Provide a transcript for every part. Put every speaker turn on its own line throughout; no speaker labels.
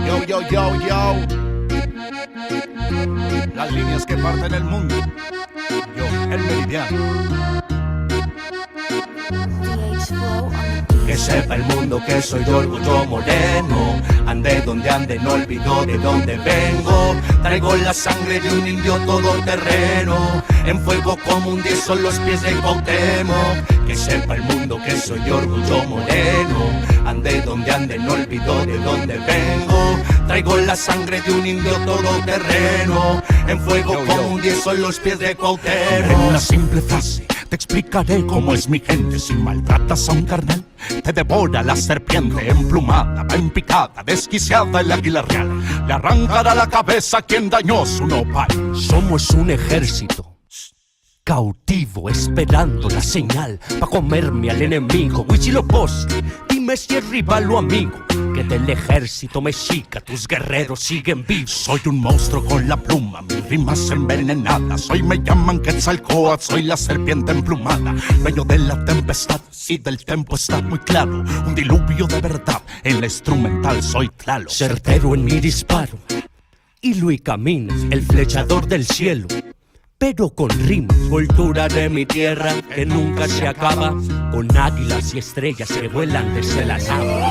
Yo, yo, yo, yo. Las líneas que parten el mundo. Yo, el meridiano.
Que sepa el mundo que soy de orgullo moreno. Ande donde ande, no olvido de dónde vengo. Traigo la sangre de un indio todoterreno. En fuego como un 10 son los pies del Cuauhtémoc. Que sepa el mundo que soy de orgullo moreno. Ande donde ande, no olvido de dónde vengo. Traigo la sangre de un indio todoterreno. En fuego como un 10 son los pies del Cuauhtémoc.
En una simple frase te explicaré cómo es mi gente. Si maltratas a un carnal, te devora la serpiente. Emplumada, va en picada, desquiciada el águila real. Le arrancará la cabeza a quien dañó su nopal.
Somos un ejército cautivo esperando la señal pa' comerme al enemigo. Huitzilopochtli, dime si es rival o amigo. Que del ejército mexica tus guerreros siguen vivos.
Soy un monstruo con la pluma, mis rimas envenenadas. Hoy me llaman Quetzalcóatl, soy la serpiente emplumada. Dueño de la tempestad y del tempo está muy claro. Un diluvio de verdad, en la instrumental soy Tlaloc.
Certero en mi disparo, hilo y camino, el flechador del cielo. Pero con rimas, cultura de mi tierra que nunca se acaba. Con águilas y estrellas que vuelan desde la nave.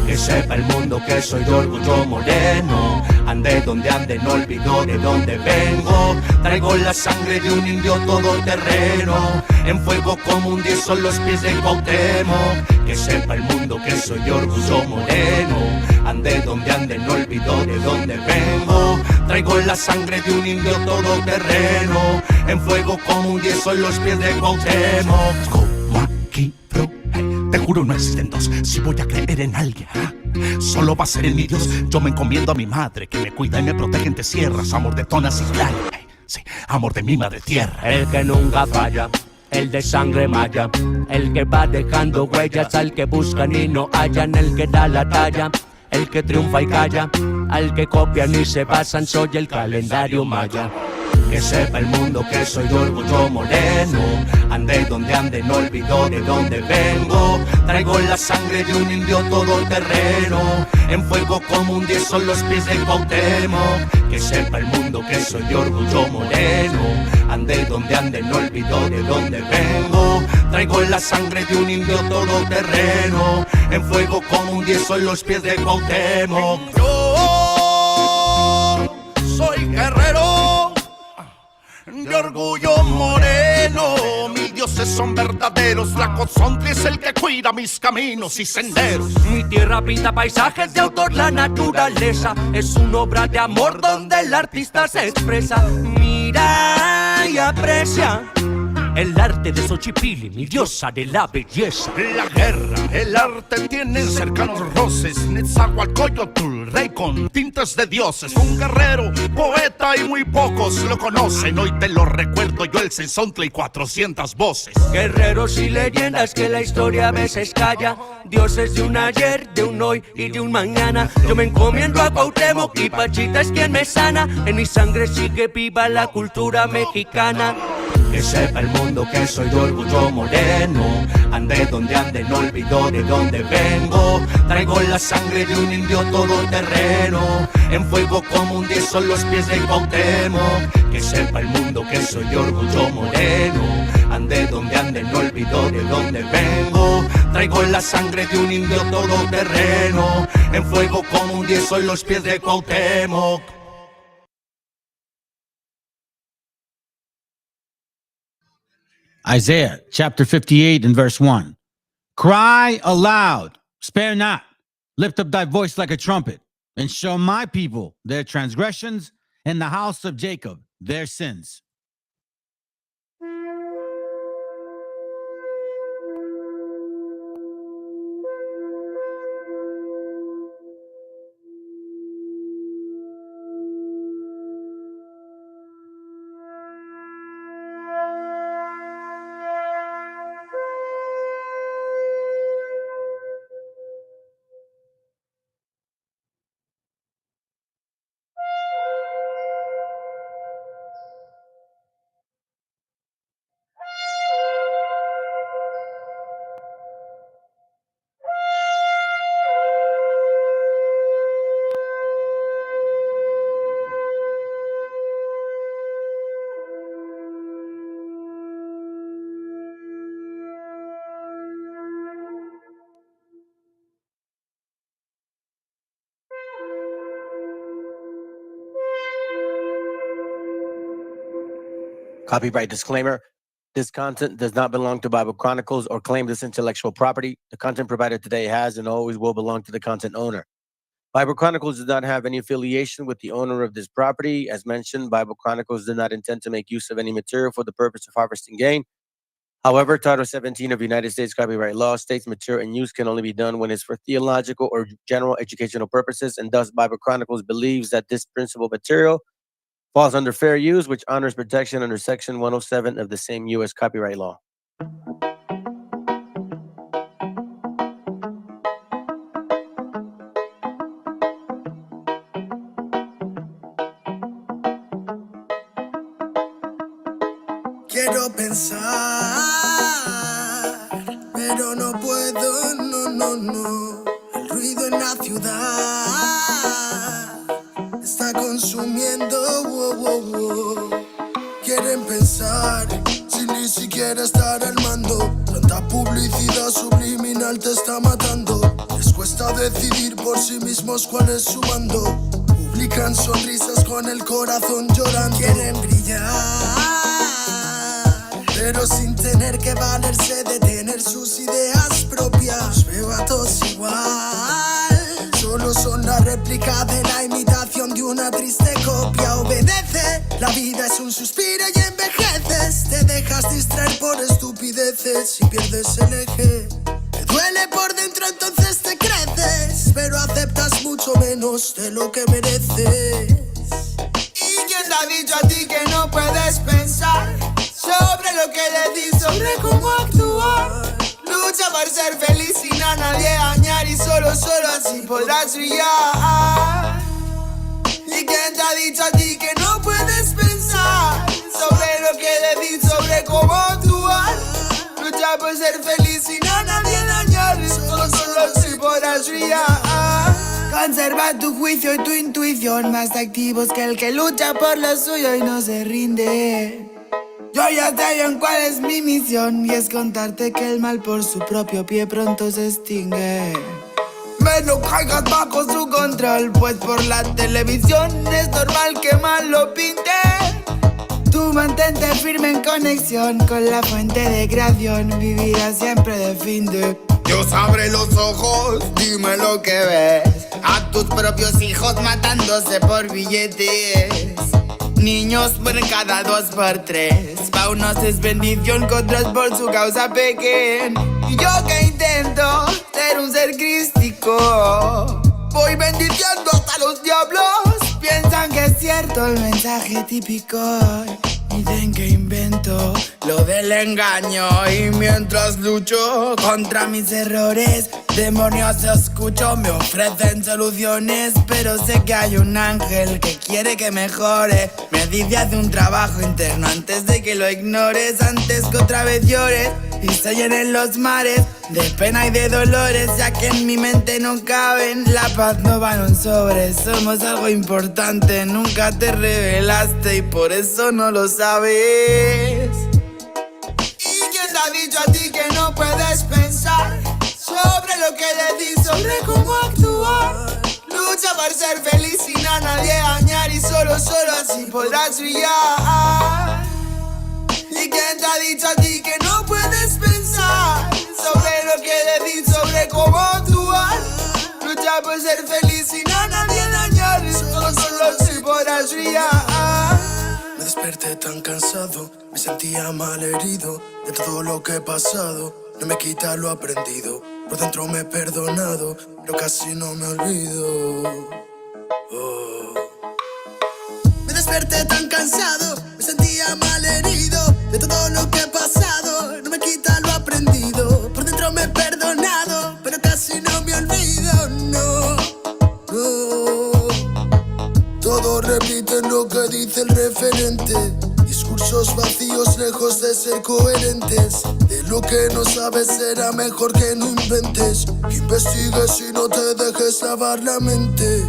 Que sepa el mundo que soy de orgullo moreno. Ande donde ande, no olvido de dónde vengo. Traigo la sangre de un indio todoterreno. En fuego como un 10 son los pies del Cuauhtémoc. Que sepa el mundo que soy de orgullo moreno. Ande donde ande, no olvido de dónde vengo. Traigo la sangre de un indio todoterreno. En fuego como un 10 son los pies del Cuauhtémoc.
Como aquí, bro, te juro no existen dos. Si voy a creer en alguien, solo va a ser en mi Dios. Yo me encomiendo a mi madre, que me cuida y me protege entre sierras. Amor de tonas y playa, sí, amor de mi madre tierra.
El que nunca falla, el de sangre maya. El que va dejando huellas al que buscan y no hallan. El que da la talla, el que triunfa y calla. Al que copian y se basan, soy el calendario maya. Que sepa el mundo que soy de orgullo moreno. Ande donde ande, no olvido de dónde vengo. Traigo la sangre de un indio todoterreno. En fuego como un 10 son los pies del Cuauhtémoc. Que sepa el mundo que soy de orgullo moreno. Ande donde ande, no olvido de dónde vengo. Traigo la sangre de un indio todoterreno. En fuego como un 10 son los pies del Cuauhtémoc. Yo soy guerrero de orgullo moreno. Mis dioses son verdaderos. La Cozontli es el que cuida mis caminos y senderos. Mi tierra pinta paisajes de autor, la naturaleza es una obra de amor donde el artista se expresa. Mira y aprecia el arte de Xochipilli, mi diosa de la belleza. La guerra, el arte tienen cercanos roces. Netzahualcóyotl, rey con tintes de dioses. Un guerrero, poeta y muy pocos lo conocen. Hoy te lo recuerdo yo, el Sensontle y 400 voces. Guerreros y leyendas que la historia a veces calla. Dioses de un ayer, de un hoy y de un mañana. Yo me encomiendo a Cuauhtémoc y Pachita es quien me sana. En mi sangre sigue viva la cultura mexicana. Que sepa el mundo que soy de orgullo moreno. Ande donde ande, no olvido de dónde vengo. Traigo la sangre de un indio todoterreno. En fuego como un 10 son los pies del Cuauhtémoc. Que sepa el mundo que soy de orgullo moreno. Ande donde ande, no olvido de dónde vengo. Traigo la sangre de un indio todoterreno. En fuego como un 10 son los pies del Cuauhtémoc.
Isaiah chapter 58 and verse 1. Cry aloud, spare not, lift up thy voice like a trumpet, and show my people their transgressions, and the house of Jacob their sins.
Copyright disclaimer. This content does not belong to Bible Chronicles or claim this intellectual property. The content provided today has and always will belong to the content owner. Bible Chronicles does not have any affiliation with the owner of this property. As mentioned, Bible Chronicles did not intend to make use of any material for the purpose of harvesting gain. However, Title 17 of United States copyright law states material and use can only be done when it's for theological or general educational purposes, and thus Bible Chronicles believes that this principal material falls under fair use, which honors protection under Section 107 of the same U.S. copyright law.
Quiero pensar, pero no puedo, no. El ruido en la ciudad está consumiendo, wow. Quieren pensar, sin ni siquiera estar al mando. Tanta publicidad subliminal te está matando. Les cuesta decidir por sí mismos cuál es su mando. Publican sonrisas con el corazón llorando. Quieren brillar, pero sin tener que valerse de tener sus ideas propias. Los veo a todos igual, solo son la réplica de la imitación de una triste copia. Obedece, la vida es un suspiro y envejeces. Te dejas distraer por estupideces y pierdes el eje. Te duele por dentro, entonces te creces, pero aceptas mucho menos de lo que mereces.
¿Y quién te ha dicho a ti que no puedes pensar sobre lo que decís, sobre cómo actuar? Lucha por ser feliz sin a nadie dañar y solo así podrás brillar. ¿Y quién te ha dicho a ti que no puedes pensar sobre lo que decís, sobre cómo actuar? Lucha por ser feliz sin a nadie dañar y solo así podrás brillar. Conserva tu juicio y tu intuición, más activos que el que lucha por lo suyo y no se rinde. Yo ya sé bien cuál es mi misión, y es contarte que el mal por su propio pie pronto se extingue. No caigas bajo su control, pues por la televisión es normal que mal lo pinten. Tú mantente firme en conexión con la fuente de creación, vivirá siempre de fin de. Dios abre los ojos, dime lo que ves. A tus propios hijos matándose por billetes. Niños mueren cada 2 por 3. Pa' unos es bendición, con otros por su causa pequen. Y yo que intento ser un ser crístico, voy bendiciendo hasta los diablos. Piensan que es cierto el mensaje típico. Dicen que invento lo del engaño, y mientras lucho contra mis errores, demonios escucho, me ofrecen soluciones. Pero sé que hay un ángel que quiere que mejore. Me dice haz un trabajo interno antes de que lo ignores, antes que otra vez llores y se llenen los mares de pena y de dolores, ya que en mi mente no caben. La paz no va en un sobre, somos algo importante. Nunca te revelaste y por eso no lo sabes. ¿Y quién te ha dicho a ti que no puedes pensar sobre lo que decís, sobre cómo actuar? Lucha por ser feliz sin a nadie dañar y solo así podrás brillar. ¿Y quién te ha dicho a ti que no puedes pensar sobre lo que decís, sobre cómo actuar? Lucha por ser feliz sin a nadie dañar y solo así podrás brillar.
Me desperté tan cansado, me sentía mal herido de todo lo que he pasado. No me quita lo aprendido, por dentro me he perdonado, pero casi no me olvido. Me desperté tan cansado, me sentía mal herido de todo lo que he pasado. No me quita lo aprendido, por dentro me he perdonado, pero casi no me olvido, no. Todos repiten lo que dice el referente. Discursos vacíos lejos de ser coherentes. De lo que no sabes será mejor que no inventes. Investigues y no te dejes lavar la mente.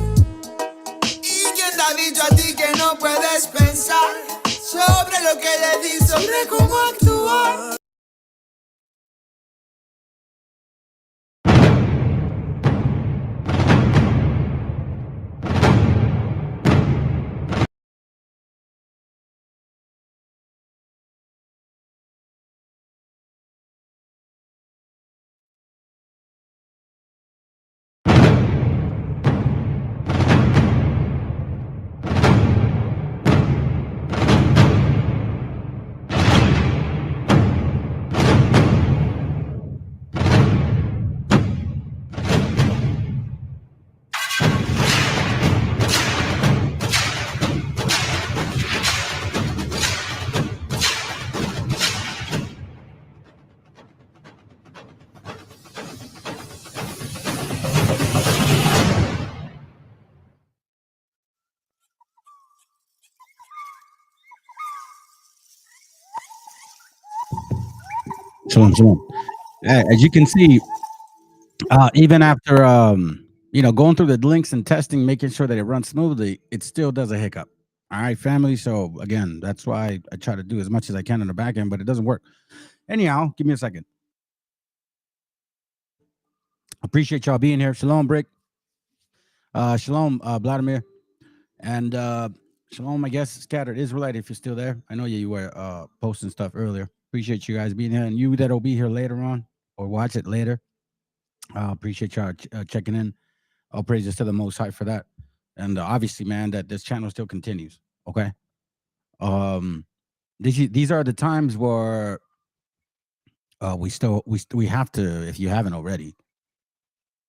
¿Y quién te ha dicho a ti que no puedes pensar sobre lo que decís, sobre cómo actuar?
Shalom, shalom. As you can see, even after going through the links and testing, making sure that it runs smoothly, it still does a hiccup. All right, family. So again, that's why I try to do as much as I can on the back end, but it doesn't work. Anyhow, give me a second. Appreciate y'all being here. Shalom, Brick. Shalom, Vladimir. And shalom, I guess, Scattered Israelite, if you're still there. I know you were posting stuff earlier. Appreciate you guys being here. And you that'll be here later on or watch it later. Appreciate y'all checking in. All praises to the Most High for that. And obviously, man, that this channel still continues. Okay. These are the times where we have to, if you haven't already,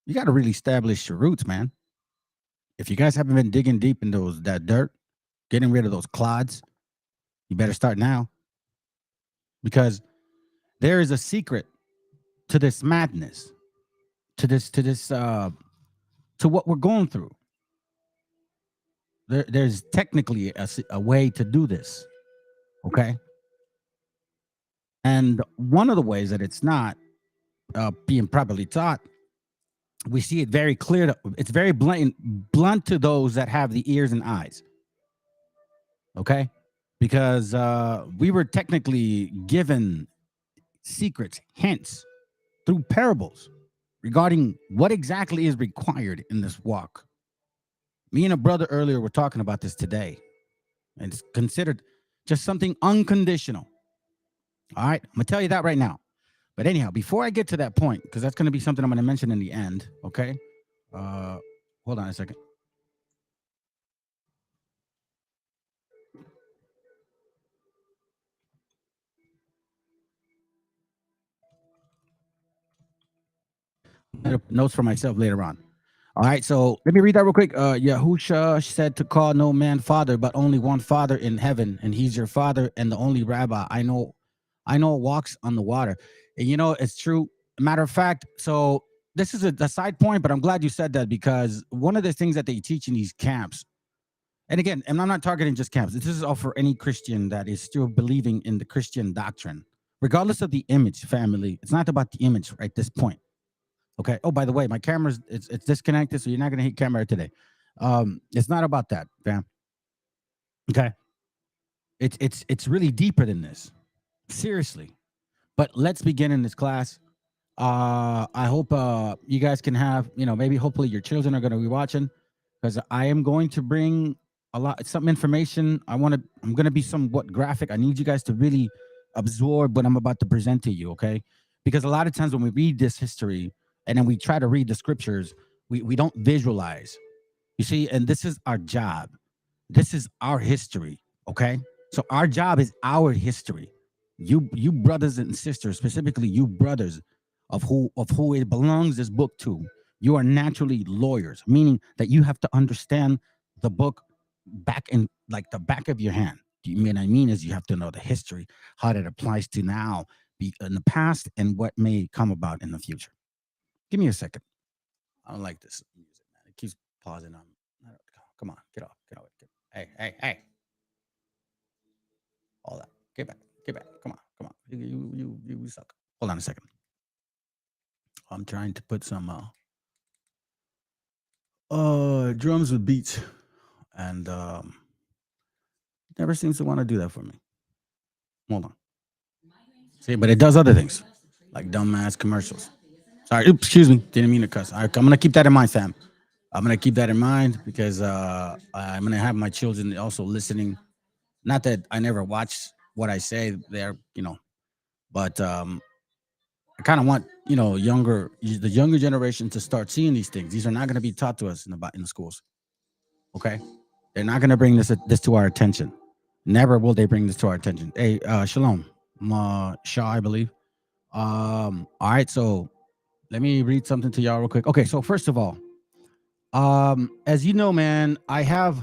you got to really establish your roots, man. If you guys haven't been digging deep in that dirt, getting rid of those clods, you better start now. Because there is a secret to this madness, to what we're going through. There's technically a way to do this, okay? And one of the ways that it's not being properly taught, we see it very clear. It's very blunt to those that have the ears and eyes, okay? Because we were technically given secrets, hints, through parables regarding what exactly is required in this walk. Me and a brother earlier were talking about this today, and it's considered just something unconditional. All right, I'm gonna tell you that right now. But anyhow, before I get to that point, because that's gonna be something I'm gonna mention in the end, okay? Hold on a second. Notes for myself later on. All right, so let me read that real quick. Yahusha said to call no man father, but only one father in heaven, and he's your father and the only rabbi I know walks on the water. And it's true. Matter of fact, so this is a side point, but I'm glad you said that, because one of the things that they teach in these camps, and again, and I'm not targeting just camps, this is all for any Christian that is still believing in the Christian doctrine, regardless of the image, family. It's not about the image right this point. Okay. Oh, by the way, my camera's it's disconnected, so you're not gonna hit camera today. It's not about that, fam. Okay. It's really deeper than this. Seriously. But let's begin in this class. I hope you guys can have, maybe hopefully your children are gonna be watching, because I am going to bring some information. I'm gonna be somewhat graphic. I need you guys to really absorb what I'm about to present to you, okay? Because a lot of times when we read this history and then we try to read the scriptures, we don't visualize. You see, and this is our job. This is our history, okay? So our job is our history. You brothers and sisters, specifically you brothers of who it belongs this book to, you are naturally lawyers, meaning that you have to understand the book back in like the back of your hand. Do you mean I mean is you have to know the history, how that applies to now, be in the past, and what may come about in the future. Give me a second. I don't like this music, man. It keeps pausing on. Come on, get off. Hey. All that. Get back. Come on. You suck. Hold on a second. I'm trying to put some drums with beats, and never seems to want to do that for me. Hold on. See, but it does other things, like dumbass commercials. Sorry, oops, excuse me. Didn't mean to cuss. All right, I'm gonna keep that in mind, fam. I'm gonna keep that in mind, because I'm gonna have my children also listening. Not that I never watch what I say there, but I kind of want the younger generation to start seeing these things. These are not going to be taught to us in the schools. Okay, they're not going to bring this to our attention. Never will they bring this to our attention. Hey, Shalom, Shah, I believe. All right, so let me read something to y'all real quick. Okay, so first of all, as you know, man, I have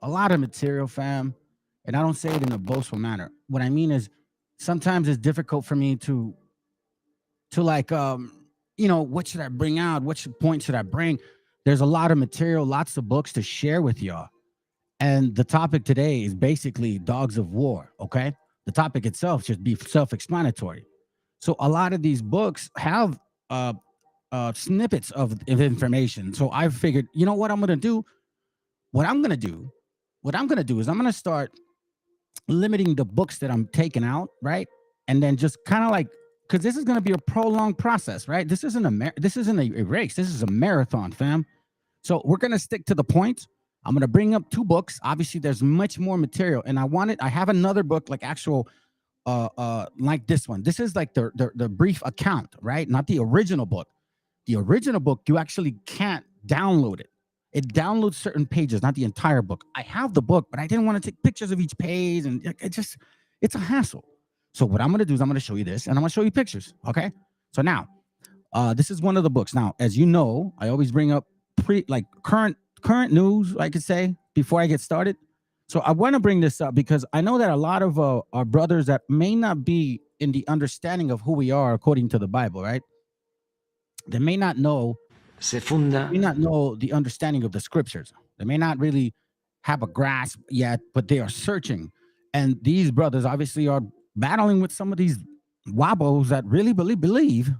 a lot of material, fam, and I don't say it in a boastful manner. What I mean is, sometimes it's difficult for me to like, what should I bring out? What point should I bring? There's a lot of material, lots of books to share with y'all. And the topic today is basically dogs of war. Okay. The topic itself should be self-explanatory. So a lot of these books have snippets of information. So I figured, you know what I'm gonna do? What I'm gonna do is I'm gonna start limiting the books that I'm taking out, right? And then just kind of like, because this is gonna be a prolonged process, right? This isn't a race. This is a marathon, fam. So we're gonna stick to the point. I'm gonna bring up 2 books. Obviously, there's much more material, and I have another book like actual like this one. This is like the brief account, right? Not the original book. The original book, you actually can't download it. It downloads certain pages, not the entire book. I have the book, but I didn't want to take pictures of each page, and it's a hassle. So what I'm going to do is I'm going to show you this, and I'm going to show you pictures, okay? So now, this is one of the books. Now, as you know, I always bring up current news, I could say, before I get started. So I want to bring this up because I know that a lot of our brothers that may not be in the understanding of who we are according to the Bible, right? They may not know the understanding of the scriptures. They may not really have a grasp yet, but they are searching. And these brothers obviously are battling with some of these wabos that really believe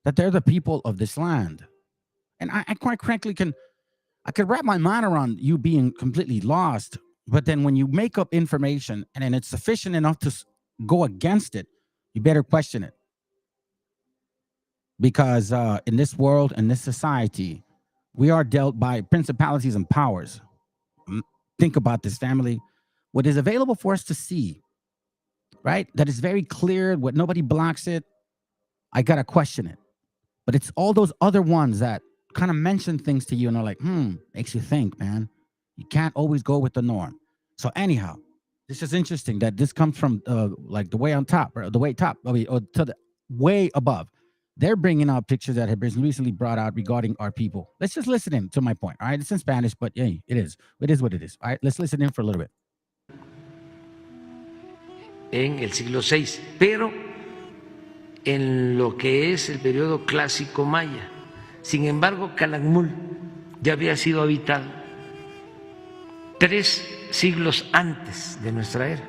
that they're the people of this land. And I quite frankly I could wrap my mind around you being completely lost, but then when you make up information and then it's sufficient enough to go against it, you better question it. Because in this world, in this society, we are dealt by principalities and powers. Think about this, family. What is available for us to see, right? That is very clear, what nobody blocks it. I got to question it. But it's all those other ones that kind of mention things to you and are like, makes you think, man. You can't always go with the norm. So anyhow, this is interesting that this comes from like the way on top, or the way top, or to the way above. They're bringing out pictures that have been recently brought out regarding our people. Let's just listen in to my point. All right, it's in Spanish, but hey, it is what it is. All right, let's listen in for a little bit.
En el siglo VI, pero en lo que es el periodo clásico maya. Sin embargo, Calakmul ya había sido habitado 3 siglos antes de nuestra era.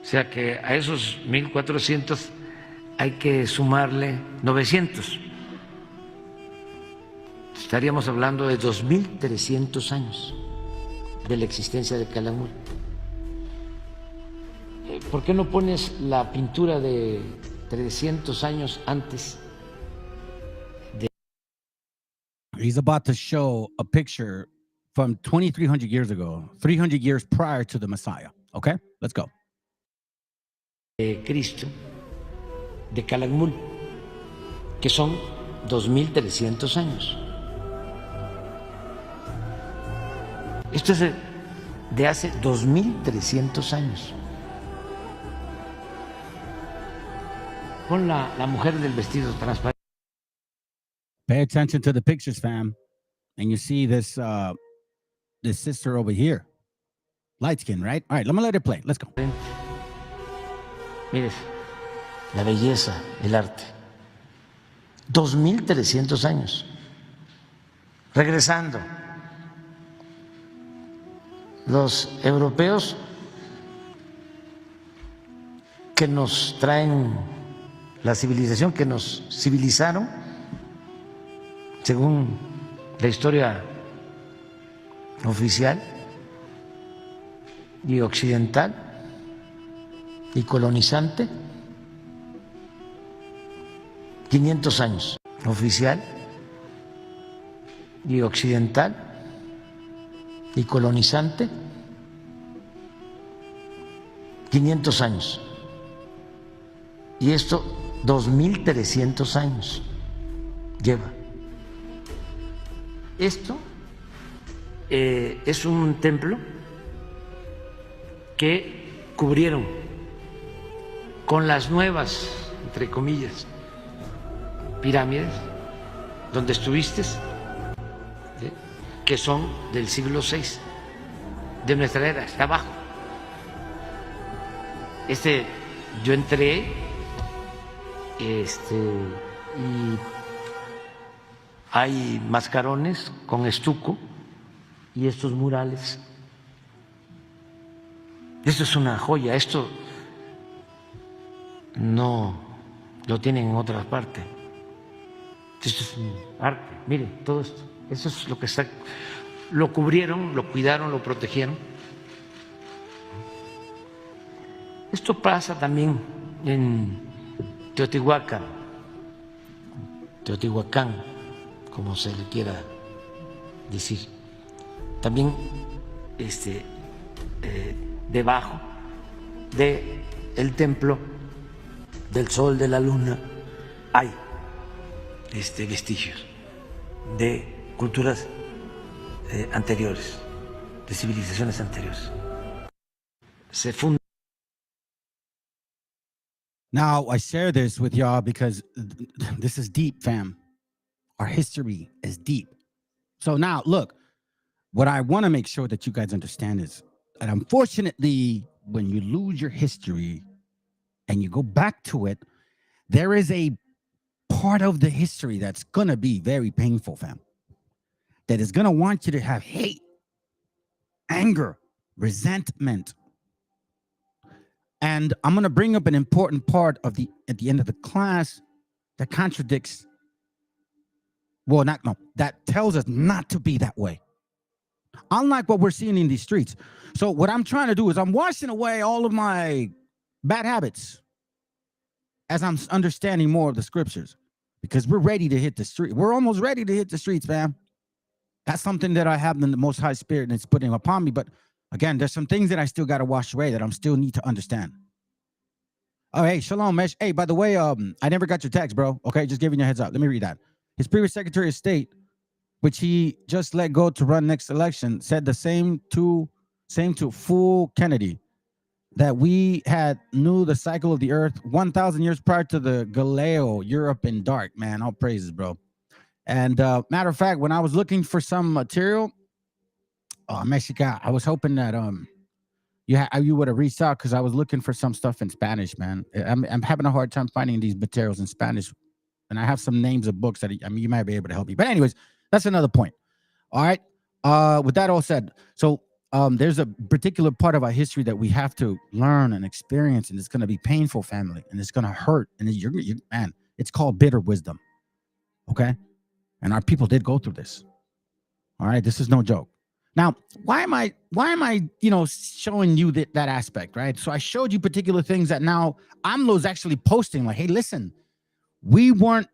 O sea que a esos 1400 hay que sumarle 900. Estaríamos hablando de 2300 años de la existencia de Calakmul. ¿Por qué no pones la pintura de 300 años antes?
He's about to show a picture from 2,300 years ago, 300 years prior to the Messiah. Okay, let's go.
Cristo, de Calakmul, que son 2300 años. Esto es de hace 2300 años. Con la mujer del vestido transparente.
Pay attention to the pictures, fam. And you see this this sister over here. Light skin, right? All right, let me let it play. Let's go.
Mires, la belleza, el arte. 2300 años. Regresando. Los europeos que nos traen la civilización, que nos civilizaron, según la historia oficial y occidental y colonizante, 500 años. Oficial y occidental y colonizante, 500 años. Y esto 2300 años lleva. Esto es un templo que cubrieron con las nuevas, entre comillas, pirámides donde estuviste, ¿sí?, que son del siglo VI de nuestra era, está abajo. Yo entré y hay mascarones con estuco y estos murales. Esto es una joya. Esto no lo tienen en otras partes. Esto es un arte. Miren, todo esto. Eso es lo que está. Lo cubrieron, lo cuidaron, lo protegieron. Esto pasa también en Teotihuacán, como se le quiera decir. También debajo del templo del sol, de la luna, hay vestigios de culturas anteriores, de civilizaciones anteriores. Se funda.
Now, I share this with y'all because this is deep, fam. Our history is deep. So now, look, what I want to make sure that you guys understand is that unfortunately, when you lose your history and you go back to it, there is a part of the history that's going to be very painful, fam. That is going to want you to have hate, anger, resentment. And I'm going to bring up an important part at the end of the class that contradicts, that tells us not to be that way. Unlike what we're seeing in these streets. So what I'm trying to do is I'm washing away all of my bad habits as I'm understanding more of the scriptures, because we're ready to hit the street. We're almost ready to hit the streets, fam. That's something that I have in the Most High Spirit and it's putting upon me. But again, there's some things that I still got to wash away that I'm still need to understand. Oh, hey, shalom, Mesh. Hey, by the way, I never got your text, bro. Okay, just giving you a heads up. Let me read that. His previous Secretary of State, which he just let go to run next election, said the same to fool Kennedy, that we had knew the cycle of the earth 1,000 years prior to the Galileo, Europe in dark, man. All praises, bro. And matter of fact, when I was looking for some material, Mexica, I was hoping that you would have reached out, because I was looking for some stuff in Spanish, man. I'm having a hard time finding these materials in Spanish, and I have some names of books that you might be able to help me. But anyways, that's another point. All right. With that all said, so there's a particular part of our history that we have to learn and experience, and it's going to be painful, family, and it's going to hurt. And man, it's called bitter wisdom. Okay. And our people did go through this. All right. This is no joke. Now, why am I, showing you that aspect, right? So I showed you particular things that now AMLO's actually posting, like, hey, listen, we weren't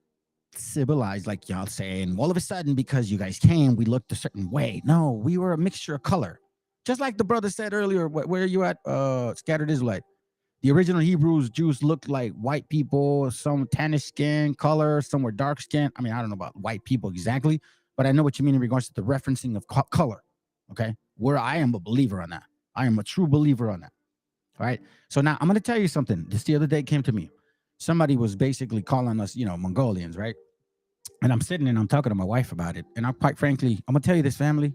civilized, like y'all say, and all of a sudden, because you guys came, we looked a certain way. No, we were a mixture of color. Just like the brother said earlier, where are you at, Scattered Israelite? The original Hebrews, Jews looked like white people, some tannish skin color, some were dark skin. I mean, I don't know about white people exactly, but I know what you mean in regards to the referencing of color. Okay, where I am a believer on that. I am a true believer on that. All right. So now I'm going to tell you something. This the other day came to me. Somebody was basically calling us, Mongolians, right? And I'm sitting and I'm talking to my wife about it. And I'm quite frankly, I'm going to tell you this, family.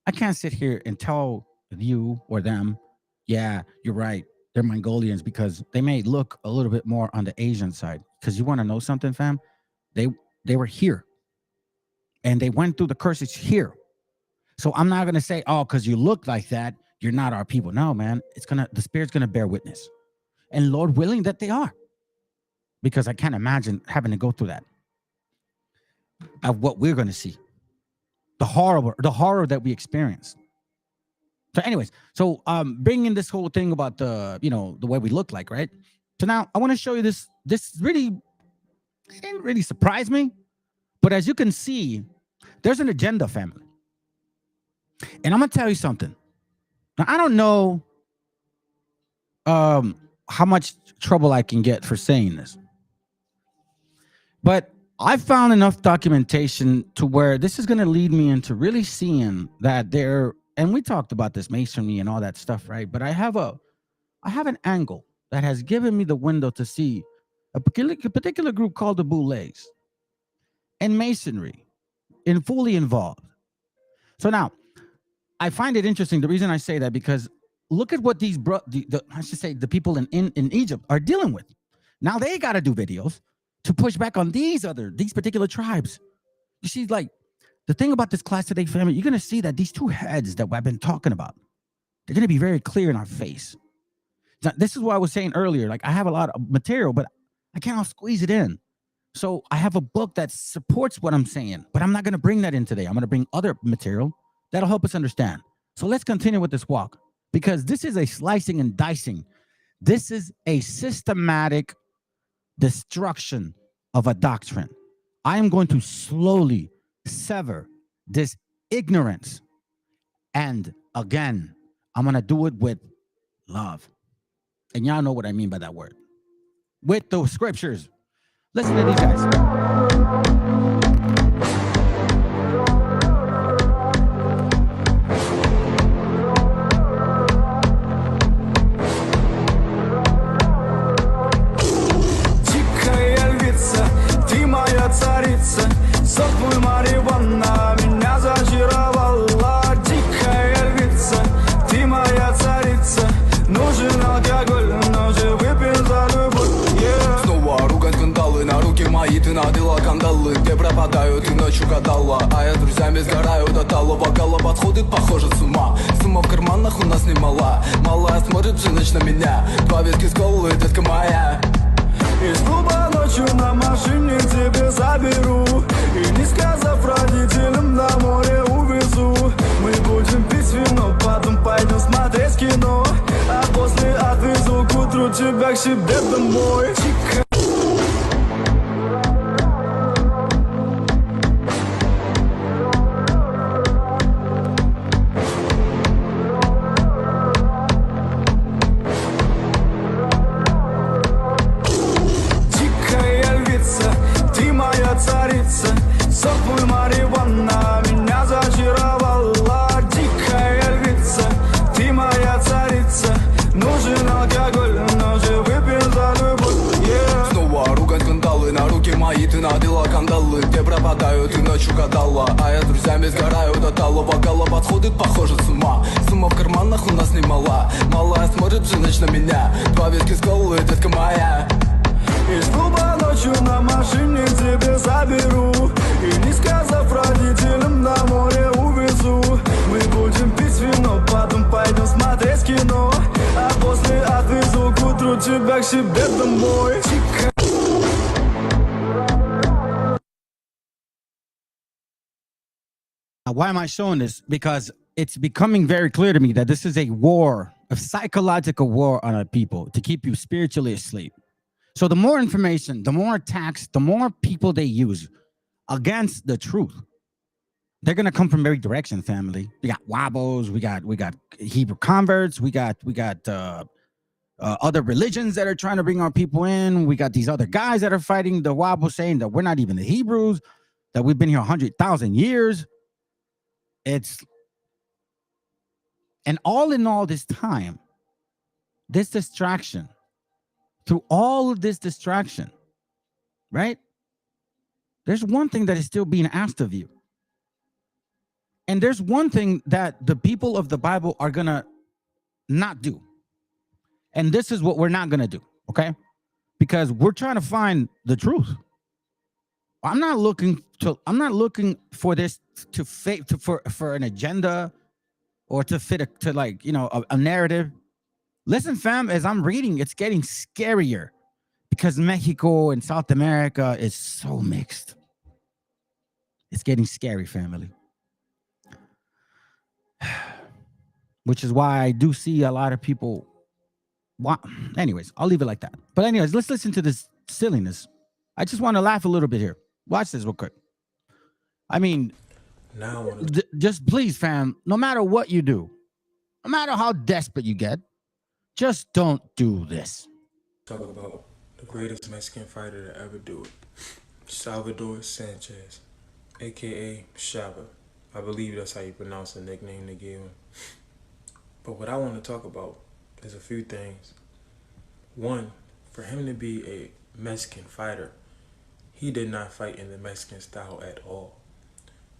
I can't sit here and tell you or them, yeah, you're right, they're Mongolians, because they may look a little bit more on the Asian side. Because you want to know something, fam? They were here. And they went through the curses here. So I'm not going to say, oh, because you look like that, you're not our people. No, man, the Spirit's going to bear witness. And Lord willing that they are. Because I can't imagine having to go through that. Of what we're going to see. The horror that we experience. So anyways, bringing this whole thing about the way we look like, right? So now I want to show you this. This really didn't really surprise me. But as you can see, there's an agenda, family. And I'm going to tell you something. Now, I don't know how much trouble I can get for saying this. But I found enough documentation to where this is going to lead me into really seeing that and we talked about this masonry and all that stuff, right? But I have an angle that has given me the window to see a particular group called the Boulets and masonry and fully involved. So now, I find it interesting. The reason I say that, because look at what the people in Egypt are dealing with. Now they got to do videos to push back on these particular tribes. You see, like, the thing about this class today, family, you're going to see that these two heads that I've been talking about, they're going to be very clear in our face. This is what I was saying earlier. Like I have a lot of material, but I can't squeeze it in. So I have a book that supports what I'm saying, but I'm not going to bring that in today. I'm going to bring other material that'll help us understand. So let's continue with this walk, because this is a slicing and dicing. This is a systematic destruction of a doctrine. I am going to slowly sever this ignorance. And again, I'm going to do it with love. And y'all know what I mean by that word. With the scriptures. Listen to these guys.
Царица, сок твой марихуана меня зачаровала. Дикая львица, ты моя царица. Нужен алкоголь, но же выпьем за любовь. Снова ругать кандалы, на руки мои ты надела кандалы. Где пропадаю, ты ночью гадала, а я с друзьями сгораю до талого. Голова сходит, похоже, с ума. Сумма в карманах у нас немала. Малая смотрит всю ночь на меня. Два виски с колы, детка моя. Из клуба ночью на машине тебе заберу. И не сказав родителям, на море увезу. Мы будем пить вино, потом пойдем смотреть кино. А после отвезу к утру тебя к себе домой. Царица, сок твой марихуана меня зачаровала. Дикая львица, ты моя царица. Нужен алкоголь, но же выпьем за любовь. Снова ругать кандалы, на руки мои ты надела кандалы. Где пропадаю, ты ночью гадала, а я с друзьями сгораю до талого. Голова сходит, похоже, с ума. Сумма в карманах у нас немала. Малая смотрит всю ночь на меня. Два виски с колы, детка моя. Из клуба ночью на машине тебе заберу. И не сказав родителям, на море увезу. Мы будем пить вино, потом пойдем смотреть кино. А после отвезу к утру тебя к себе домой.
Why am I showing this? Because it's becoming very clear to me that this is a war, a psychological war on our people to keep you spiritually asleep. So the more information, the more attacks, the more people they use against the truth, they're gonna come from every direction. Family, we got wobbles, we got Hebrew converts, we got other religions that are trying to bring our people in. We got these other guys that are fighting the wobble, saying that we're not even the Hebrews, that we've been here 100,000 years. And all in all this time, this distraction. Through all of this distraction, right? There's one thing that is still being asked of you. And there's one thing that the people of the Bible are going to not do. And this is what we're not going to do, okay? Because we're trying to find the truth. I'm not looking for this to fit for an agenda or to fit a narrative. Listen, fam, as I'm reading, it's getting scarier because Mexico and South America is so mixed. It's getting scary, family. Which is why I do see a lot of people. Anyways, I'll leave it like that. But anyways, let's listen to this silliness. I just want to laugh a little bit here. Watch this real quick. I mean, just please, fam, no matter what you do, no matter how desperate you get, just don't do this.
Talk about the greatest Mexican fighter to ever do it, Salvador Sanchez, a.k.a. Shaba. I believe that's how you pronounce the nickname they gave him. But what I want to talk about is a few things. One, for him to be a Mexican fighter, he did not fight in the Mexican style at all.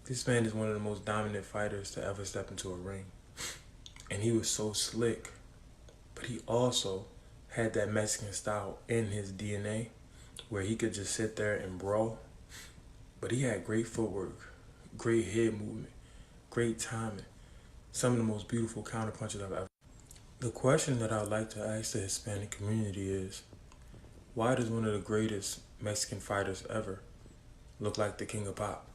This man is one of the most dominant fighters to ever step into a ring. And he was so slick. But he also had that Mexican style in his DNA where he could just sit there and brawl. But he had great footwork, great head movement, great timing, some of the most beautiful counter punches I've ever. The question that I'd like to ask the Hispanic community is, why does one of the greatest Mexican fighters ever look like the King of Pop?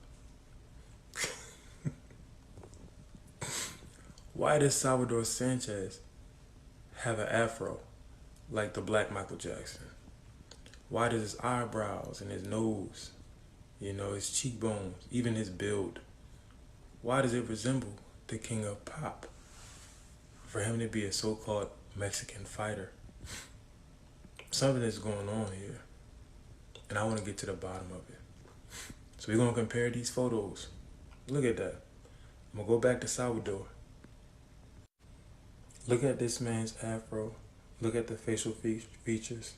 Why does Salvador Sanchez have an afro like the black Michael Jackson? Why does his eyebrows and his nose, his cheekbones, even his build, why does it resemble the King of Pop for him to be a so-called Mexican fighter? Something is going on here, and I want to get to the bottom of it. So we're going to compare these photos. Look at that. I'm going to go back to Salvador. Look at this man's afro. Look at the facial features.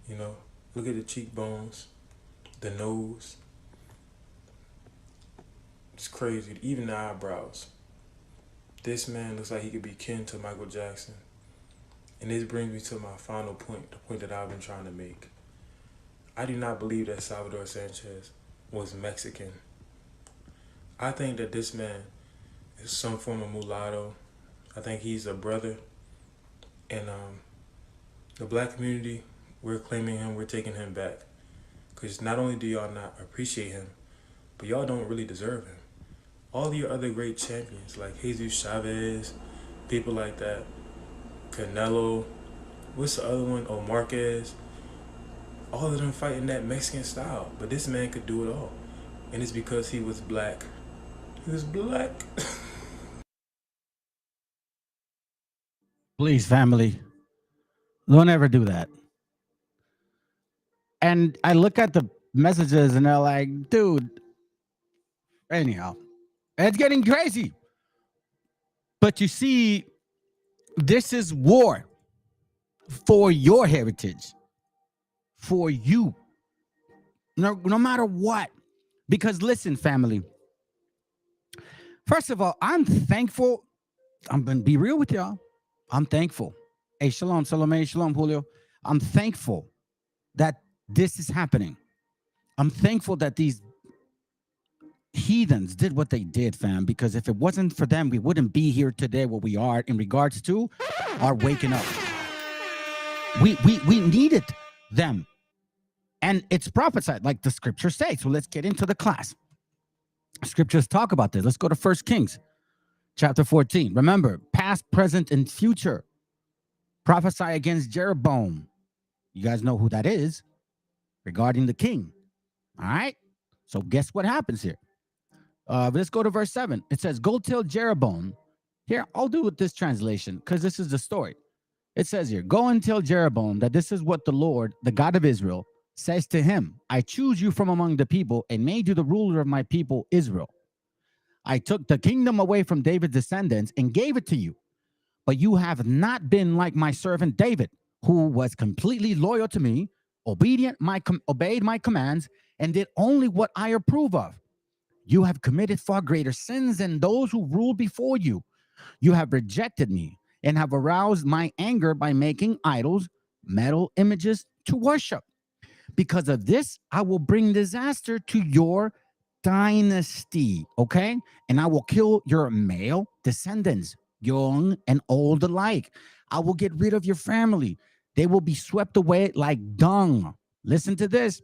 Look at the cheekbones, the nose. It's crazy. Even the eyebrows. This man looks like he could be kin to Michael Jackson. And this brings me to my final point, the point that I've been trying to make. I do not believe that Salvador Sanchez was Mexican. I think that this man is some form of mulatto. I think he's a brother. And the black community, we're claiming him, we're taking him back. Because not only do y'all not appreciate him, but y'all don't really deserve him. All your other great champions, like Jesus Chavez, people like that, Canelo, what's the other one? Oh, Marquez. All of them fighting that Mexican style. But this man could do it all. And it's because he was black. He was black.
Please, family, don't ever do that. And I look at the messages and they're like, dude, anyhow, it's getting crazy. But you see, this is war for your heritage, for you, no matter what. Because listen, family, first of all, I'm thankful. I'm going to be real with y'all. I'm thankful. Hey, shalom, Salome, shalom, Julio. I'm thankful that this is happening. I'm thankful that these heathens did what they did, fam, because if it wasn't for them, we wouldn't be here today where we are in regards to our waking up. We needed them. And it's prophesied, like the scriptures say. So let's get into the class. Scriptures talk about this. Let's go to 1 Kings chapter 14. Remember, past, present, and future. Prophesy against Jeroboam. You guys know who that is regarding the king. All right. So guess what happens here? Let's go to verse 7. It says, go tell Jeroboam. Here, I'll do with this translation because this is the story. It says here, go and tell Jeroboam that this is what the Lord, the God of Israel, says to him. I choose you from among the people and made you the ruler of my people, Israel. I took the kingdom away from David's descendants and gave it to you. But you have not been like my servant David, who was completely loyal to me, obeyed my commands, and did only what I approve of. You have committed far greater sins than those who ruled before you. You have rejected me and have aroused my anger by making idols, metal images to worship. Because of this, I will bring disaster to your dynasty, okay? And I will kill your male descendants, young and old alike. I will get rid of your family. They will be swept away like dung. Listen to this.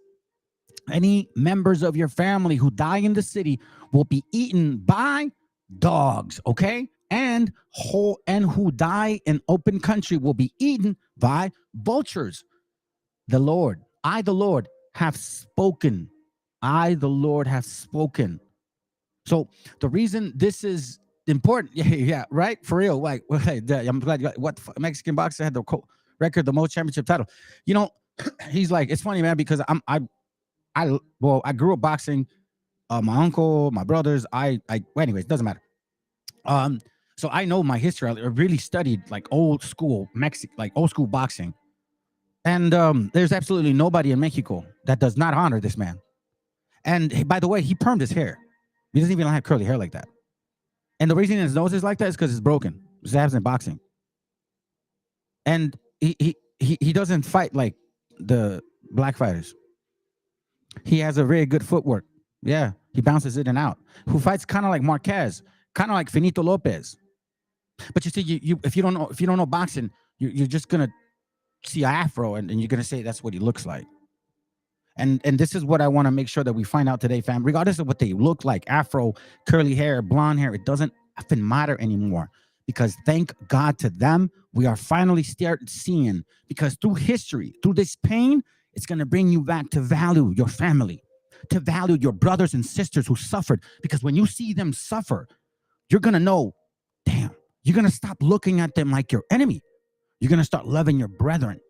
Any members of your family who die in the city will be eaten by dogs, okay? And who die in open country will be eaten by vultures. The Lord, I, the Lord, have spoken. I, the Lord, have spoken. So the reason this is important, yeah, right? For real, like, I'm glad you got what Mexican boxer had the record, the most championship title. He's like, it's funny, man, because I grew up boxing. My uncle, my brothers, anyways, doesn't matter. So I know my history. I really studied like old school boxing. And there's absolutely nobody in Mexico that does not honor this man. And by the way, he permed his hair. He doesn't even have curly hair like that. And the reason his nose is like that is because it's broken. This happens in boxing. And he doesn't fight like the black fighters. He has a very good footwork. Yeah, he bounces in and out. Who fights kind of like Marquez, kind of like Finito Lopez. But you see, you if you don't know boxing, you're just gonna see an afro and you're gonna say that's what he looks like. And this is what I want to make sure that we find out today, fam. Regardless of what they look like, afro, curly hair, blonde hair, it doesn't often matter anymore. Because thank God to them, we are finally start seeing. Because through history, through this pain, it's gonna bring you back to value your family, to value your brothers and sisters who suffered. Because when you see them suffer, you're gonna know, damn. You're gonna stop looking at them like your enemy. You're gonna start loving your brethren.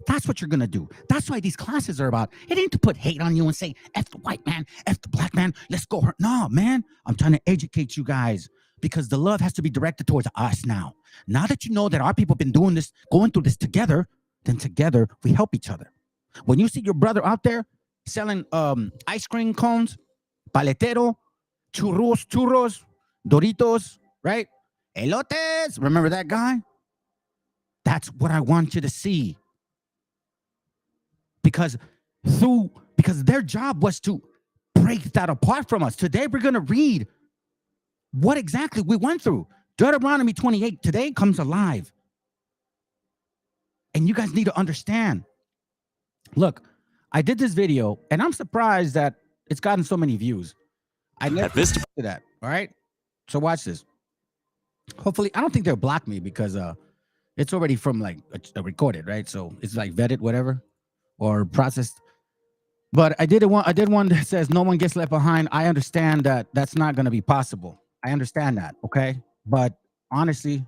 That's what you're going to do. That's why these classes are about. It ain't to put hate on you and say, F the white man, F the black man, let's go hurt. No, man, I'm trying to educate you guys because the love has to be directed towards us now. Now that you know that our people have been doing this, going through this together, then together we help each other. When you see your brother out there selling ice cream cones, paletero, churros, Doritos, right? Elotes, remember that guy? That's what I want you to see. Because their job was to break that apart from us. Today we're going to read what exactly we went through. Deuteronomy 28 today comes alive. And you guys need to understand. Look, I did this video and I'm surprised that it's gotten so many views. I never did that. All right. So watch this. Hopefully, I don't think they'll block me because it's already from like recorded, right? So it's like vetted, whatever. Or processed. But I did one that says no one gets left behind. I understand that that's not going to be possible. I understand that, okay? But honestly,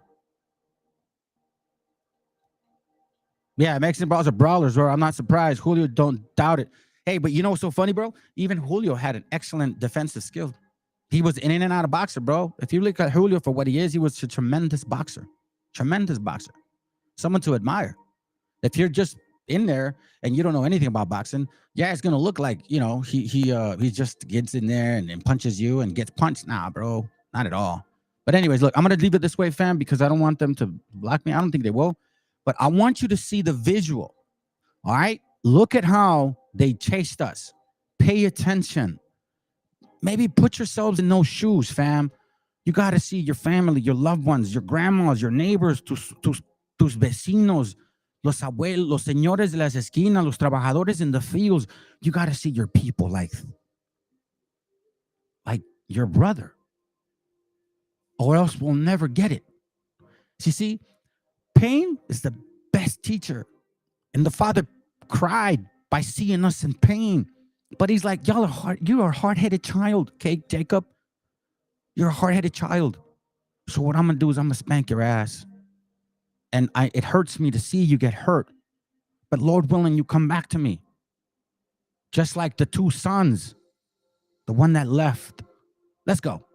yeah, Mexican brawlers are brawlers, bro. I'm not surprised. Julio, don't doubt it. Hey, but you know what's so funny, bro? Even Julio had an excellent defensive skill. He was in and out of boxer, bro. If you look at Julio for what he is, he was a tremendous boxer. Tremendous boxer. Someone to admire. If you're just in there and you don't know anything about boxing, yeah, it's gonna look like, you know, he just gets in there and punches you and gets punched. Nah, bro, not at all. But anyways, look, I'm gonna leave it this way, fam, because I don't want them to block me. I don't think they will, but I want you to see the visual. All right, look at how they chased us. Pay attention. Maybe put yourselves in those shoes, fam. You got to see your family, your loved ones, your grandmas, your neighbors, tus vecinos, los abuelos, los señores de las esquinas, los trabajadores in the fields. You got to see your people like your brother, or else we'll never get it. So you see, pain is the best teacher. And the father cried by seeing us in pain. But he's like, you are a hard-headed child, okay, Jacob? You're a hard-headed child. So what I'm going to do is I'm going to spank your ass. And it hurts me to see you get hurt. But Lord willing, you come back to me. Just like the two sons, the one that left. Let's go.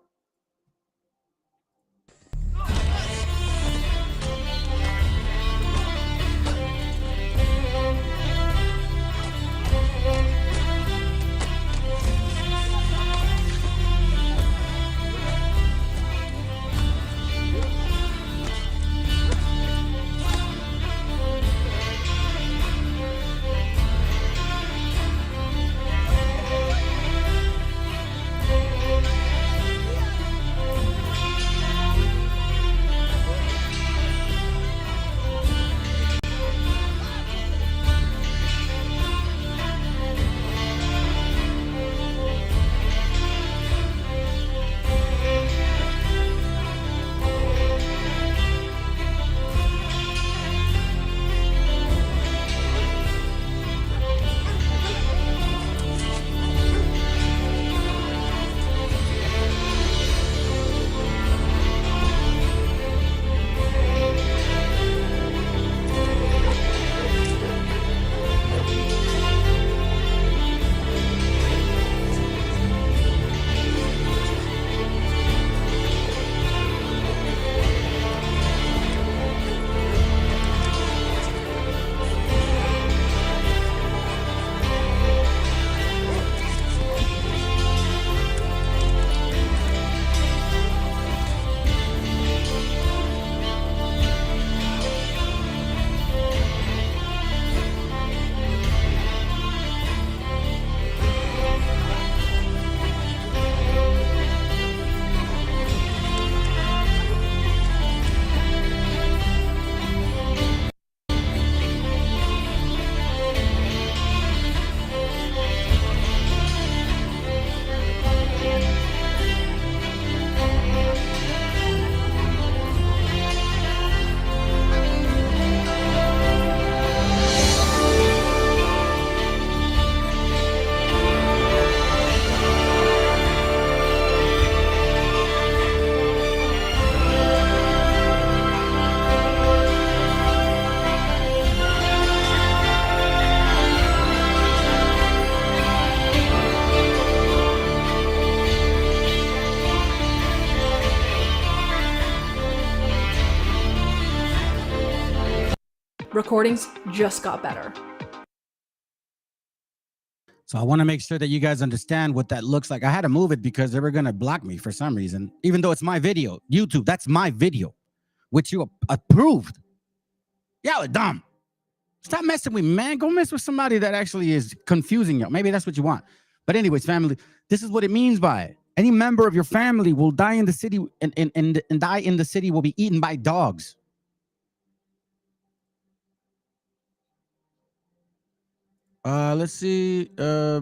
recordings just got better.
So I want to make sure that you guys understand what that looks like. I had to move it because they were going to block me for some reason, even though it's my video. YouTube, that's my video, which you approved. Y'all are dumb. Stop messing with me, man. Go mess with somebody that actually is confusing you. Maybe that's what you want. But anyways, family, this is what it means by it. Any member of your family will die in the city and die in the city will be eaten by dogs. Let's see.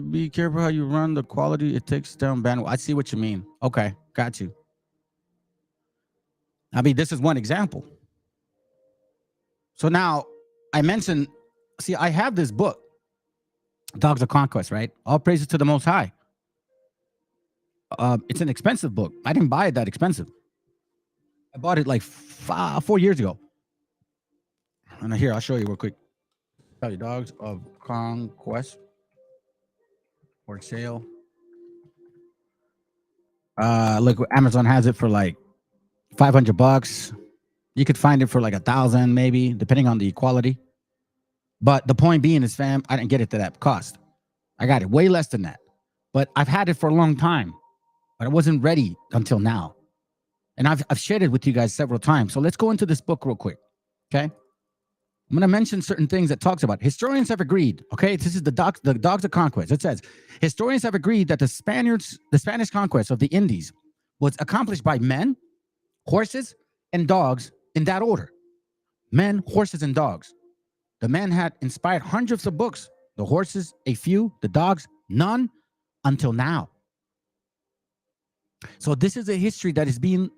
Be careful how you run the quality. It takes down bandwidth. I see what you mean. Okay, got you. I mean, this is one example. So now I mentioned, see, I have this book, Dogs of Conquest, right? All praises to the Most High. It's an expensive book. I didn't buy it that expensive. I bought it like 4 years ago. And here, I'll show you real quick. Tell you, Dogs of Conquest for sale. Look, Amazon has it for like $500. You could find it for like 1,000, maybe, depending on the quality. But the point being is, fam, I didn't get it to that cost. I got it way less than that. But I've had it for a long time, but I wasn't ready until now. And I've shared it with you guys several times. So let's go into this book real quick. Okay. I'm going to mention certain things that talks about. Historians have agreed. Okay. This is the Dogs of Conquest. It says, historians have agreed that the Spanish conquest of the Indies was accomplished by men, horses, and dogs in that order. Men, horses, and dogs. The men had inspired hundreds of books. The horses, a few. The dogs, none until now. So this is a history that is being,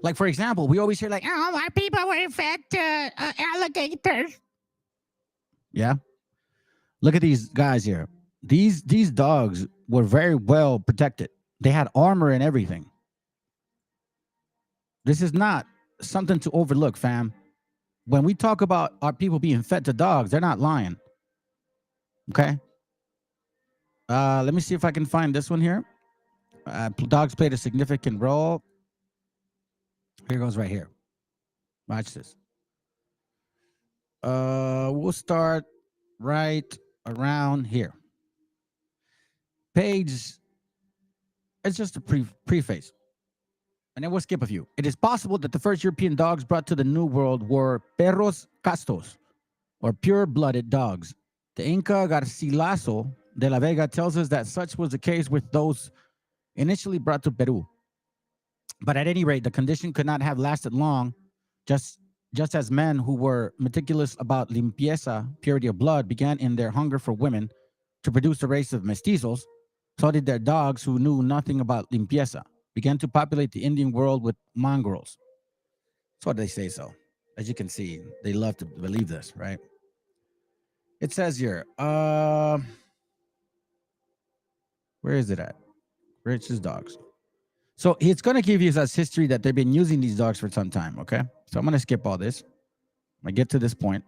like, for example, we always hear like, oh, our people were fed alligators. Yeah. Look at these guys here. These dogs were very well protected. They had armor and everything. This is not something to overlook, fam. When we talk about our people being fed to dogs, they're not lying. Okay. Let me see if I can find this one here. Dogs played a significant role. Here goes right here. Watch this. We'll start right around here. Page, it's just a preface. And then we'll skip a few. It is possible that the first European dogs brought to the New World were perros castos, or pure-blooded dogs. The Inca Garcilaso de la Vega tells us that such was the case with those initially brought to Peru. But at any rate, the condition could not have lasted long, just as men who were meticulous about limpieza, purity of blood, began in their hunger for women to produce a race of mestizos, so did their dogs who knew nothing about limpieza began to populate the Indian world with mongrels. So they say so. As you can see, they love to believe this, right? It says here, where is it at? Rich's dogs. So it's going to give you as history that they've been using these dogs for some time, okay? So I'm going to skip all this. I get to this point.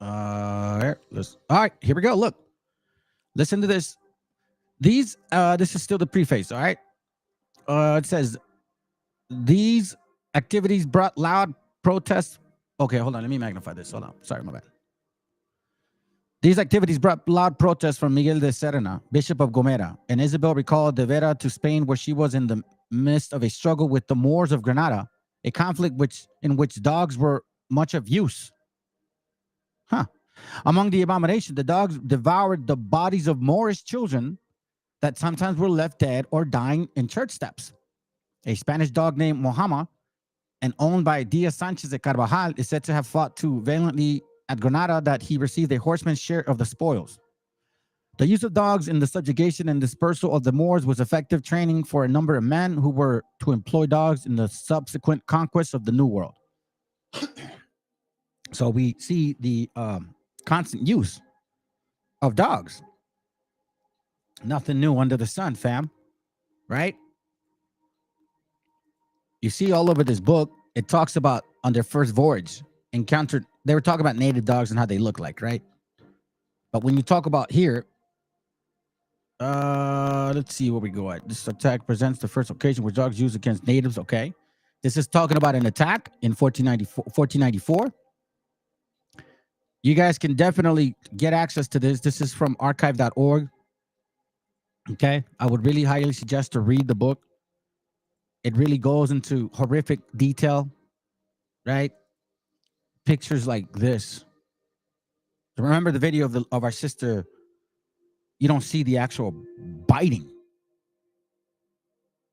All right, here we go. Look, listen to this. This is still the preface, all right? It says, these activities brought loud protests. Okay, hold on. Let me magnify this. Hold on. Sorry, my bad. These activities brought loud protests from Miguel de Serna, Bishop of Gomera, and Isabel recalled de Vera to Spain, where she was in the midst of a struggle with the Moors of Granada, a conflict in which dogs were much of use. Among the abominations, the dogs devoured the bodies of Moorish children that sometimes were left dead or dying in church steps. A Spanish dog named Mohammed and owned by Diaz Sanchez de Carvajal is said to have fought too valiantly at Granada that he received a horseman's share of the spoils. The use of dogs in the subjugation and dispersal of the Moors was effective training for a number of men who were to employ dogs in the subsequent conquest of the New World. So we see the constant use of dogs. Nothing new under the sun, fam. Right? You see all over this book, it talks about on their first voyage, they were talking about native dogs and how they look like, right? But when you talk about here, let's see where we go at. This attack presents the first occasion where dogs used against natives, okay? This is talking about an attack in 1494. You guys can definitely get access to this. This is from archive.org. Okay. I would really highly suggest to read the book. It really goes into horrific detail, right? Pictures like this. Remember the video of our sister. You don't see the actual biting.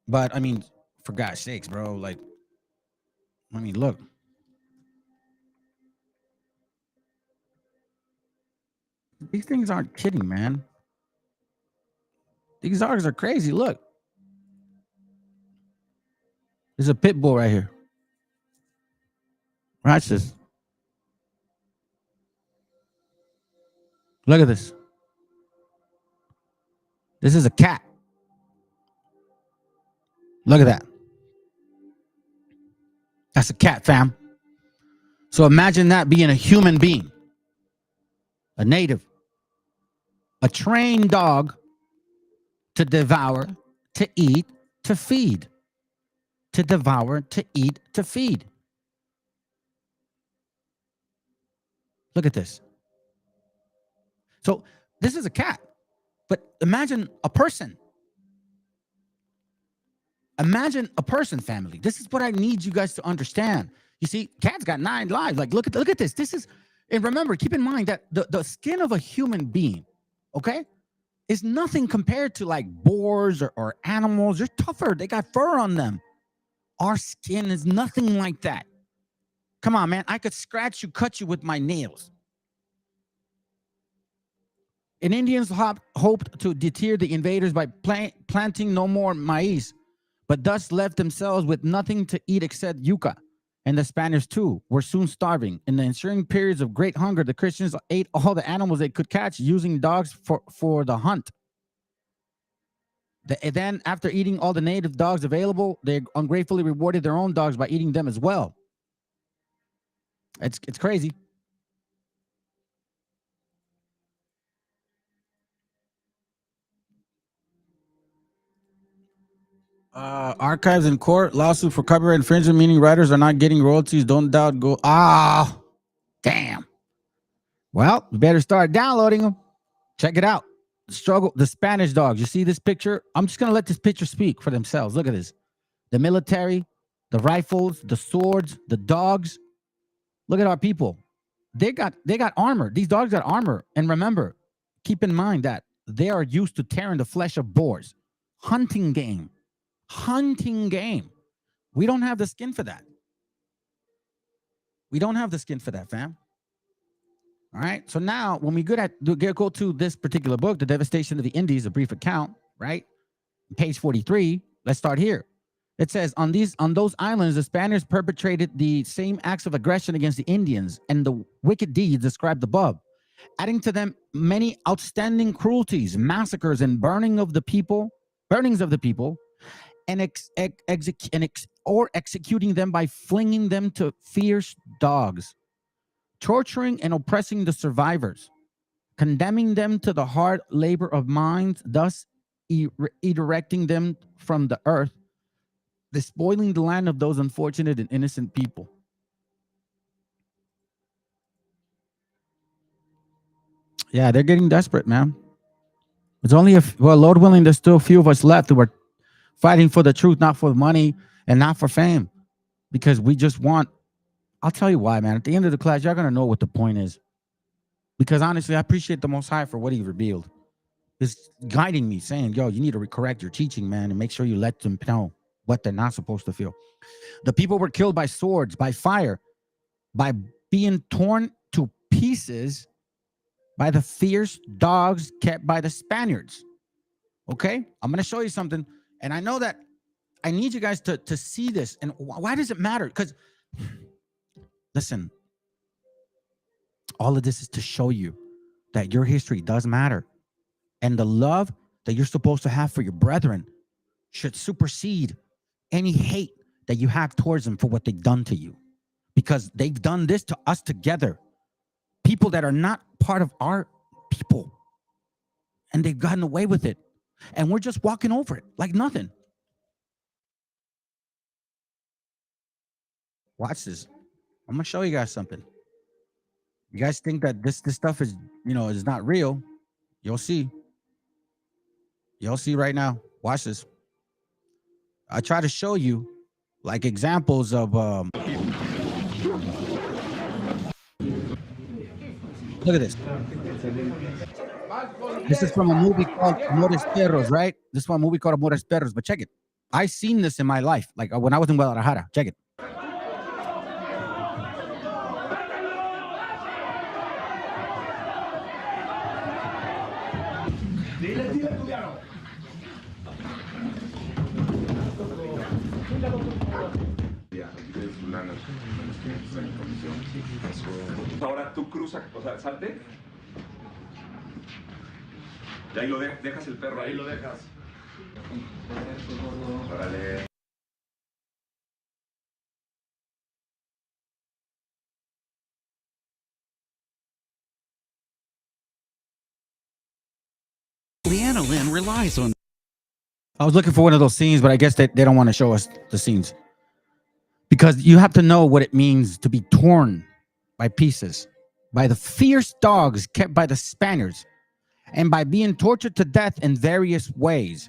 But I mean, for God's sakes, bro, like, I mean, look. These things aren't kidding, man. These dogs are crazy. Look. There's a pit bull right here. Watch this. Look at this. This is a cat. Look at that. That's a cat, fam. So imagine that being a human being, a native, a trained dog to devour, to eat, to feed. To devour, to eat, to feed. Look at this. So this is a cat, but imagine a person. Imagine a person, family. This is what I need you guys to understand. You see, cats got 9 lives. Like, look at this. This is, and remember, keep in mind that the skin of a human being, okay, is nothing compared to like boars or animals. They're tougher. They got fur on them. Our skin is nothing like that. Come on, man. I could scratch you, cut you with my nails. And Indians hoped to deter the invaders by planting no more maize, but thus left themselves with nothing to eat except yuca. And the Spaniards, too, were soon starving. In the ensuing periods of great hunger, the Christians ate all the animals they could catch, using dogs for the hunt. Then, after eating all the native dogs available, they ungratefully rewarded their own dogs by eating them as well. It's crazy. Archives in court, lawsuit for copyright infringement, meaning writers are not getting royalties. Don't doubt. Go. Damn. Well, you better start downloading them. Check it out. The Spanish dogs. You see this picture? I'm just going to let this picture speak for themselves. Look at this. The military, the rifles, the swords, the dogs. Look at our people. They got armor. These dogs got armor. And remember, keep in mind that they are used to tearing the flesh of boars. Hunting game. We don't have the skin for that. We don't have the skin for that, fam. All right. So now when we go to this particular book, The Devastation of the Indies, a brief account, right? Page 43. Let's start here. It says, on those islands, the Spaniards perpetrated the same acts of aggression against the Indians and the wicked deeds described above, adding to them many outstanding cruelties, massacres, and burnings of the people, and executing them by flinging them to fierce dogs, torturing and oppressing the survivors, condemning them to the hard labor of mines, thus erecting them from the earth, despoiling the land of those unfortunate and innocent people. Yeah, they're getting desperate, man. It's only Lord willing, there's still a few of us left who are fighting for the truth, not for money and not for fame, because we just want. I'll tell you why, man. At the end of the class, you're gonna know what the point is. Because honestly, I appreciate the Most High for what He revealed. He's guiding me, saying, "Yo, you need to correct your teaching, man, and make sure you let them know what they're not supposed to feel." The people were killed by swords, by fire, by being torn to pieces by the fierce dogs kept by the Spaniards. Okay? I'm going to show you something. And I know that I need you guys to see this. And why does it matter? Because, listen, all of this is to show you that your history does matter. And the love that you're supposed to have for your brethren should supersede any hate that you have towards them for what they've done to you. Because they've done this to us together. People that are not part of our people. And they've gotten away with it. And we're just walking over it like nothing. Watch this. I'm gonna show you guys something. You guys think that this stuff is, is not real? You'll see. You'll see right now. Watch this. I try to show you like examples of look at this. This is from a movie called Amores Perros, right? This is from a movie called Amores Perros, but check it. I seen this in my life, like when I was in Guadalajara. Check it.
Ahora tú cruzas, o sea, salte. Y ahí lo dejas el perro ahí. Ahí lo dejas. Órale.
Leanna Lynn relies on.
I was looking for one of those scenes, but I guess they don't want to show us the scenes. Because you have to know what it means to be torn by pieces, by the fierce dogs kept by the Spaniards, and by being tortured to death in various ways.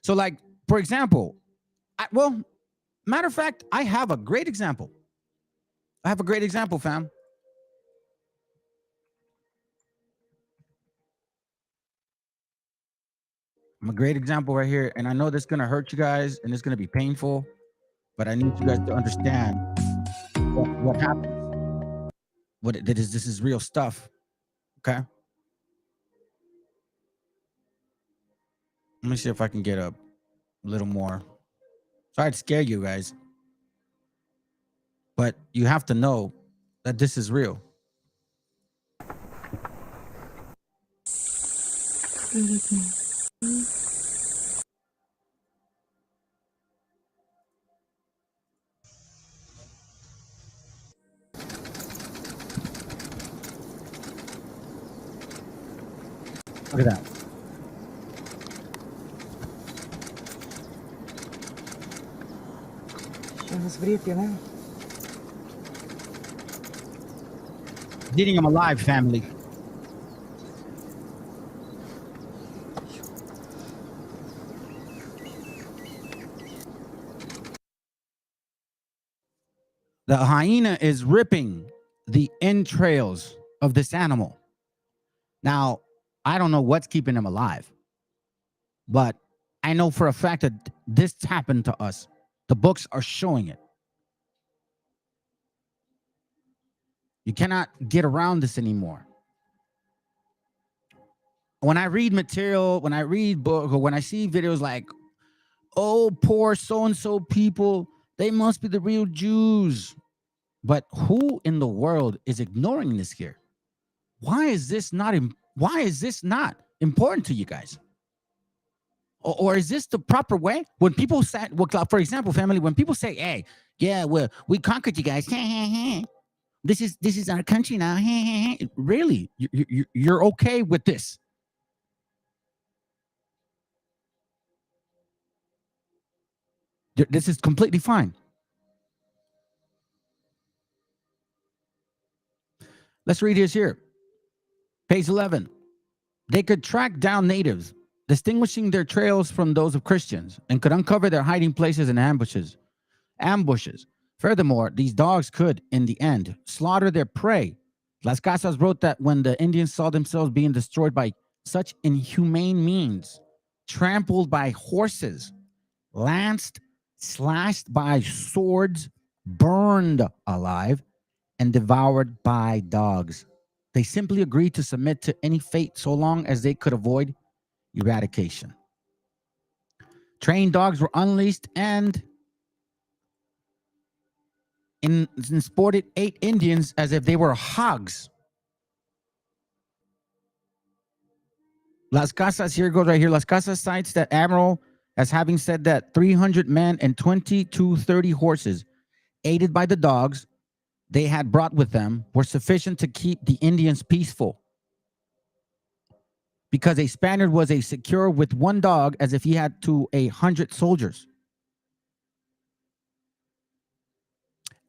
So, like, for example, matter of fact, I have a great example. Fam. I'm a great example right here. And I know this is going to hurt you guys and it's going to be painful, but I need you guys to understand what happens. This is real stuff. Okay. Let me see if I can get a little more. Sorry to scare you guys, but you have to know that this is real. Look at that. Eating them alive, family. The hyena is ripping the entrails of this animal. Now, I don't know what's keeping him alive, but I know for a fact that this happened to us. The books are showing it. You cannot get around this anymore. When I read material, when I read books, or when I see videos like, oh, poor so-and-so people, they must be the real Jews. But who in the world is ignoring this here? Why is this not important to you guys? Or is this the proper way? When people say, for example, family, when people say, hey, yeah, well, we conquered you guys. This is our country now. Really? You're okay with this? This is completely fine. Let's read this here. Page 11. They could track down natives, distinguishing their trails from those of Christians, and could uncover their hiding places and ambushes. Furthermore, these dogs could, in the end, slaughter their prey. Las Casas wrote that when the Indians saw themselves being destroyed by such inhumane means, trampled by horses, lanced, slashed by swords, burned alive, and devoured by dogs, they simply agreed to submit to any fate so long as they could avoid eradication. Trained dogs were unleashed and sported 8 Indians as if they were hogs. Las Casas, here goes right here. Las Casas cites that admiral as having said that 300 men and 20 to 30 horses, aided by the dogs they had brought with them, were sufficient to keep the Indians peaceful. Because a Spaniard was as secure with 1 dog as if he had to 100 soldiers.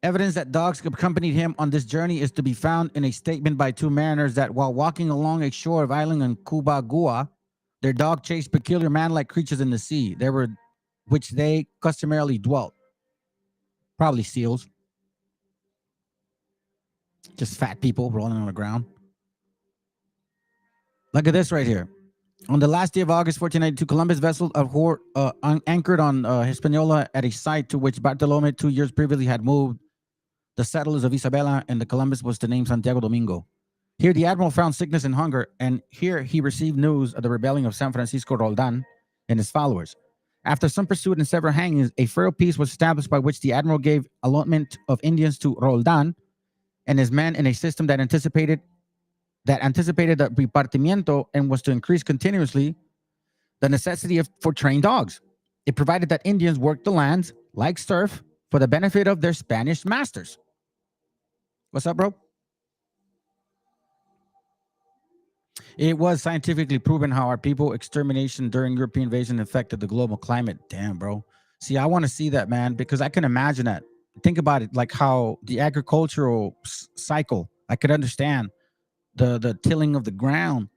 Evidence that dogs accompanied him on this journey is to be found in a statement by two mariners that while walking along a shore of island in Cubagua, their dog chased peculiar man-like creatures in the sea. There were which they customarily dwelt. Probably seals. Just fat people rolling on the ground. Look at this right here. On the last day of August 1492, Columbus vessel anchored on Hispaniola at a site to which Bartolome 2 years previously had moved the settlers of Isabela, and the Columbus was to name Santiago Domingo. Here the admiral found sickness and hunger, and here he received news of the rebellion of San Francisco Roldan and his followers. After some pursuit and several hangings, a fair peace was established by which the admiral gave allotment of Indians to Roldan and his men in a system that anticipated the repartimiento and was to increase continuously the necessity for trained dogs. It provided that Indians worked the lands like serf for the benefit of their Spanish masters. What's up, bro? It was scientifically proven how our people extermination during European invasion affected the global climate. Damn, bro. See, I want to see that, man, because I can imagine that. Think about it, like how the agricultural cycle, I could understand the tilling of the ground,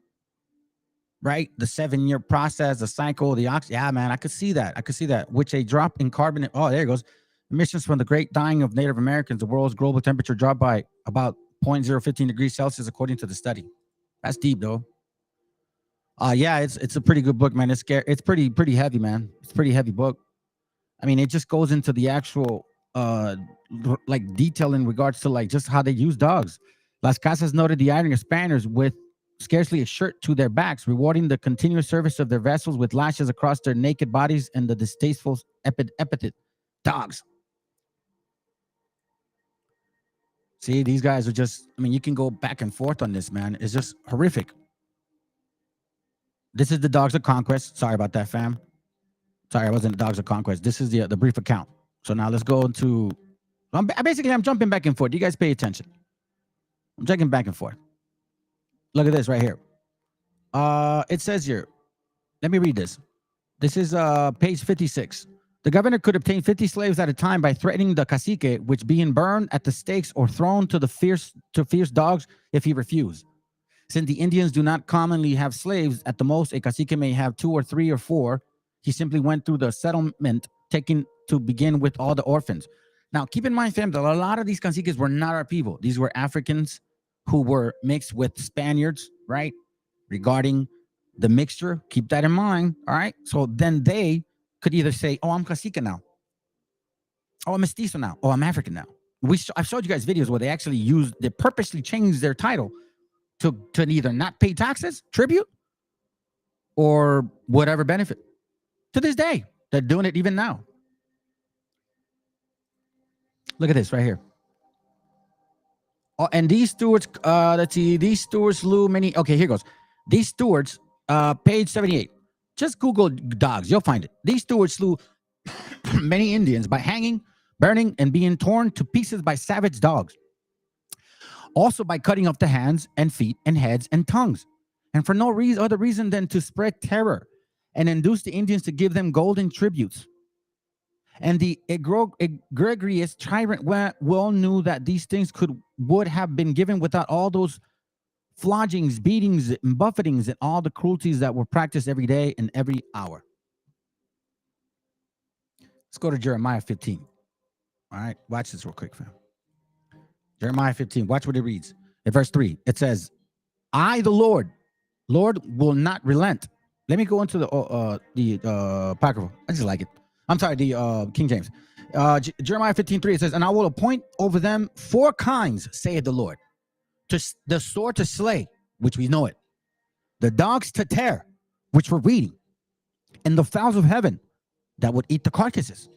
right? The 7-year process, the cycle, the oxygen. Yeah, man, I could see that. Which a drop in carbon. Oh, there it goes. Emissions from the great dying of Native Americans. The world's global temperature dropped by about 0.015 degrees Celsius, according to the study. That's deep, though. Yeah, it's a pretty good book, man. It's scary. It's pretty heavy, man. It's a pretty heavy book. I mean, it just goes into the actual like detail in regards to like just how they use dogs. Las Casas noted the ironing of Spaniards with scarcely a shirt to their backs, rewarding the continuous service of their vessels with lashes across their naked bodies and the distasteful epithet, dogs. See, these guys are just, I mean, you can go back and forth on this, man. It's just horrific. This is the Dogs of Conquest. Sorry about that, fam. Sorry, I wasn't the Dogs of Conquest. This is the brief account. So now let's go into, I'm jumping back and forth. You guys pay attention. I'm checking back and forth. Look at this right here. It says here, let me read this. This is page 56. The governor could obtain 50 slaves at a time by threatening the cacique, which being burned at the stakes or thrown to fierce dogs if he refused. Since the Indians do not commonly have slaves, at the most a cacique may have 2 or 3 or 4. He simply went through the settlement, taking to begin with all the orphans. Now, keep in mind, fam, that a lot of these caciques were not our people. These were Africans who were mixed with Spaniards, right? Regarding the mixture, keep that in mind, all right? So then they could either say, oh, I'm cacique now. Oh, I'm mestizo now. Oh, I'm African now. I've showed you guys videos where they purposely changed their title to either not pay taxes, tribute, or whatever benefit. To this day, they're doing it even now. Look at this right here. Oh, and these stewards, let's see, these stewards slew many. Okay, here goes. These stewards, page 78. Just Google dogs, you'll find it. These stewards slew many Indians by hanging, burning, and being torn to pieces by savage dogs. Also by cutting off the hands and feet and heads and tongues. And for no other reason than to spread terror and induce the Indians to give them golden tributes. And the egregious tyrant well knew that these things would have been given without all those floggings, beatings, and buffetings, and all the cruelties that were practiced every day and every hour. Let's go to Jeremiah 15. All right, watch this real quick, fam. Jeremiah 15, watch what it reads. At verse 3, it says, I, the Lord will not relent. Let me go into the Apocryphal. I just like it. I'm sorry, the King James. Jeremiah 15:3, it says, and I will appoint over them 4 kinds, saith the Lord. The sword to slay, which we know it. The dogs to tear, which we're reading. And the fowls of heaven that would eat the carcasses.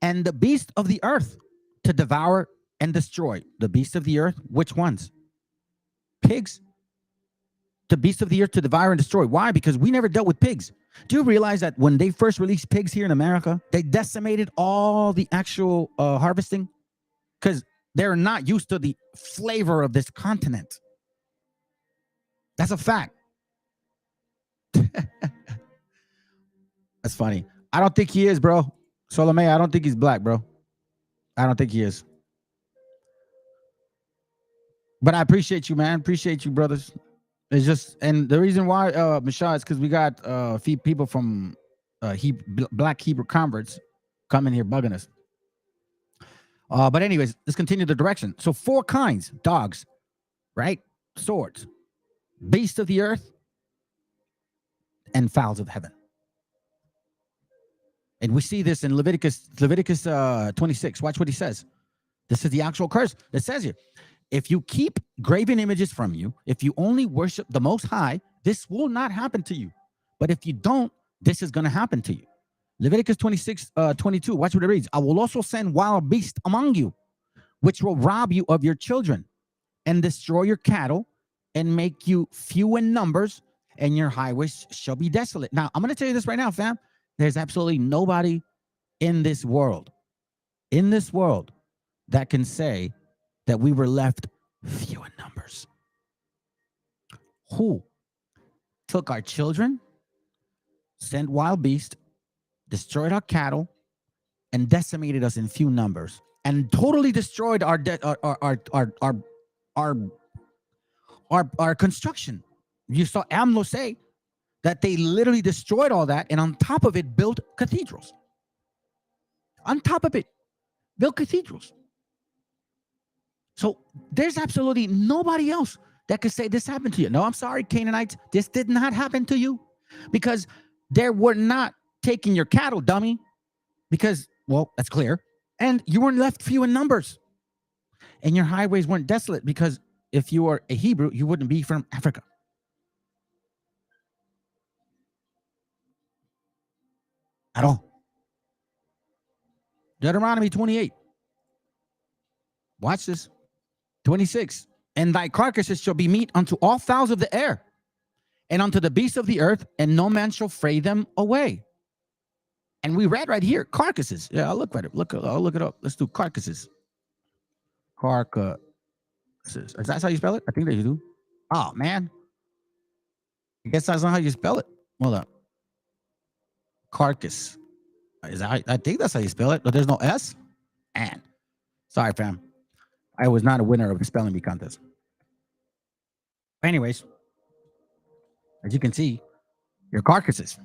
And the beasts of the earth to devour and destroy. The beasts of the earth, which ones? Pigs. The beasts of the earth to devour and destroy. Why? Because we never dealt with pigs. Do you realize that when they first released pigs here in America, they decimated all the actual harvesting? Because they're not used to the flavor of this continent. That's a fact. That's funny. I don't think he is, bro. Solomé, I don't think he's black, bro. I don't think he is. But I appreciate you, man. Appreciate you, brothers. It's just, and the reason why, Michelle, is because we got few people from black Hebrew converts coming here bugging us. But anyways, let's continue the direction. So 4 kinds: dogs, right? Swords, beasts of the earth, and fowls of heaven. And we see this in Leviticus 26. Watch what he says. This is the actual curse. It says here, if you keep graven images from you, if you only worship the Most High, this will not happen to you. But if you don't, this is going to happen to you. Leviticus 26, 22. Watch what it reads. I will also send wild beasts among you, which will rob you of your children and destroy your cattle and make you few in numbers, and your highways shall be desolate. Now, I'm going to tell you this right now, fam. There's absolutely nobody in this world that can say that we were left few in numbers. Who took our children, sent wild beasts, destroyed our cattle, and decimated us in few numbers, and totally destroyed our construction. You saw AMLO say that they literally destroyed all that, and on top of it, built cathedrals. On top of it, built cathedrals. So there's absolutely nobody else that could say this happened to you. No, I'm sorry, Canaanites. This did not happen to you, because they were not taking your cattle, dummy. Because, well, that's clear. And you weren't left few in numbers. And your highways weren't desolate, because if you were a Hebrew, you wouldn't be from Africa. At all. Deuteronomy 28. Watch this. 26. And thy carcasses shall be meat unto all fowls of the air, and unto the beasts of the earth, and no man shall fray them away. And we read right here, carcasses. Yeah, I'll look at it. I'll look it up. Let's do carcasses. Carcasses. Is that how you spell it? I think that you do. Oh, man. I guess that's not how you spell it. Hold up. Carcass. I think that's how you spell it, but there's no S. And sorry, fam. I was not a winner of a spelling bee contest. Anyways, as you can see, your carcasses.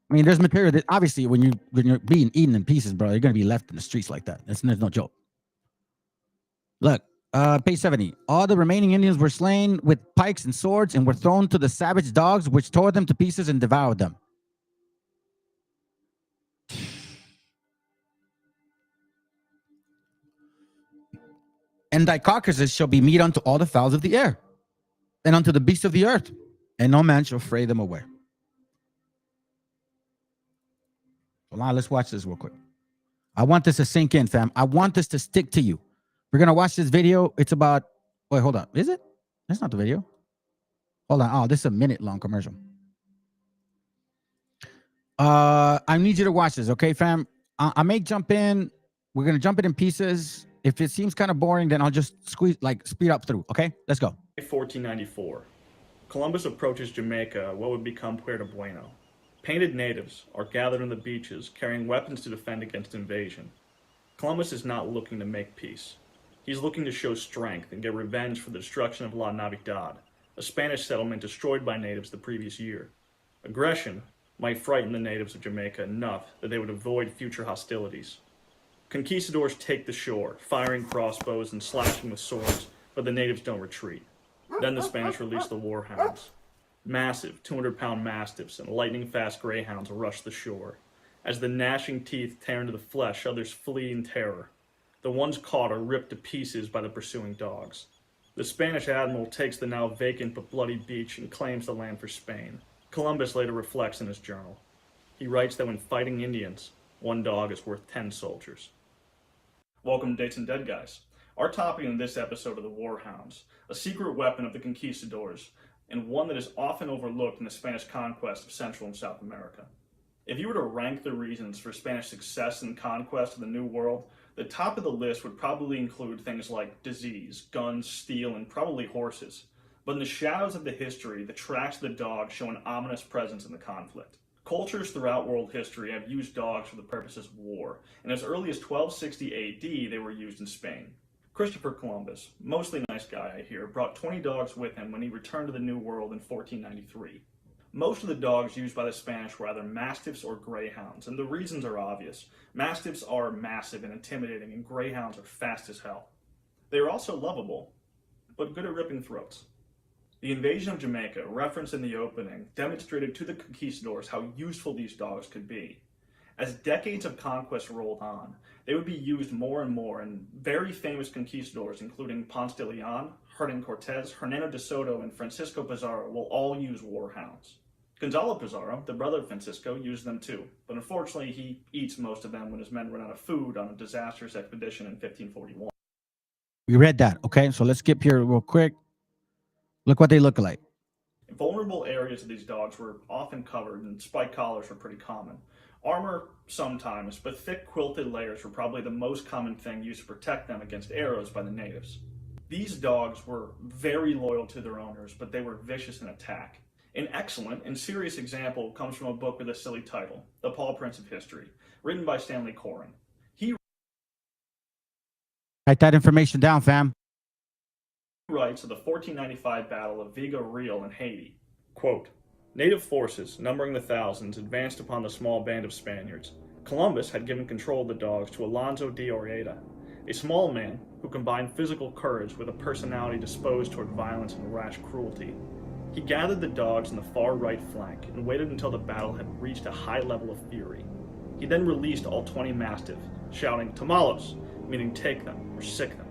I mean, there's material that obviously when you're being eaten in pieces, bro, you're gonna be left in the streets like that. There's no joke. Look, page 70. All the remaining Indians were slain with pikes and swords, and were thrown to the savage dogs, which tore them to pieces and devoured them. And thy carcasses shall be meat unto all the fowls of the air, and unto the beasts of the earth, and no man shall fray them away. Well, now let's watch this real quick. I want this to sink in, fam. I want this to stick to you. We're gonna watch this video. It's about, wait, hold on. Is it? That's not the video. Hold on. Oh, this is a minute-long commercial. I need you to watch this, okay, fam? I may jump in. We're gonna jump it in pieces. If it seems kind of boring, then I'll just speed up through. Okay, let's go.
1494. Columbus approaches Jamaica, what would become Puerto Bueno. Painted natives are gathered on the beaches, carrying weapons to defend against invasion. Columbus is not looking to make peace. He's looking to show strength and get revenge for the destruction of La Navidad, a Spanish settlement destroyed by natives the previous year. Aggression might frighten the natives of Jamaica enough that they would avoid future hostilities. Conquistadors take the shore, firing crossbows and slashing with swords, but the natives don't retreat. Then the Spanish release the warhounds. Massive 200-pound mastiffs and lightning-fast greyhounds rush the shore. As the gnashing teeth tear into the flesh, others flee in terror. The ones caught are ripped to pieces by the pursuing dogs. The Spanish admiral takes the now vacant but bloody beach and claims the land for Spain. Columbus later reflects in his journal. He writes that when fighting Indians, one dog is worth 10 soldiers. Welcome to Dates and Dead Guys. Our topic in this episode are the warhounds, a secret weapon of the conquistadors, and one that is often overlooked in the Spanish conquest of Central and South America. If you were to rank the reasons for Spanish success in the conquest of the New World, the top of the list would probably include things like disease, guns, steel, and probably horses. But in the shadows of the history, the tracks of the dog show an ominous presence in the conflict. Cultures throughout world history have used dogs for the purposes of war, and as early as 1260 AD, they were used in Spain. Christopher Columbus, mostly nice guy I hear, brought 20 dogs with him when he returned to the New World in 1493. Most of the dogs used by the Spanish were either mastiffs or greyhounds, and the reasons are obvious. Mastiffs are massive and intimidating, and greyhounds are fast as hell. They are also lovable, but good at ripping throats. The invasion of Jamaica, referenced in the opening, demonstrated to the conquistadors how useful these dogs could be. As decades of conquest rolled on, they would be used more and more, and very famous conquistadors, including Ponce de Leon, Hernan Cortez, Hernando de Soto, and Francisco Pizarro, will all use warhounds. Gonzalo Pizarro, the brother of Francisco, used them too, but unfortunately he eats most of them when his men run out of food on a disastrous expedition in 1541.
We read that, okay? So let's skip here real quick. Look what they look like.
Vulnerable areas of these dogs were often covered, and spike collars were pretty common. Armor sometimes, but thick quilted layers were probably the most common thing used to protect them against arrows by the natives. These dogs were very loyal to their owners, but they were vicious in attack. An excellent and serious example comes from a book with a silly title, The Paw Prince of History, written by Stanley Coren. He
Write that information down, fam.
writes of the 1495 Battle of Vigo Real in Haiti, quote, "Native forces, numbering the thousands, advanced upon the small band of Spaniards. Columbus had given control of the dogs to Alonso de Orellana, a small man who combined physical courage with a personality disposed toward violence and rash cruelty. He gathered the dogs in the far right flank and waited until the battle had reached a high level of fury. He then released all 20 mastiffs, shouting, 'Tomalos,' meaning take them or sick them.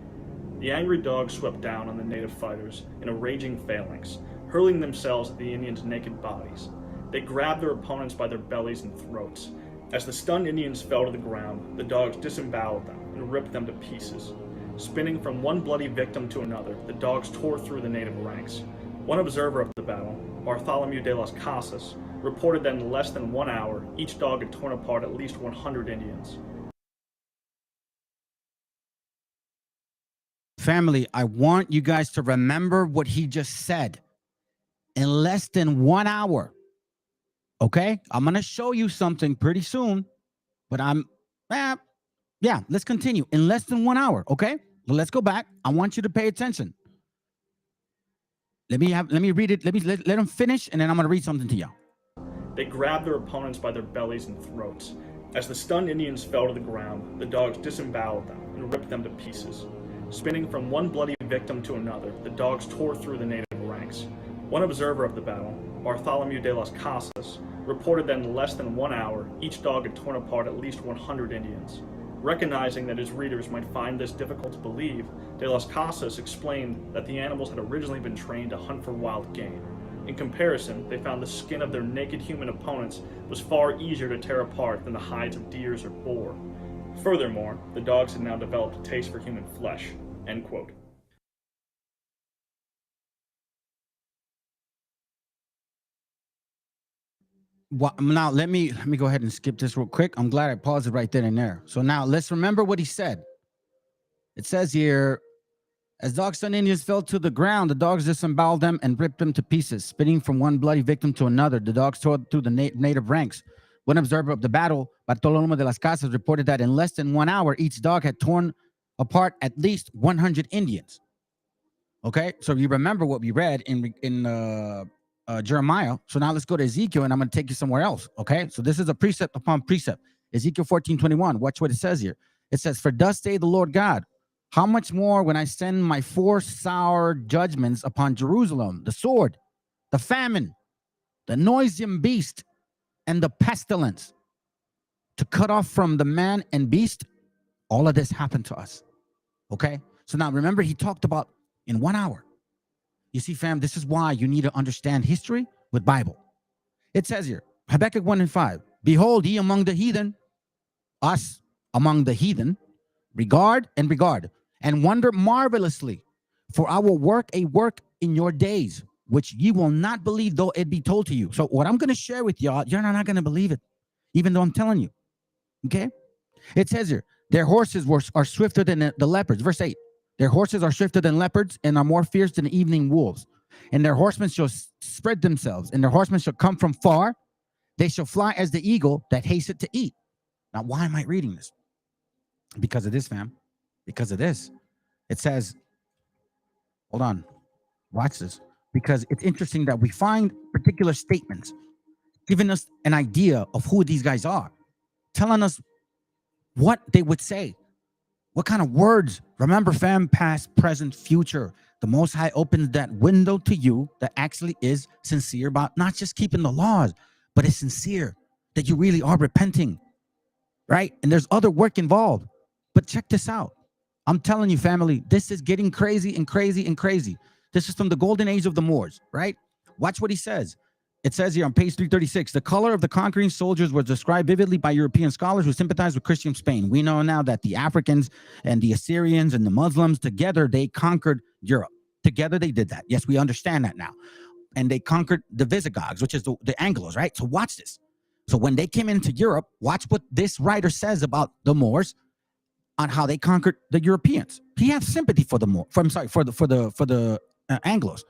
The angry dogs swept down on the native fighters in a raging phalanx, hurling themselves at the Indians' naked bodies. They grabbed their opponents by their bellies and throats. As the stunned Indians fell to the ground, the dogs disemboweled them and ripped them to pieces. Spinning from one bloody victim to another, the dogs tore through the native ranks. One observer of the battle, Bartholomew de las Casas, reported that in less than 1 hour, each dog had torn apart at least 100 Indians.
Family, I want you guys to remember what he just said. In less than 1 hour. Okay? I'm going to show you something pretty soon, but let's continue. In less than 1 hour, okay? Well, let's go back. I want you to pay attention. Let me read it. Let them finish, and then I'm going to read something to you.
They grabbed their opponents by their bellies and throats. As the stunned Indians fell to the ground, the dogs disemboweled them and ripped them to pieces. Spinning from one bloody victim to another, the dogs tore through the native ranks. One observer of the battle, Bartholomew de las Casas, reported that in less than 1 hour, each dog had torn apart at least 100 Indians. Recognizing that his readers might find this difficult to believe, de las Casas explained that the animals had originally been trained to hunt for wild game. In comparison, they found the skin of their naked human opponents was far easier to tear apart than the hides of deers or boar. Furthermore, the dogs had now developed a taste for human flesh." End quote.
Well, now let me go ahead and skip this real quick. I'm glad I paused it right then and there. So now let's remember what he said. It says here, as dogs stunned Indians fell to the ground, the dogs disemboweled them and ripped them to pieces. Spitting from one bloody victim to another, the dogs tore through the native ranks. One observer of the battle, Bartolomé de las Casas, reported that in less than 1 hour, each dog had torn apart at least 100 Indians. Okay, so you remember what we read in Jeremiah. So now let's go to Ezekiel, and I'm going to take you somewhere else. Okay, so this is a precept upon precept. Ezekiel 14:21. Watch what it says here. It says, "For thus saith the Lord God, how much more when I send my 4 sour judgments upon Jerusalem, the sword, the famine, the noisome beast, and the pestilence, to cut off from the man and beast." All of this happened to us. Okay, so now remember, he talked about in 1 hour. You see, fam, this is why you need to understand history with Bible. It says here, Habakkuk 1:5, "Behold, ye among the heathen, us among the heathen, regard, and wonder marvelously, for I will work a work in your days, which ye will not believe, though it be told to you." So what I'm going to share with y'all, you're not going to believe it, even though I'm telling you. Okay? It says here, their horses are swifter than the leopards. Verse 8, "Their horses are swifter than leopards and are more fierce than evening wolves. And their horsemen shall spread themselves, and their horsemen shall come from far. They shall fly as the eagle that hasteth to eat." Now, why am I reading this? Because of this, fam. Because of this. It says, hold on, watch this, because it's interesting that we find particular statements giving us an idea of who these guys are, telling us what they would say, what kind of words. Remember, fam, past, present, future. The Most High opens that window to you that actually is sincere about not just keeping the laws, but it's sincere, that you really are repenting, right? And there's other work involved. But check this out. I'm telling you, family, this is getting crazy and crazy and crazy. This is from the golden age of the Moors, right? Watch what he says. It says here on page 336, the color of the conquering soldiers was described vividly by European scholars who sympathized with Christian Spain. We know now that the Africans and the Assyrians and the Muslims together, they conquered Europe. Together they did that. Yes, we understand that now. And they conquered the Visigoths, which is the Anglos, right? So watch this. So when they came into Europe, watch what this writer says about the Moors on how they conquered the Europeans. He has sympathy for the Moors. For the Anglos.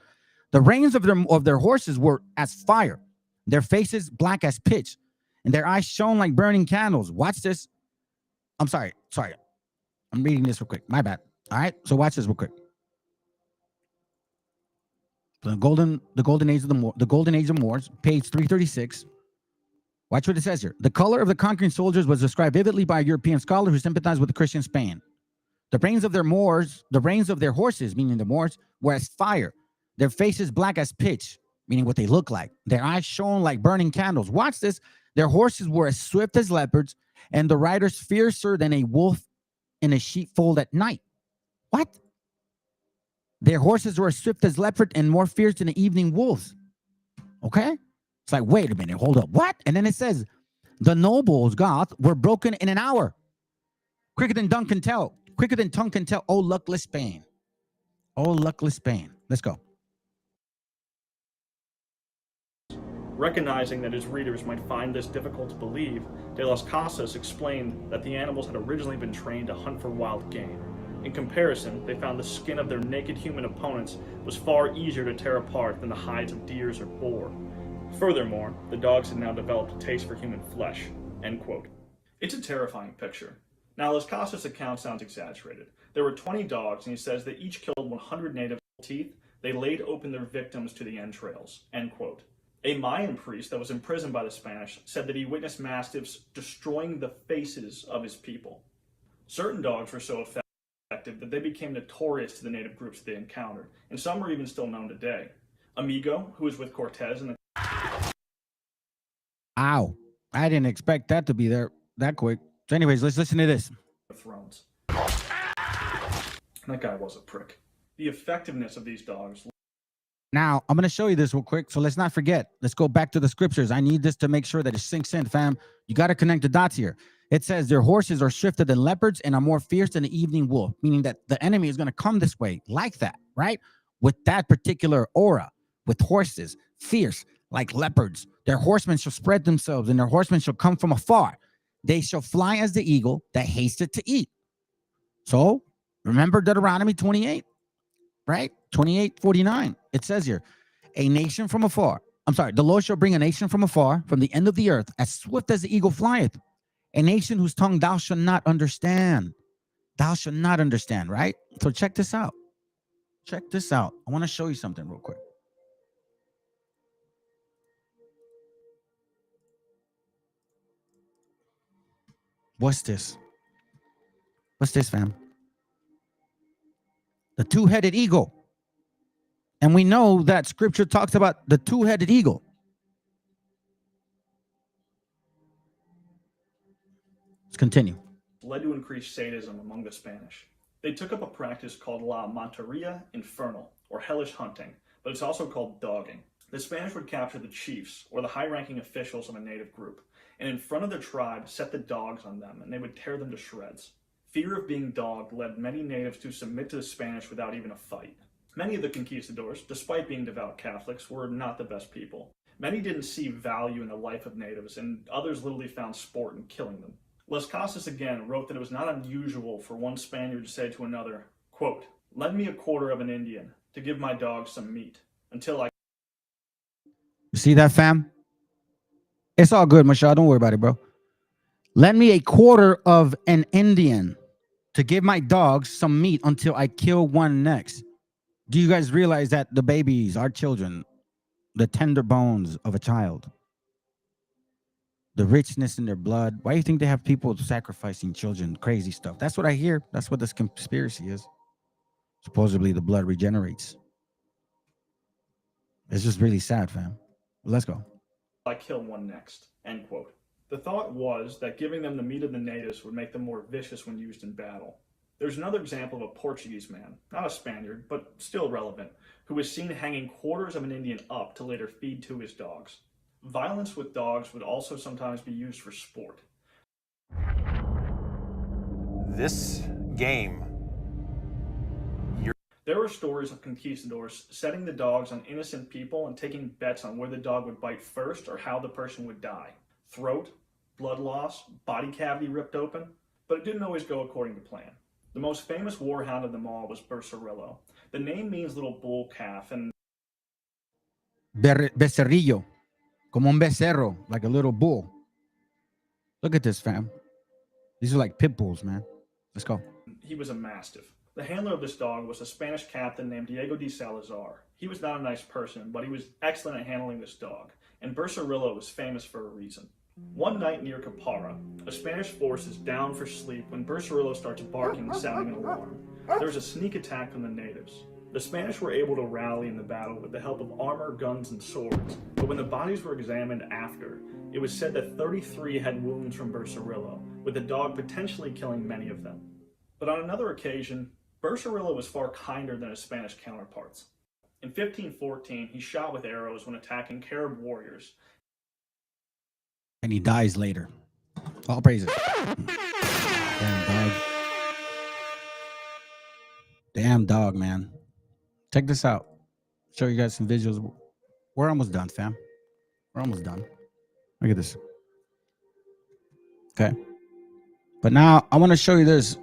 The reins of their horses were as fire, their faces black as pitch, and their eyes shone like burning candles. Watch this. I'm sorry. I'm reading this real quick. My bad. All right. So watch this real quick. The golden age of the golden age of Moors, page 336. Watch what it says here. The color of the conquering soldiers was described vividly by a European scholar who sympathized with the Christian Spain. The reins of their horses, meaning the Moors, were as fire. Their faces black as pitch, meaning what they look like. Their eyes shone like burning candles. Watch this. Their horses were as swift as leopards, and the riders fiercer than a wolf in a sheepfold at night. What? Their horses were as swift as leopard and more fierce than the evening wolves. Okay? It's like, wait a minute, hold up. What? And then it says, the nobles, Goth, were broken in an hour. Quicker than tongue can tell. Oh, luckless Spain. Oh, luckless Spain. Let's go.
Recognizing that his readers might find this difficult to believe, De las Casas explained that the animals had originally been trained to hunt for wild game. In comparison, they found the skin of their naked human opponents was far easier to tear apart than the hides of deers or boar. Furthermore, the dogs had now developed a taste for human flesh. End quote. It's a terrifying picture. Now, Las Casas' account sounds exaggerated. There were 20 dogs, and he says they each killed 100 native teeth. They laid open their victims to the entrails. End quote. A Mayan priest that was imprisoned by the Spanish said that he witnessed mastiffs destroying the faces of his people. Certain dogs were so effective that they became notorious to the native groups they encountered, and some are even still known today. Amigo, who was with Cortez in the...
Ow. I didn't expect that to be there that quick. So anyways, let's listen to this.
Thrones. That guy was a prick. The effectiveness of these dogs...
Now, I'm going to show you this real quick, so let's not forget. Let's go back to the scriptures. I need this to make sure that it sinks in, fam. You got to connect the dots here. It says their horses are swifter than leopards and are more fierce than the evening wolf, meaning that the enemy is going to come this way like that, right? With that particular aura, with horses, fierce like leopards. Their horsemen shall spread themselves, and their horsemen shall come from afar. They shall fly as the eagle that hasteth to eat. So, remember Deuteronomy 28, right? 28:49. It says here, a nation from afar. The Lord shall bring a nation from afar, from the end of the earth, as swift as the eagle flieth. A nation whose tongue thou shalt not understand. Thou shalt not understand, right? So check this out. I want to show you something real quick. What's this? What's this, fam? The two-headed eagle. And we know that scripture talks about the two-headed eagle. Let's continue.
Led to increased sadism among the Spanish. They took up a practice called La Monteria Infernal, or hellish hunting, but it's also called dogging. The Spanish would capture the chiefs, or the high-ranking officials of a native group, and in front of their tribe set the dogs on them, and they would tear them to shreds. Fear of being dogged led many natives to submit to the Spanish without even a fight. Many of the conquistadors, despite being devout Catholics, were not the best people. Many didn't see value in the life of natives, and others literally found sport in killing them. Las Casas again wrote that it was not unusual for one Spaniard to say to another, quote, "Lend me a quarter of an Indian to give my dog some meat until I..."
You see that, fam? It's all good, Mashal. Don't worry about it, bro. Lend me a quarter of an Indian to give my dogs some meat until I kill one next. Do you guys realize that the babies, our children, the tender bones of a child, the richness in their blood? Why do you think they have people sacrificing children? Crazy stuff. That's what I hear. That's what this conspiracy is. Supposedly the blood regenerates. It's just really sad, fam. Let's go.
I kill one next, end quote. The thought was that giving them the meat of the natives would make them more vicious when used in battle. There's another example of a Portuguese man, not a Spaniard, but still relevant, who was seen hanging quarters of an Indian up to later feed to his dogs. Violence with dogs would also sometimes be used for sport.
This game.
There were stories of conquistadors setting the dogs on innocent people and taking bets on where the dog would bite first or how the person would die. Throat, blood loss, body cavity ripped open, but it didn't always go according to plan. The most famous warhound of them all was Bersarillo. The name means little bull calf and
Becerrillo, como un becerro, like a little bull. Look at this, fam. These are like pit bulls, man. Let's go.
he was a mastiff. The handler of this dog was a Spanish captain named Diego de Salazar. He was not a nice person, but he was excellent at handling this dog, and Bersarillo was famous for a reason. One night near Capara, a Spanish force is down for sleep when Bersarillo starts barking and sounding an alarm. There was a sneak attack from the natives. The Spanish were able to rally in the battle with the help of armor, guns, and swords, but when the bodies were examined after, it was said that 33 had wounds from Bersarillo, with the dog potentially killing many of them. But on another occasion, Bersarillo was far kinder than his Spanish counterparts. In 1514, he shot with arrows when attacking Carib warriors.
And he dies later. All praises. Damn dog. Damn dog, man. Check this out. Show you guys some visuals. We're almost done, fam. We're almost done. Look at this. Okay. But now I want to show you this.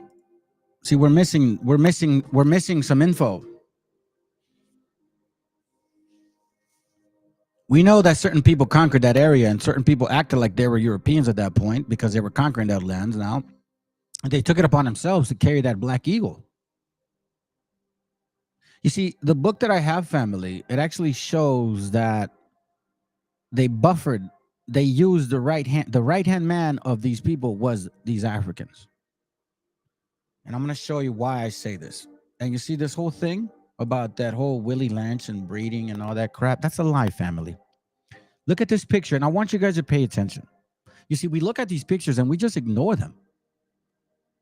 See, we're missing some info. We know that certain people conquered that area, and certain people acted like they were Europeans at that point because they were conquering that land. Now, they took it upon themselves to carry that black eagle. You see, the book that I have, family, it actually shows that they buffered. They used the right hand man of these people was these Africans. And I'm going to show you why I say this. And you see this whole thing about that whole Willie Lynch and breeding and all that crap? That's a lie, family. Look at this picture, and I want you guys to pay attention. You see, we look at these pictures and we just ignore them.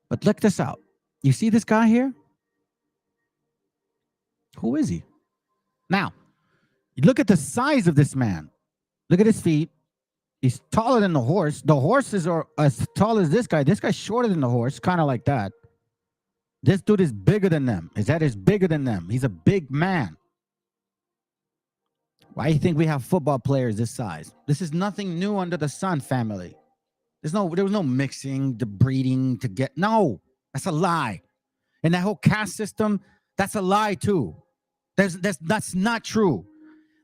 But look this out. You see this guy here? Who is he? Now, look at the size of this man. Look at his feet. He's taller than the horse. The horses are as tall as this guy. This guy's shorter than the horse, kind of like that. This dude is bigger than them. His head is bigger than them. He's a big man. Why do you think we have football players this size? This is nothing new under the sun, family. There was no mixing, the breeding to get. No, that's a lie. And that whole caste system, that's a lie too. That's not true.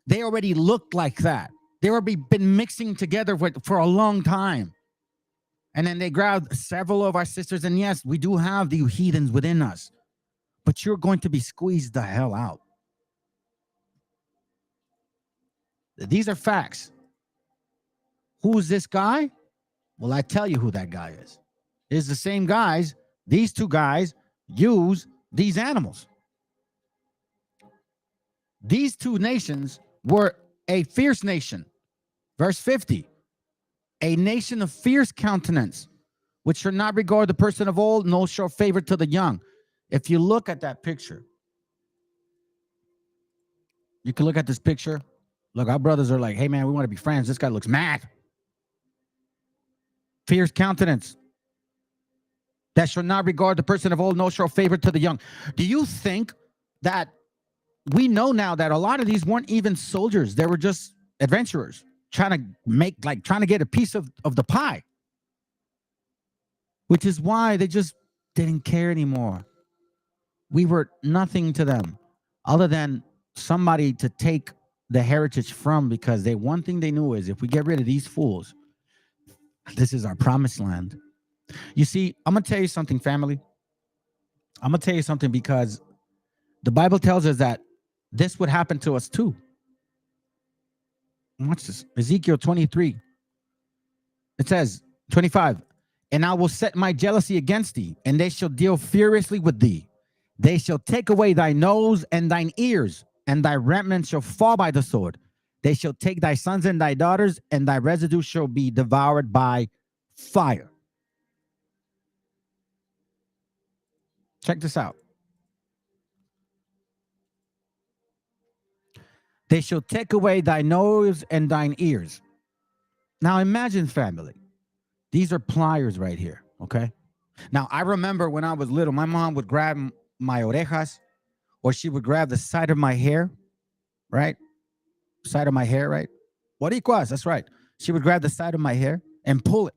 They already looked like that. They already been mixing together for a long time. And then they grabbed several of our sisters. And yes, we do have the heathens within us. But you're going to be squeezed the hell out. These are facts. Who's this guy? Well, I tell you who that guy is. It's the same guys. These two guys use these animals. These two nations were a fierce nation. Verse 50. A nation of fierce countenance, which should not regard the person of old, nor show favor to the young. If you look at that picture, you can look at this picture. Look, our brothers are like, hey, man, we want to be friends. This guy looks mad. Fierce countenance. That shall not regard the person of old, nor show favor to the young. Do you think that we know now that a lot of these weren't even soldiers? They were just adventurers trying to get a piece of the pie. Which is why they just didn't care anymore. We were nothing to them other than somebody to take the heritage from, because one thing they knew is if we get rid of these fools, this is our promised land. You see, I'm going to tell you something, family. I'm going to tell you something, because the Bible tells us that this would happen to us too. Watch this. Ezekiel 23. It says, 25, and I will set my jealousy against thee, and they shall deal furiously with thee. They shall take away thy nose and thine ears, and thy remnant shall fall by the sword. They shall take thy sons and thy daughters, and thy residue shall be devoured by fire. Check this out. They shall take away thy nose and thine ears. Now imagine, family. These are pliers right here, okay? Now, I remember when I was little, my mom would grab my orejas, or she would grab the side of my hair, right? Side of my hair, right? Boricuas, that's right. She would grab the side of my hair and pull it.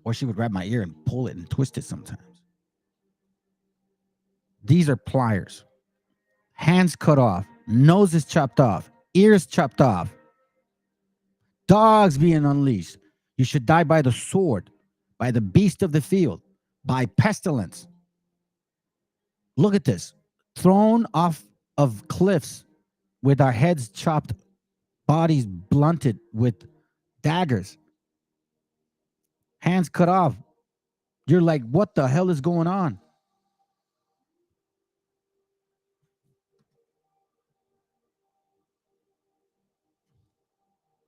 Or she would grab my ear and pull it and twist it sometimes. These are pliers. Hands cut off, noses chopped off, ears chopped off, dogs being unleashed. You should die by the sword, by the beast of the field, by pestilence. Look at this. Thrown off of cliffs with our heads chopped, bodies blunted with daggers, hands cut off. You're like, what the hell is going on?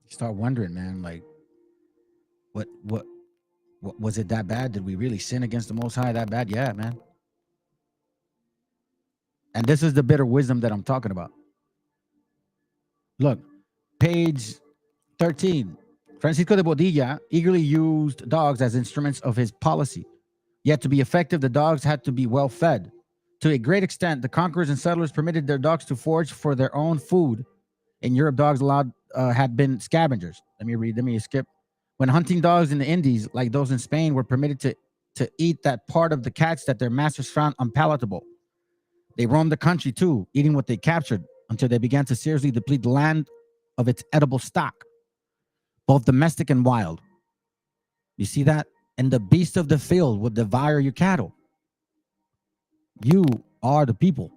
You start wondering, man, like, what was it that bad? Did we really sin against the Most High that bad? Yeah, man. And this is the bitter wisdom that I'm talking about. Look, page 13. Francisco de Bodilla eagerly used dogs as instruments of his policy. Yet to be effective, the dogs had to be well fed. To a great extent, the conquerors and settlers permitted their dogs to forage for their own food. In Europe, dogs had been scavengers. Let me skip. When hunting dogs in the Indies, like those in Spain, were permitted to eat that part of the catch that their masters found unpalatable. They roamed the country too, eating what they captured, until they began to seriously deplete the land of its edible stock, both domestic and wild. You see that? And the beast of the field would devour your cattle. You are the people.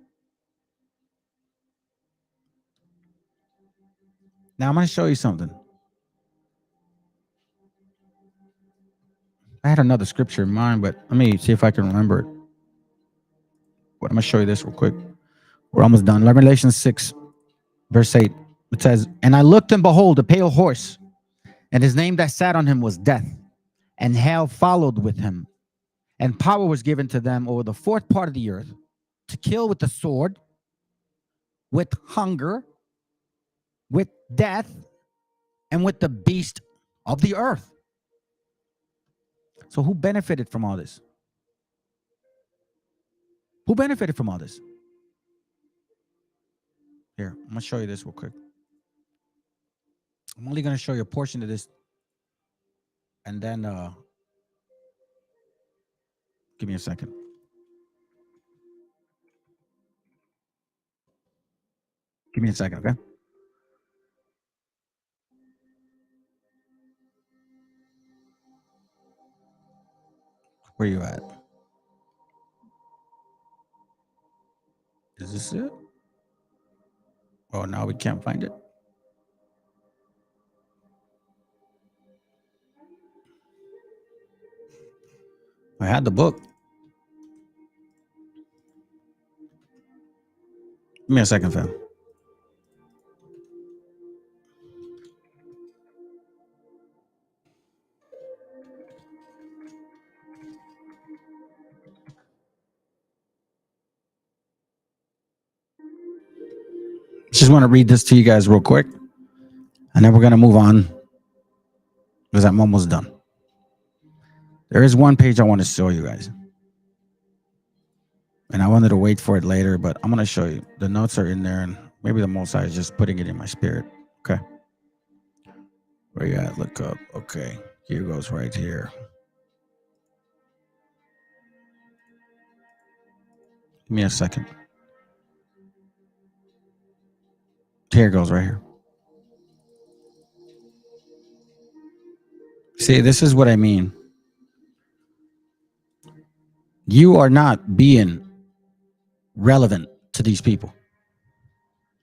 Now I'm going to show you something. I had another scripture in mind, but let me see if I can remember it. But I'm going to show you this real quick. We're almost done. Revelation 6, verse 8. It says, and I looked, and behold, a pale horse, and his name that sat on him was Death, and hell followed with him. And power was given to them over the fourth part of the earth, to kill with the sword, with hunger, with death, and with the beast of the earth. So who benefited from all this? Who benefited from all this? Here, I'm going to show you this real quick. I'm only going to show you a portion of this. And then, give me a second. Give me a second, okay? Where you at? Is this it? Oh, now we can't find it. I had the book. Give me a second, fam. Just want to read this to you guys real quick, and then we're going to move on because I'm almost done. There is one page I want to show you guys, and I wanted to wait for it later, but I'm going to show you. The notes are in there, and maybe the Most High is just putting it in my spirit. Okay. Where you at? Look up. Okay. Here goes right here. Give me a second. Here goes right here. See, this is what I mean. You are not being relevant to these people.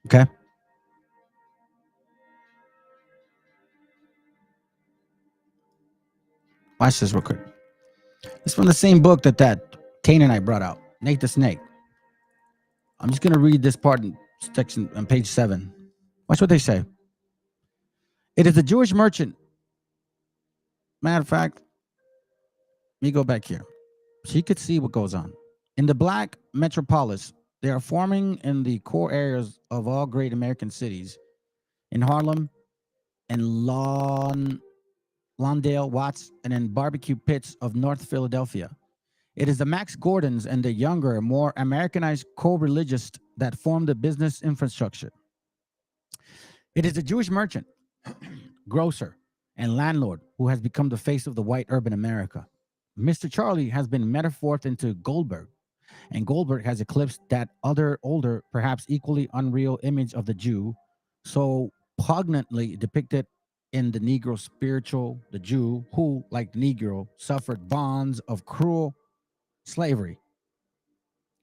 Okay? Watch this real quick. It's from the same book that Canaanite brought out, Nate the Snake. I'm just going to read this part in section on page 7. Watch what they say. It is a Jewish merchant. Matter of fact, let me go back here so you could see what goes on. In the black metropolis, they are forming in the core areas of all great American cities. In Harlem and Lawndale, Watts, and in barbecue pits of North Philadelphia. It is the Max Gordons and the younger, more Americanized co-religious that form the business infrastructure. It is a Jewish merchant, grocer, and landlord who has become the face of the white urban America. Mr. Charlie has been metamorphosed into Goldberg, and Goldberg has eclipsed that other older, perhaps equally unreal image of the Jew, so poignantly depicted in the Negro spiritual, the Jew who, like the Negro, suffered bonds of cruel slavery.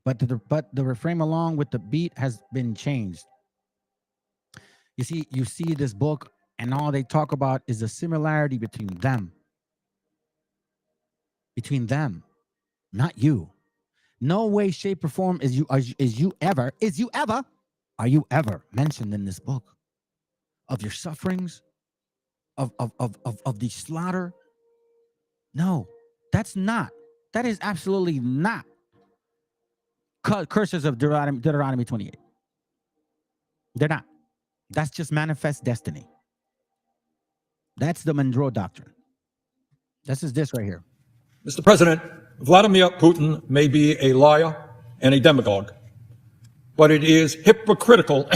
But the refrain along with the beat has been changed. You see this book, and all they talk about is the similarity between them. Between them, not you. No way, shape, or form are you ever mentioned in this book of your sufferings, of the slaughter. No, that is absolutely not curses of Deuteronomy 28. They're not. That's just manifest destiny. That's the Monroe Doctrine. This is this right here.
Mr. President, Vladimir Putin may be a liar and a demagogue, but it is hypocritical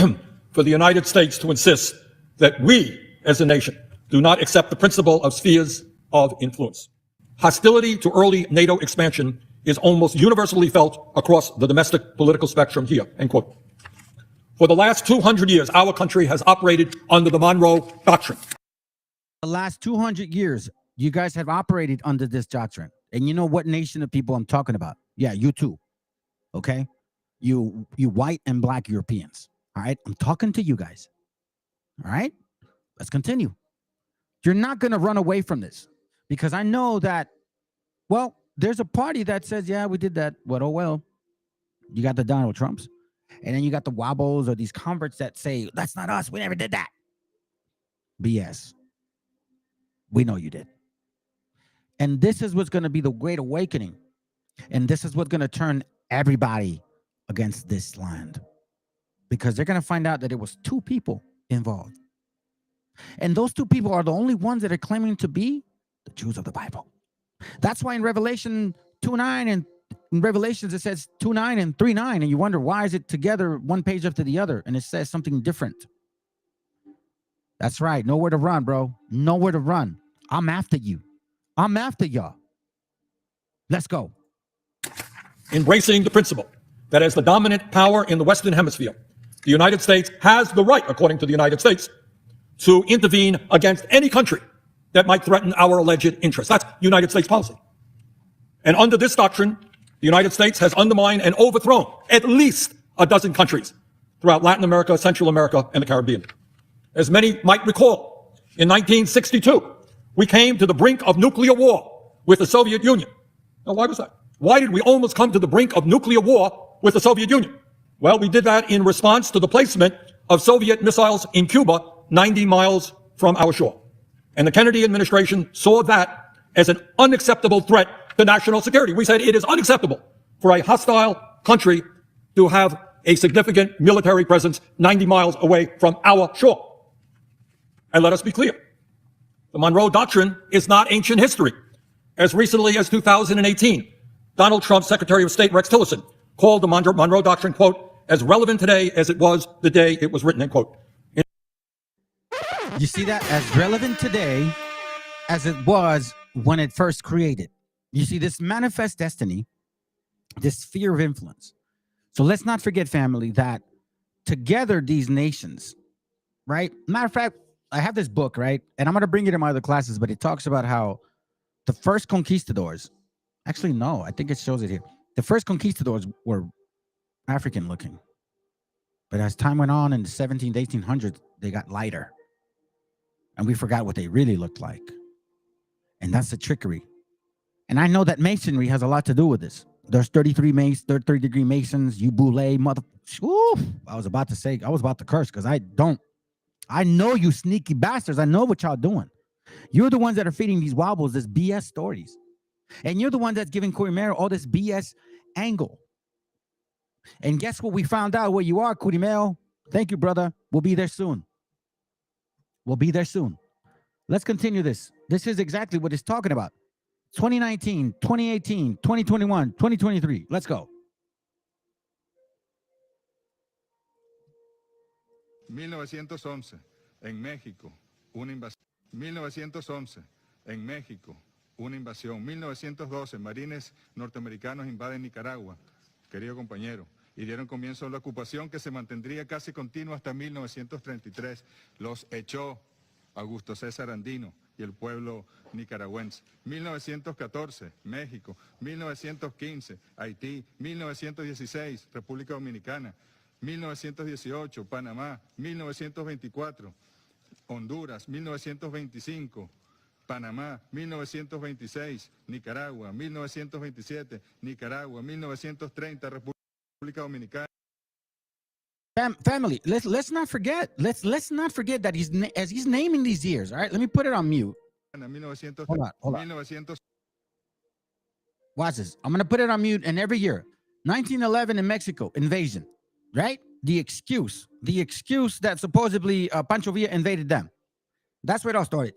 for the United States to insist that we, as a nation, do not accept the principle of spheres of influence. Hostility to early NATO expansion is almost universally felt across the domestic political spectrum here, end quote. For the last 200 years, our country has operated under the Monroe Doctrine.
The last 200 years, you guys have operated under this doctrine. And you know what nation of people I'm talking about? Yeah, you too. Okay? You white and black Europeans. All right? I'm talking to you guys. All right? Let's continue. You're not going to run away from this because I know that, well, there's a party that says, yeah, we did that. But oh, well, you got the Donald Trumps. And then you got the wobbles or these converts that say, that's not us. We never did that. BS. We know you did. And this is what's going to be the great awakening. And this is what's going to turn everybody against this land. Because they're going to find out that it was two people involved. And those two people are the only ones that are claiming to be the Jews of the Bible. That's why in Revelation 2:9 and in Revelations it says 2:9 and 3:9, and you wonder why is it together one page after the other, and it says something different. That's right. Nowhere to run, bro. Nowhere to run. I'm after you. I'm after y'all. Let's go.
Embracing the principle that as the dominant power in the Western Hemisphere, the United States has the right, according to the United States, to intervene against any country that might threaten our alleged interests. That's United States policy. And under this doctrine, the United States has undermined and overthrown at least a dozen countries throughout Latin America, Central America, and the Caribbean. As many might recall, in 1962, we came to the brink of nuclear war with the Soviet Union. Now, why was that? Why did we almost come to the brink of nuclear war with the Soviet Union? Well, we did that in response to the placement of Soviet missiles in Cuba 90 miles from our shore. And the Kennedy administration saw that as an unacceptable threat to national security. We said it is unacceptable for a hostile country to have a significant military presence 90 miles away from our shore. And let us be clear. The Monroe Doctrine is not ancient history. As recently as 2018, Donald Trump's Secretary of State Rex Tillerson called the Monroe Doctrine, quote, as relevant today as it was the day it was written, end quote.
You see that? As relevant today as it was when it first created. You see this manifest destiny, this sphere of influence. So let's not forget, family, that together these nations, right? Matter of fact, I have this book, right? And I'm going to bring it in my other classes, but it talks about how the first conquistadors, Actually, no, I think it shows it here. The first conquistadors were African looking. But as time went on in the 17th, 1800s, they got lighter. And we forgot what they really looked like. And that's the trickery. And I know that masonry has a lot to do with this. There's 30-degree masons, you boule, mother. Oof, I was about to curse because I know you sneaky bastards. I know what y'all doing. You're the ones that are feeding these wobbles, this BS stories. And you're the one that's giving Curimero all this BS angle. And guess what? We found out where you are, Curimeo. Thank you, brother. We'll be there soon. Let's continue this. This is exactly what it's talking about. 2019, 2018, 2021, 2023. Let's go.
1911, en México, una invasión. 1911, en México, una invasión. 1912, marines norteamericanos invaden Nicaragua, querido compañero, y dieron comienzo a la ocupación que se mantendría casi continua hasta 1933. Los echó Augusto César Andino y el pueblo nicaragüense. 1914, México. 1915, Haití. 1916, República Dominicana. 1918, Panamá. 1924, Honduras. 1925, Panamá. 1926, Nicaragua. 1927, Nicaragua. 1930, República Dominicana.
Family, let's not forget. Let's not forget that he's naming these years. All right, let me put it on mute. Hold on. Watch this. I'm gonna put it on mute. And every year, 1911 in Mexico invasion, right? The excuse that supposedly Pancho Villa invaded them. That's where it all started,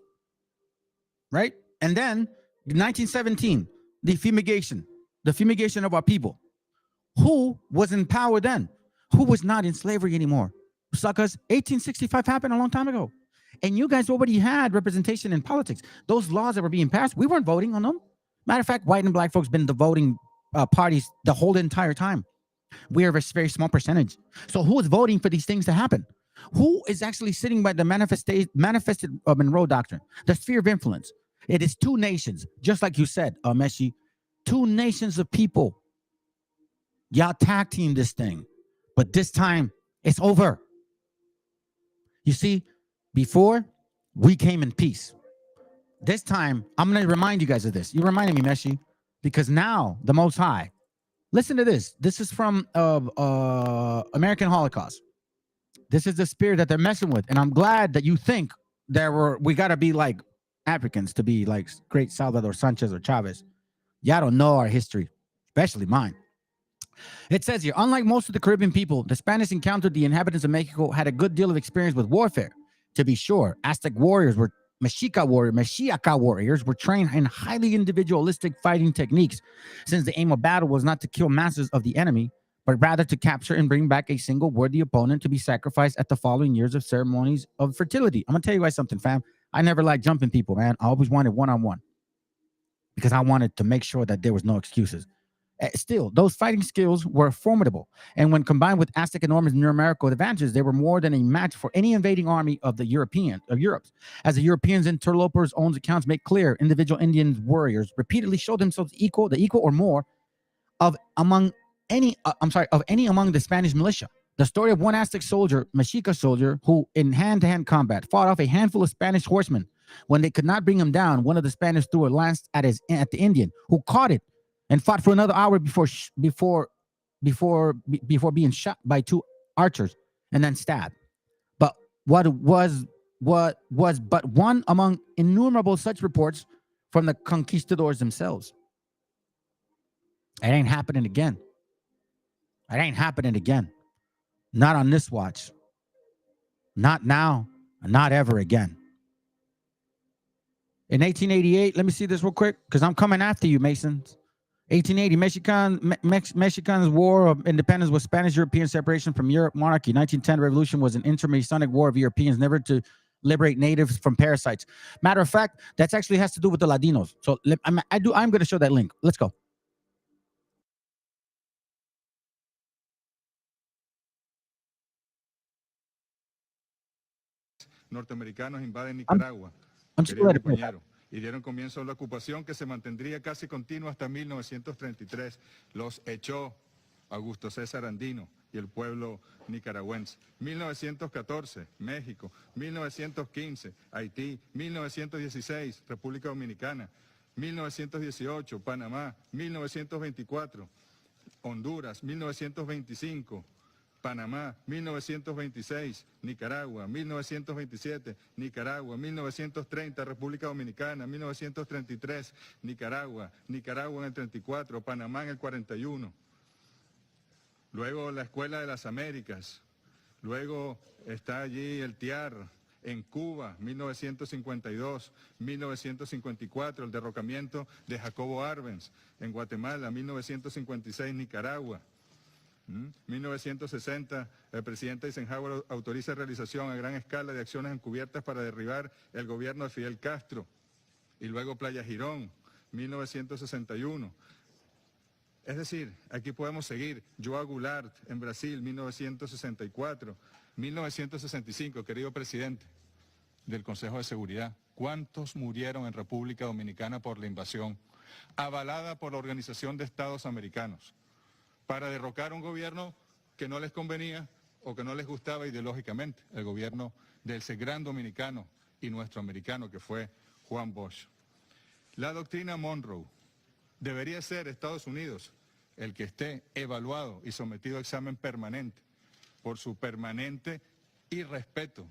right? And then 1917, the fumigation of our people. Who was in power then? Who was not in slavery anymore? Suckers, 1865 happened a long time ago. And you guys already had representation in politics. Those laws that were being passed, we weren't voting on them. Matter of fact, white and black folks been the voting parties the whole entire time. We are a very small percentage. So who is voting for these things to happen? Who is actually sitting by the manifested Monroe Doctrine, the sphere of influence? It is two nations, just like you said, Meshi. Two nations of people. Y'all tag team this thing. But this time, it's over. You see, before, we came in peace. This time, I'm going to remind you guys of this. You reminded me, Meshi, because now, the Most High, listen to this. This is from American Holocaust. This is the spirit that they're messing with. And I'm glad that you think we got to be like Africans to be like great Salvador Sanchez or Chavez. Y'all don't know our history, especially mine. It says here, unlike most of the Caribbean people, the Spanish encountered the inhabitants of Mexico had a good deal of experience with warfare. To be sure, Aztec warriors were Mexica warriors were trained in highly individualistic fighting techniques, since the aim of battle was not to kill masses of the enemy, but rather to capture and bring back a single worthy opponent to be sacrificed at the following years of ceremonies of fertility. I'm gonna tell you guys something, fam. I never liked jumping people, man. I always wanted one-on-one because I wanted to make sure that there was no excuses. Still, those fighting skills were formidable, and when combined with Aztec and Norman's numerical advantages, they were more than a match for any invading army of Europe. As the Europeans' interlopers' own accounts make clear, individual Indian warriors repeatedly showed themselves equal or more of any among the Spanish militia. The story of one Aztec soldier, Mexica soldier, who in hand-to-hand combat fought off a handful of Spanish horsemen. When they could not bring him down, one of the Spanish threw a lance at the Indian, who caught it and fought for another hour before being shot by two archers and then stabbed. But what was but one among innumerable such reports from the conquistadors themselves. It ain't happening again. It ain't happening again. Not on this watch. Not now. Not ever again. In 1888, let me see this real quick because I'm coming after you, Masons. 1880, Mexican's War of Independence was Spanish-European separation from Europe monarchy. 1910 Revolution was an intermasonic war of Europeans never to liberate natives from parasites. Matter of fact, that actually has to do with the Latinos. So I'm going to show that link. Let's go.
Norteamericanos invaden Nicaragua.
I'm just letting it go.
y dieron comienzo a la ocupación que se mantendría casi continua hasta 1933. Los echó Augusto César Andino y el pueblo nicaragüense. 1914, México. 1915, Haití. 1916, República Dominicana. 1918, Panamá. 1924, Honduras. 1925, Panamá. 1926, Nicaragua. 1927, Nicaragua. 1930, República Dominicana. 1933, Nicaragua. Nicaragua en el 34, Panamá en el 41. Luego la Escuela de las Américas. Luego está allí el TIAR en Cuba, 1952, 1954, el derrocamiento de Jacobo Arbenz. En Guatemala, 1956, Nicaragua. 1960, el presidente Eisenhower autoriza realización a gran escala de acciones encubiertas para derribar el gobierno de Fidel Castro. Y luego Playa Girón, 1961. Es decir, aquí podemos seguir. Joao Goulart en Brasil, 1964, 1965, querido presidente del Consejo de Seguridad. ¿Cuántos murieron en República Dominicana por la invasión, avalada por la Organización de Estados Americanos, para derrocar un gobierno que no les convenía o que no les gustaba ideológicamente, el gobierno del ese gran dominicano y nuestro americano que fue Juan Bosch? La doctrina Monroe. Debería ser Estados Unidos el que esté evaluado y sometido a examen permanente por su permanente irrespeto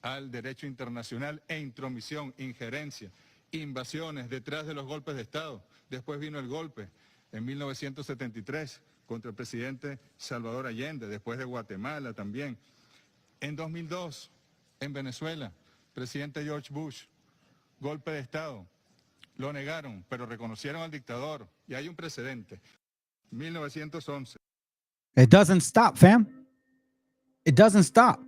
al derecho internacional e intromisión, injerencia, invasiones detrás de los golpes de Estado. Después vino el golpe en 1973 contra el presidente Salvador Allende, después de Guatemala también. En 2002, en Venezuela, presidente George Bush, golpe de Estado. Lo negaron, pero reconocieron al dictador. Y hay un precedente. 1911.
It doesn't stop, fam. It doesn't stop.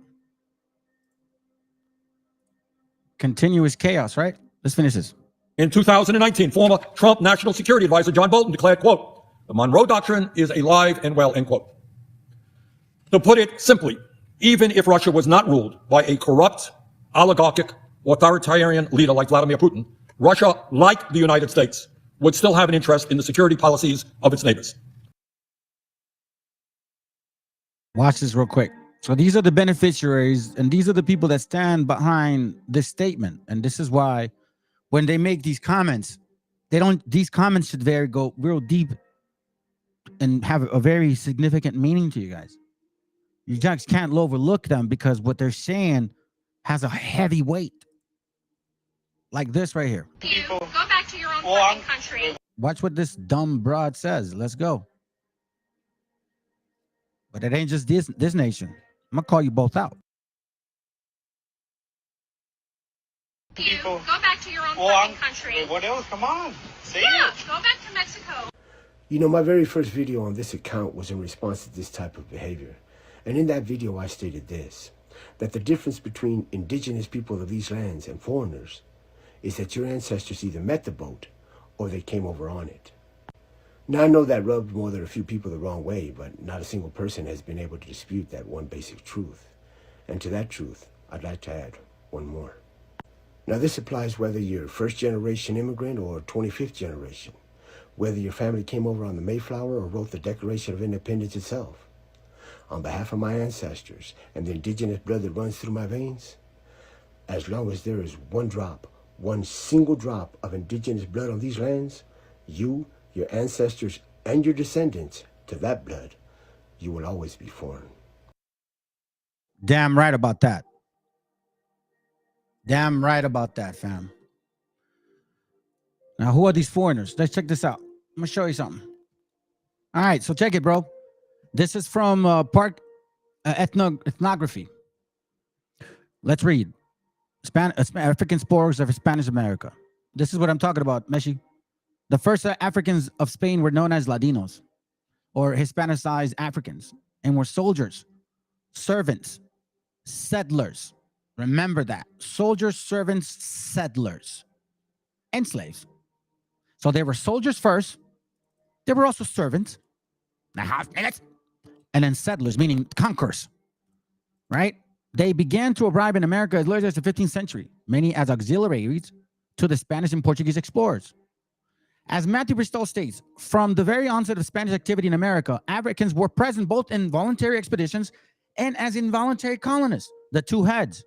Continuous chaos, right? Let's finish this.
In 2019, former Trump National Security Advisor John Bolton declared, quote, "The Monroe Doctrine is alive and well," end quote. To put it simply, even if Russia was not ruled by a corrupt, oligarchic, authoritarian leader like Vladimir Putin, Russia, like the United States, would still have an interest in the security policies of its neighbors.
Watch this real quick. So these are the beneficiaries, and these are the people that stand behind this statement. And this is why when they make these comments, these comments should go real deep and have a very significant meaning to you guys. You just can't overlook them because what they're saying has a heavy weight. Like this right here.
Go back to your own fucking country.
Watch what this dumb broad says. Let's go. But it ain't just this nation. I'm gonna call you both out.
Go back to your own fucking country.
What else? Come on. See?
Yeah, go back to Mexico.
You know, my very first video on this account was in response to this type of behavior. And in that video, I stated this, that the difference between indigenous people of these lands and foreigners is that your ancestors either met the boat or they came over on it. Now, I know that rubbed more than a few people the wrong way, but not a single person has been able to dispute that one basic truth. And to that truth, I'd like to add one more. Now, this applies whether you're first-generation immigrant or 25th generation, whether your family came over on the Mayflower or wrote the Declaration of Independence itself. On behalf of my ancestors and the indigenous blood that runs through my veins, as long as there is one single drop of indigenous blood on these lands, you, your ancestors, and your descendants to that blood, you will always be foreign.
Damn right about that. Damn right about that, fam. Now, who are these foreigners? Let's check this out. I'm gonna show you something. All right, so check it, bro. This is from Park Ethnography. Let's read. African spores of Spanish America. This is what I'm talking about, Meshi. The first Africans of Spain were known as Ladinos, or Hispanicized Africans, and were soldiers, servants, settlers. Remember that. Soldiers, servants, settlers, and slaves. So they were soldiers first. They were also servants, and then settlers, meaning conquerors, right? They began to arrive in America as late as the 15th century, many as auxiliaries to the Spanish and Portuguese explorers. As Matthew Bristol states, from the very onset of Spanish activity in America, Africans were present both in voluntary expeditions and as involuntary colonists, the two heads.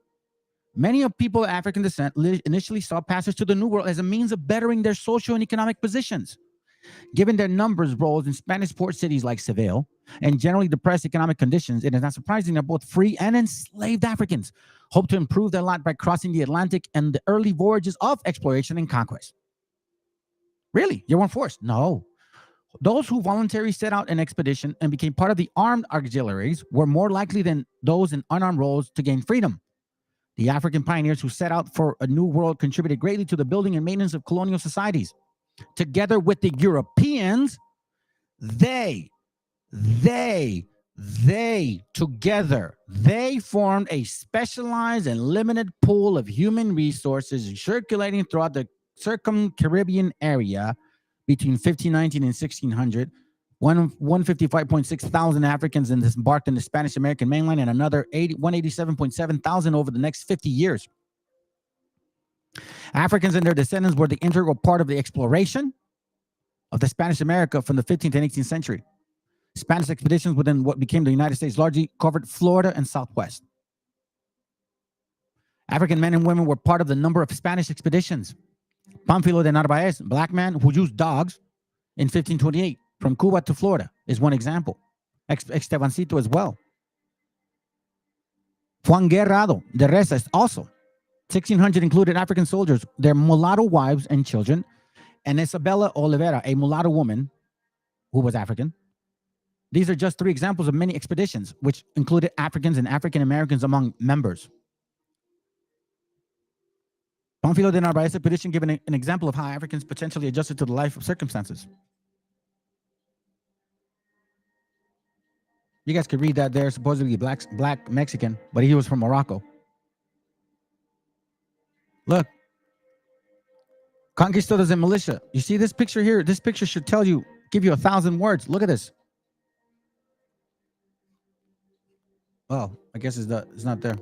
Many of people of African descent initially saw passage to the New World as a means of bettering their social and economic positions. Given their numbers, roles in Spanish port cities like Seville, and generally depressed economic conditions, it is not surprising that both free and enslaved Africans hoped to improve their lot by crossing the Atlantic and the early voyages of exploration and conquest. Really? You weren't forced? No. Those who voluntarily set out an expedition and became part of the armed auxiliaries were more likely than those in unarmed roles to gain freedom. The African pioneers who set out for a new world contributed greatly to the building and maintenance of colonial societies. Together with the Europeans, they formed a specialized and limited pool of human resources circulating throughout the circum-Caribbean area between 1519 and 1600. 155.6 thousand Africans embarked in the Spanish-American mainland and another 187.7 thousand over the next 50 years. Africans and their descendants were the integral part of the exploration of the Spanish America from the 15th and 18th century. Spanish expeditions within what became the United States largely covered Florida and Southwest. African men and women were part of the number of Spanish expeditions. Pánfilo de Narváez, black man who used dogs in 1528 from Cuba to Florida, is one example. Estebancito as well. Juan Guerrero de Reza is also. 1600 included African soldiers, their mulatto wives and children, and Isabella Oliveira, a mulatto woman who was African. These are just three examples of many expeditions, which included Africans and African Americans among members. Pánfilo de Narváez expedition given an example of how Africans potentially adjusted to the life of circumstances. You guys could read that there, supposedly black Mexican, but he was from Morocco. Look. Conquistadors and militia. You see this picture here? This picture should tell you, give you 1,000 words. Look at this. Oh, I guess it's not there.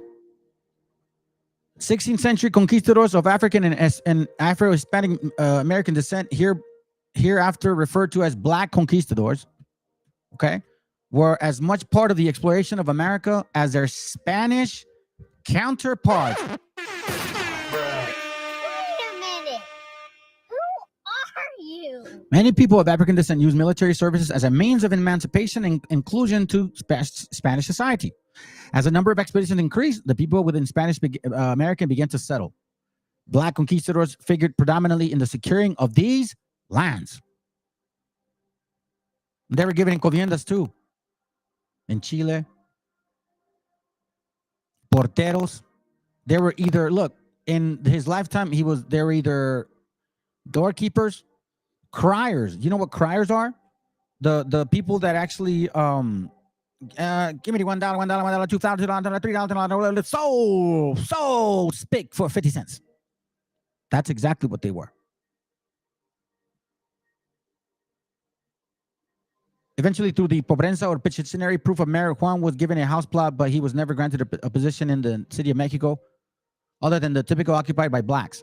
16th century conquistadors of African and Afro-Hispanic American descent, hereafter referred to as black conquistadors, okay, were as much part of the exploration of America as their Spanish counterparts.
Wait a minute. Who are you?
Many people of African descent use military services as a means of emancipation and inclusion to Spanish society. As the number of expeditions increased, the people within Spanish American began to settle. Black conquistadors figured predominantly in the securing of these lands. They were given encomiendas too. In Chile, porteros. They were either, look, in his lifetime, they were either doorkeepers, criers. You know what criers are? The people that actually give me the $1, $2,000, $3,000, so speak for 50 cents. That's exactly what they were. Eventually, through the pobreza or petitionary proof of merit, Juan was given a house plot, but he was never granted a position in the city of Mexico, other than the typical occupied by blacks.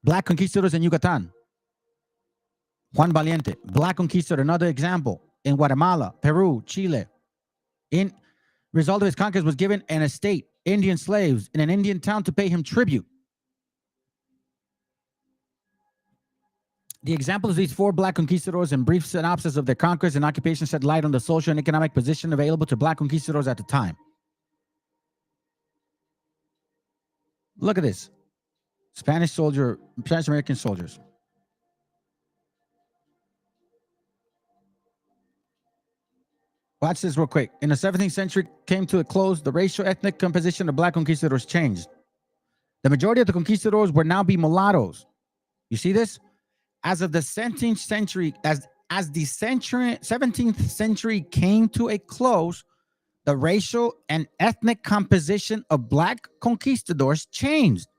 Black conquistadors in Yucatan. Juan Valiente, black conquistador, another example. In Guatemala, Peru, Chile. In result of his conquest was given an estate, Indian slaves, in an Indian town to pay him tribute. The examples of these four black conquistadors and brief synopsis of their conquest and occupation shed light on the social and economic position available to black conquistadors at the time. Look at this. Spanish American soldiers. Watch this real quick. In the 17th century came to a close, the racial ethnic composition of black conquistadors changed. The majority of the conquistadors were now be mulattoes. You see this? As of the 17th century, as the 17th century came to a close, the racial and ethnic composition of black conquistadors changed.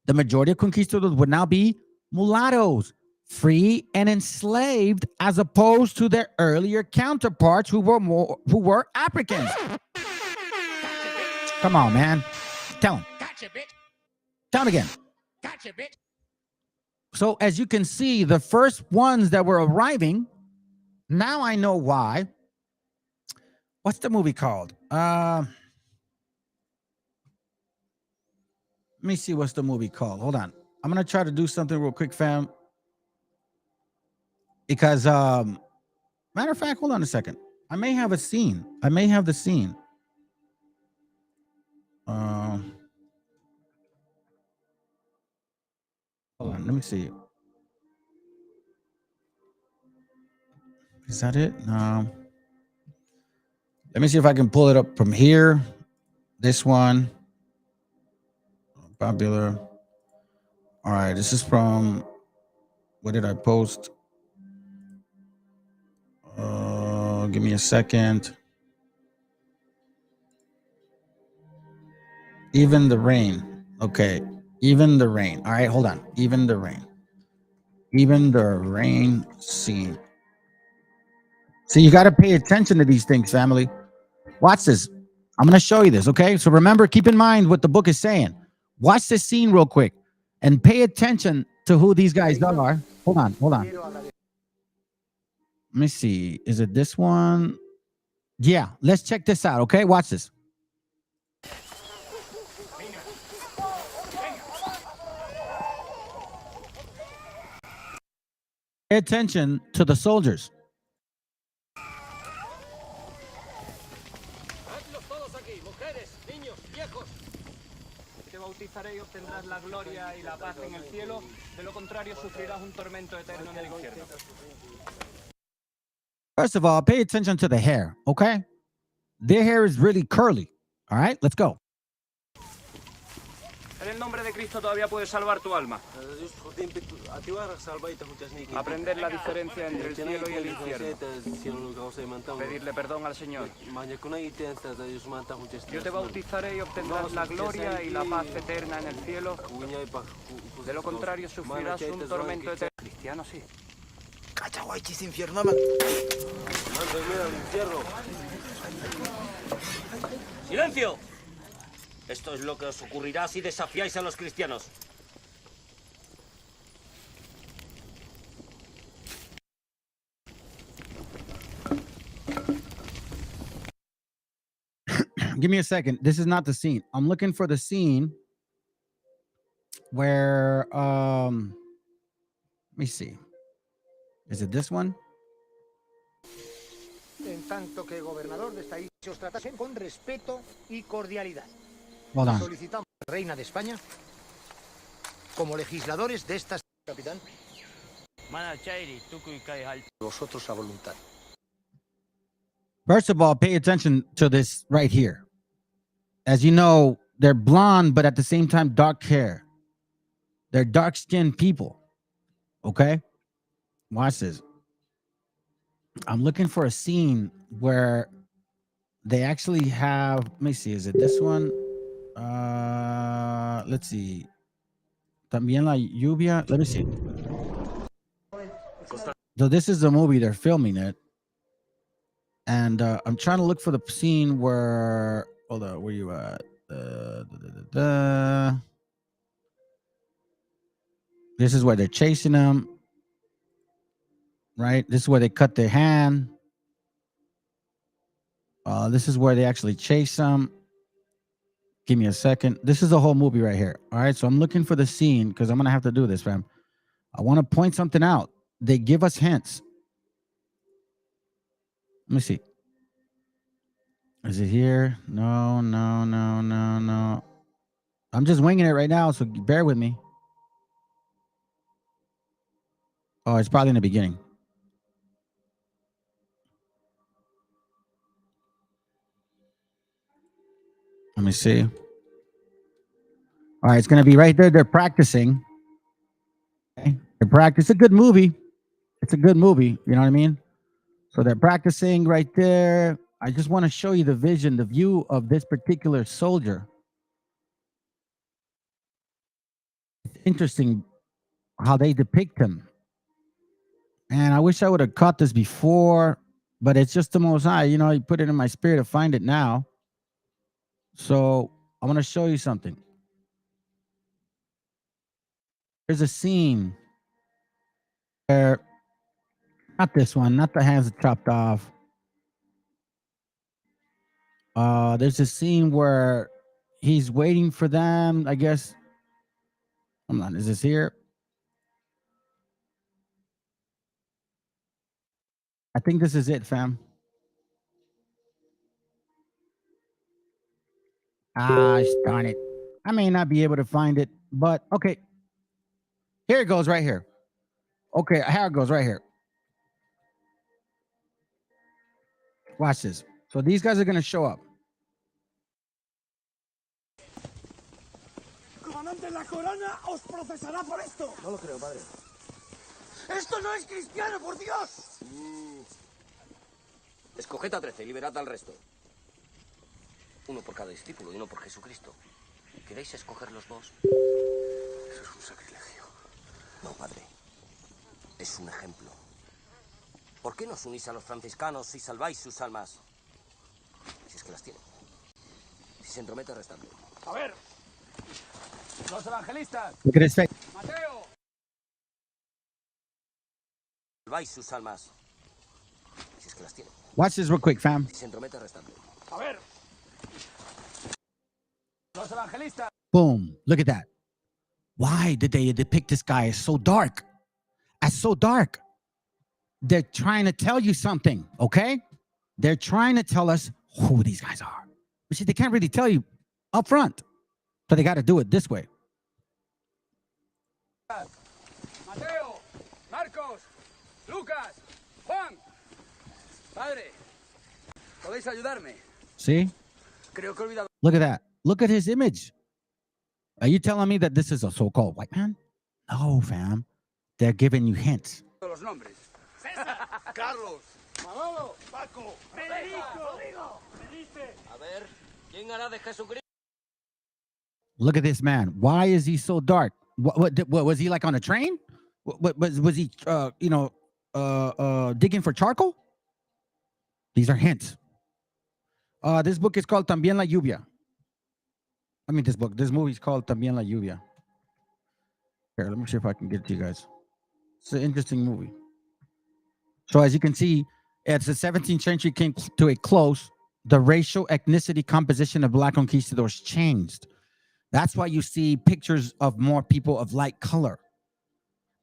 The majority of conquistadors would now be mulattoes, free and enslaved, as opposed to their earlier counterparts who were Africans. Come on, man. Tell them. Count again. Gotcha, bitch. So as you can see, the first ones that were arriving, now I know why. What's the movie called? Let me see what's the movie called. Hold on. I'm gonna try to do something real quick, fam. Because matter of fact, hold on a second. I may have a scene. I may have the scene. Hold on, let me see. Is that it? No. Let me see if I can pull it up from here. This one. Popular. All right, this is from, what did I post? Give me a second. Even the rain. Okay. Even the rain. All right, hold on. Even the rain. Even the rain scene. So you got to pay attention to these things, family. Watch this. I'm going to show you this, okay? So remember, keep in mind what the book is saying. Watch this scene real quick and pay attention to who these guys are. Hold on. Let me see. Is it this one? Yeah, let's check this out, okay? Watch this. Pay attention to the soldiers.
Te bautizaré y obtendrás la gloria y la paz en el cielo, de lo contrario sufrirás un tormento eterno en el infierno.
First of all, pay attention to the hair, okay? Their hair is really curly. All right, let's go.
En el nombre de Cristo todavía puedes salvar tu alma. Aprender la diferencia entre el cielo y el infierno. Pedirle perdón al Señor. Yo te bautizaré y obtendrás la gloria y la paz eterna en el cielo. De lo contrario sufrirás un tormento eterno. Cristiano, sí.
Cachaguaychis infierno, man.
¡Silencio! Esto es lo que os ocurrirá si desafiáis a los cristianos.
Give me a second. This is not the scene. I'm looking for the scene where let me see. Is it this one?
En tanto que gobernador de esta isla os tratasen con respeto y cordialidad.
Hold on.
Solicitamos a la reina de España como legisladores de esta capitán. Vosotros a voluntad.
First of all, pay attention to this right here. As you know, they're blonde, but at the same time, dark hair. They're dark-skinned people. Okay? Watch this. I'm looking for a scene where they actually have, let me see, is it this one? Let's see. También la lluvia. Let me see. So this is the movie, they're filming it. And I'm trying to look for the scene where, hold on, where you at? This is where they're chasing them. Right? This is where they cut their hand. This is where they actually chase them. Give me a second. This is the whole movie right here. All right. So I'm looking for the scene because I'm going to have to do this, fam. I want to point something out. They give us hints. Let me see. Is it here? No. I'm just winging it right now. So bear with me. Oh, it's probably in the beginning. Let me see. All right, it's going to be right there. They're practicing. Okay. They're practicing. It's a good movie. It's a good movie. You know what I mean? So they're practicing right there. I just want to show you the vision, the view of this particular soldier. It's interesting how they depict him. And I wish I would have caught this before, but it's just the Most High. You know, he put it in my spirit to find it now. So I want to show you something. There's a scene where, not this one, not the hands are chopped off. There's a scene where he's waiting for them, I guess. Hold on, is this here? I think this is it, fam. Darn it. I may not be able to find it, but okay. Here it goes right here. Okay, here it goes right here. Watch this. So these guys are going to show up.
Comandante, la corona os procesará por esto. No lo creo, padre. ¡Esto no es cristiano, por Dios!
Escoged a 13 y liberad al resto. Uno por cada discípulo y uno por Jesucristo. ¿Queréis escogerlos vos?
Eso es un sacrilegio.
No, padre. Es un ejemplo. ¿Por qué no os unís a los franciscanos y salváis sus almas? Si es que las tienen. Si se entromete, restadlo.
A ver. Los evangelistas.
Look at his face.
Mateo.
Salváis sus almas. Si es que las tienen.
Watch this real quick, fam.
Si se entromete, restadlo.
A ver. Los evangelistas.
Boom. Look at that. Why did they depict this guy as so dark? As so dark. They're trying to tell you something, okay? They're trying to tell us who these guys are. But see, they can't really tell you up front. So they got to do it this way.
Mateo, Marcos, Lucas, Juan. Padre, ¿podéis ayudarme?
See?
Creo que he olvidado.
Look at that. Look at his image. Are you telling me that this is a so-called white man? No, fam. They're giving you hints.
Los nombres. César, Carlos, Manolo, Paco, Federico.
A ver, ¿quién hará de Jesucristo?
Look at this man. Why is he so dark? What was he like on a train? Was he digging for charcoal? These are hints. This book is called También la Lluvia. I mean, this movie is called También la Lluvia. Here, let me see if I can get it to you guys. It's an interesting movie. So as you can see, as the 17th century came to a close, the racial ethnicity composition of Black conquistadors changed. That's why you see pictures of more people of light color.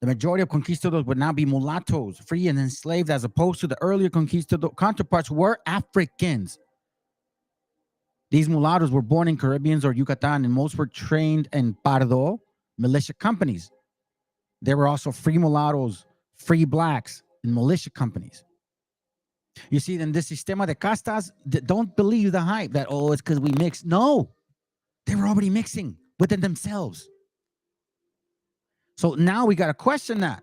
The majority of conquistadors would now be mulattoes, free and enslaved, as opposed to the earlier conquistador counterparts were Africans. These mulattoes were born in Caribbeans or Yucatan, and most were trained in Pardo militia companies. There were also free mulattoes, free blacks in militia companies. You see, in this sistema de castas, don't believe the hype that, oh, it's because we mix. No, they were already mixing within themselves. So now we got to question that.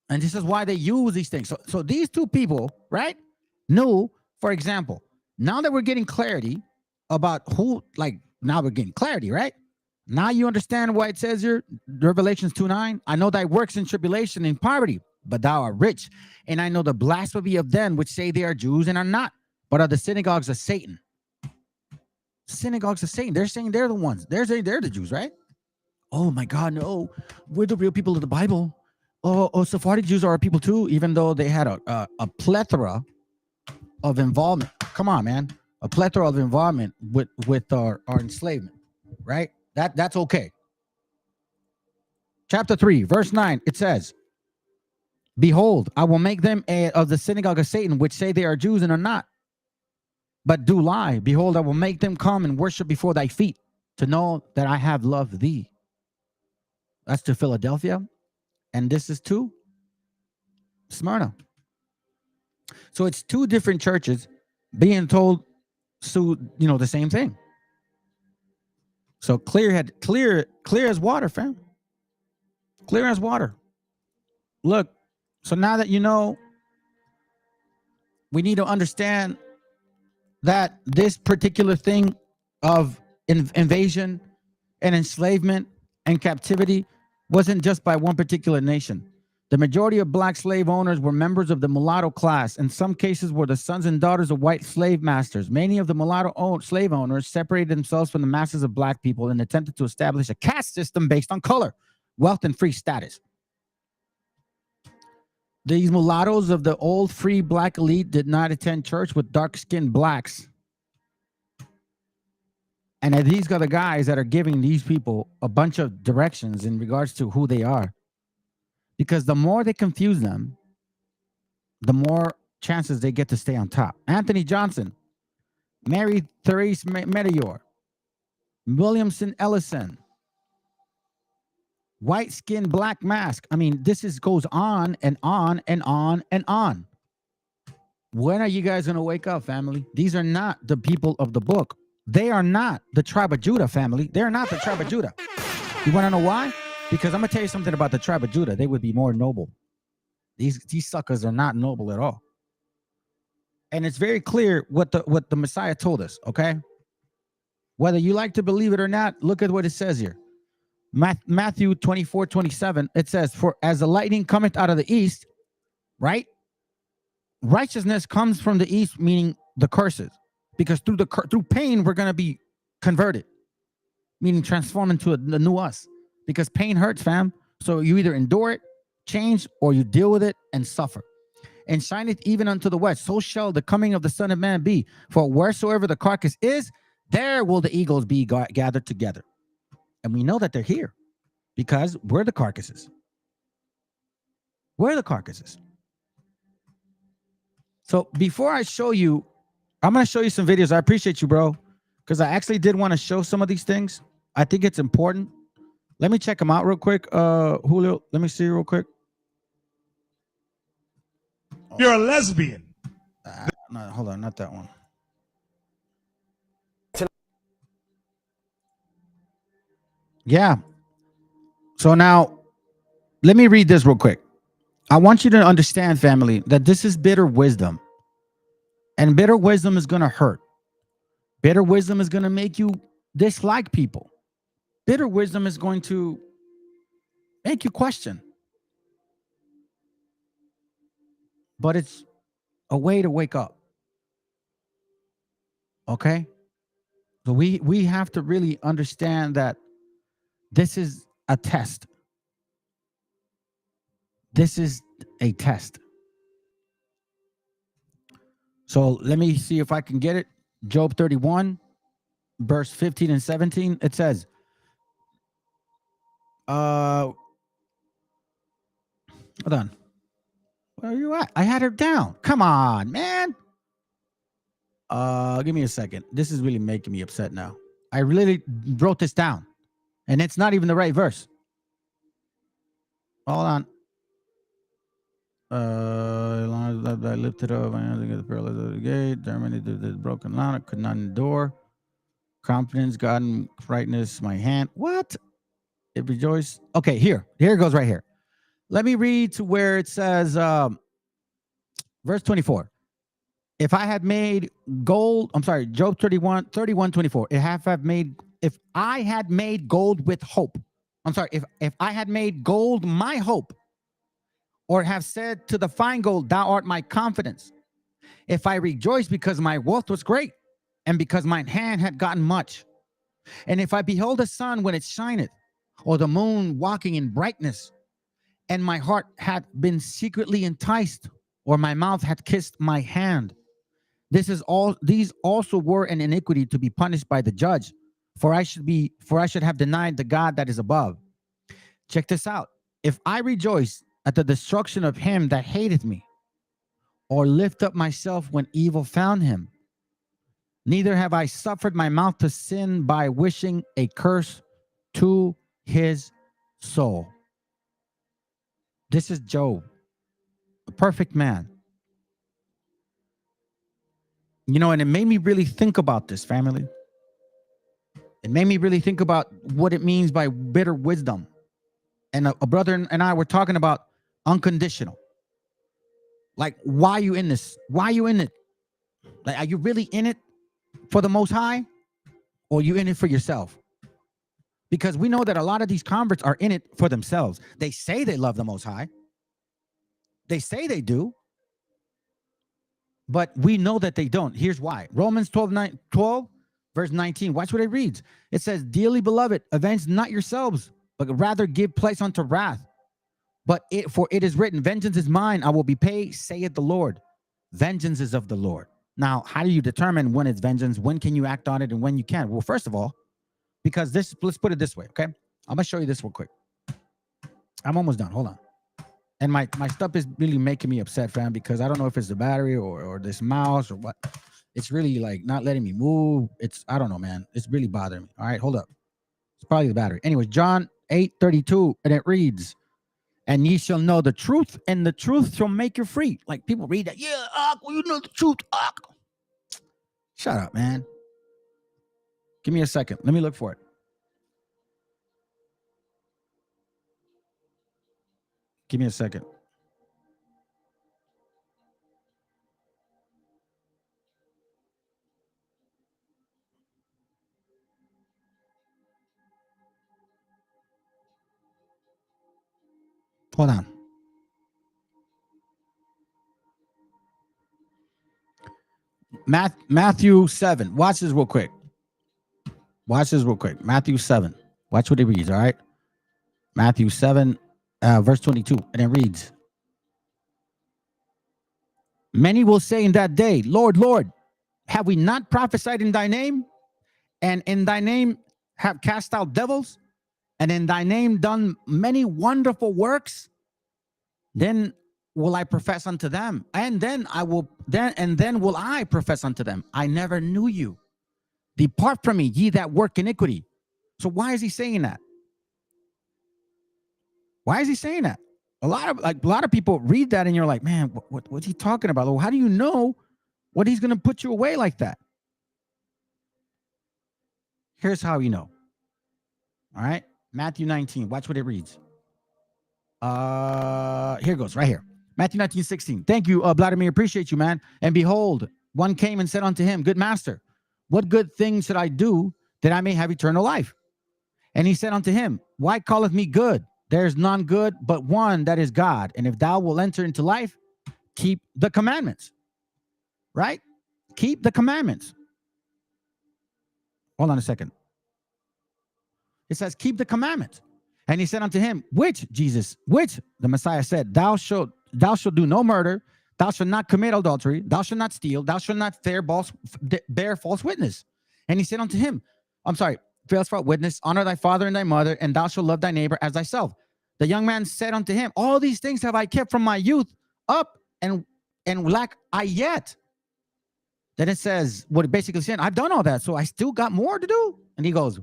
And this is why they use these things. So these two people, right, knew, for example, now that we're getting clarity about who, like, now we're getting clarity, right? Now you understand why it says here, Revelations 2:9, I know thy works in tribulation and poverty, but thou art rich. And I know the blasphemy of them which say they are Jews and are not, but are the synagogues of Satan. Synagogues of Satan. They're saying they're the ones. They're saying they're the Jews, right? Oh my God, no. We're the real people of the Bible. Oh, Sephardic Jews are our people too, even though they had a plethora of involvement. Come on, man. A plethora of involvement with our enslavement, right? That's okay. Chapter 3, verse 9, it says, behold, I will make them of the synagogue of Satan, which say they are Jews and are not, but do lie. Behold, I will make them come and worship before thy feet, to know that I have loved thee. That's to Philadelphia. And this is to Smyrna. So it's two different churches being told, the same thing. So clear as water, fam. Clear as water. Look, so now that you know, we need to understand that this particular thing of invasion and enslavement and captivity wasn't just by one particular nation. The majority of black slave owners were members of the mulatto class. In some cases were the sons and daughters of white slave masters. Many of the mulatto slave owners separated themselves from the masses of black people and attempted to establish a caste system based on color, wealth and free status. These mulattoes of the old free black elite did not attend church with dark-skinned blacks. And these are the guys that are giving these people a bunch of directions in regards to who they are. Because the more they confuse them, the more chances they get to stay on top. Anthony Johnson, Mary Therese Meteor, Williamson Ellison, white skin, black mask. I mean, this goes on and on and on and on. When are you guys going to wake up, family? These are not the people of the book. They are not the tribe of Judah, family. They're not the tribe of Judah. You want to know why? Because I'm going to tell you something about the tribe of Judah. They would be more noble. These suckers are not noble at all. And it's very clear what the Messiah told us, okay? Whether you like to believe it or not, look at what it says here. Matthew 24:27, it says, for as the lightning cometh out of the east, right? Righteousness comes from the east, meaning the curses. Because through pain, we're going to be converted, meaning transformed into the new us. Because pain hurts, fam. So you either endure it, change, or you deal with it and suffer. And shineth even unto the west, so shall the coming of the Son of Man be. For wheresoever the carcass is, there will the eagles be gathered together. And we know that they're here because we're the carcasses. We're the carcasses. So before I show you, I'm going to show you some videos. I appreciate you, bro, because I actually did want to show some of these things. I think it's important. Let me check them out real quick. Julio, let me see real quick.
You're a lesbian.
No, hold on, not that one. Yeah. So now, let me read this real quick. I want you to understand, family, that this is bitter wisdom. And bitter wisdom is going to hurt. Bitter wisdom is going to make you dislike people. Bitter wisdom is going to make you question. But it's a way to wake up. Okay? So we have to really understand that this is a test. This is a test. So let me see if I can get it. Job 31, verse 15 and 17. It says, hold on. Where are you at? I had her down. Come on, man. Give me a second. This is really making me upset now. I really wrote this down, and it's not even the right verse. Hold on. I lifted up my hands against the pillars of the gate. Terminated this broken line. I could not endure. Confidence, God, and brightness, my hand. What? It rejoiced. Okay, here it goes right here. Let me read to where it says, verse 24. If I had made gold, I'm sorry, Job 31, 24. If I had made gold with hope. I'm sorry, if I had made gold my hope, or have said to the fine gold, thou art my confidence. If I rejoiced because my wealth was great, and because mine hand had gotten much. And if I behold the sun when it shineth, or the moon walking in brightness, and my heart had been secretly enticed, or my mouth had kissed my hand. These also were an iniquity to be punished by the judge, for I should have denied the God that is above. Check this out. If I rejoice at the destruction of him that hateth me, or lift up myself when evil found him, neither have I suffered my mouth to sin by wishing a curse to his soul. This is Job, a perfect man. You know, and it made me really think about this, family. It made me really think about what it means by bitter wisdom. And a brother and I were talking about unconditional. Like, why are you in this? Why are you in it? Like, are you really in it for the Most High? Or are you in it for yourself? Because we know that a lot of these converts are in it for themselves. They say they love the Most High. They say they do. But we know that they don't. Here's why. Romans 12, verse 19. Watch what it reads. It says, dearly beloved, avenge not yourselves, but rather give place unto wrath. For it is written, vengeance is mine, I will be paid, saith the Lord. Vengeance is of the Lord. Now, how do you determine when it's vengeance? When can you act on it and when you can't? Well, first of all, because let's put it this way, okay? I'm going to show you this real quick. I'm almost done. Hold on. And my stuff is really making me upset, fam, because I don't know if it's the battery or this mouse or what. It's really like not letting me move. I don't know, man. It's really bothering me. All right, hold up. It's probably the battery. Anyways, John 8:32, and it reads, and ye shall know the truth, and the truth shall make you free. Like people read that. Yeah, well, you know the truth. Shut up, man. Give me a second. Let me look for it. Give me a second. Hold on. Matthew 7. Watch this real quick. Matthew 7. Watch what it reads, all right? Matthew 7, verse 22. And it reads, many will say in that day, Lord, Lord, have we not prophesied in thy name? And in thy name have cast out devils? And in thy name done many wonderful works? Then will I profess unto them, and then will I profess unto them, I never knew you. Depart from me, ye that work iniquity. So why is he saying that? Why is he saying that? A lot of people read that and you're like, man, what's he talking about? Well, how do you know what he's going to put you away like that? Here's how you know. All right, Matthew 19. Watch what it reads. Here goes, right here. Matthew 19:16. Thank you, Vladimir. Appreciate you, man. And behold, one came and said unto him, good master, what good thing should I do that I may have eternal life? And he said unto him, why calleth me good? There is none good but one, that is God. And if thou wilt enter into life, keep the commandments. Right? Keep the commandments. Hold on a second. It says, keep the commandments. And he said unto him, which, Jesus, which? The Messiah said, thou shalt do no murder, thou shalt not commit adultery, thou shalt not steal, thou shalt not bear false witness. And he said unto him, false witness, honor thy father and thy mother, and thou shalt love thy neighbor as thyself. The young man said unto him, all these things have I kept from my youth up, and lack I yet. Then it says, what it basically said, I've done all that, so I still got more to do. And he goes,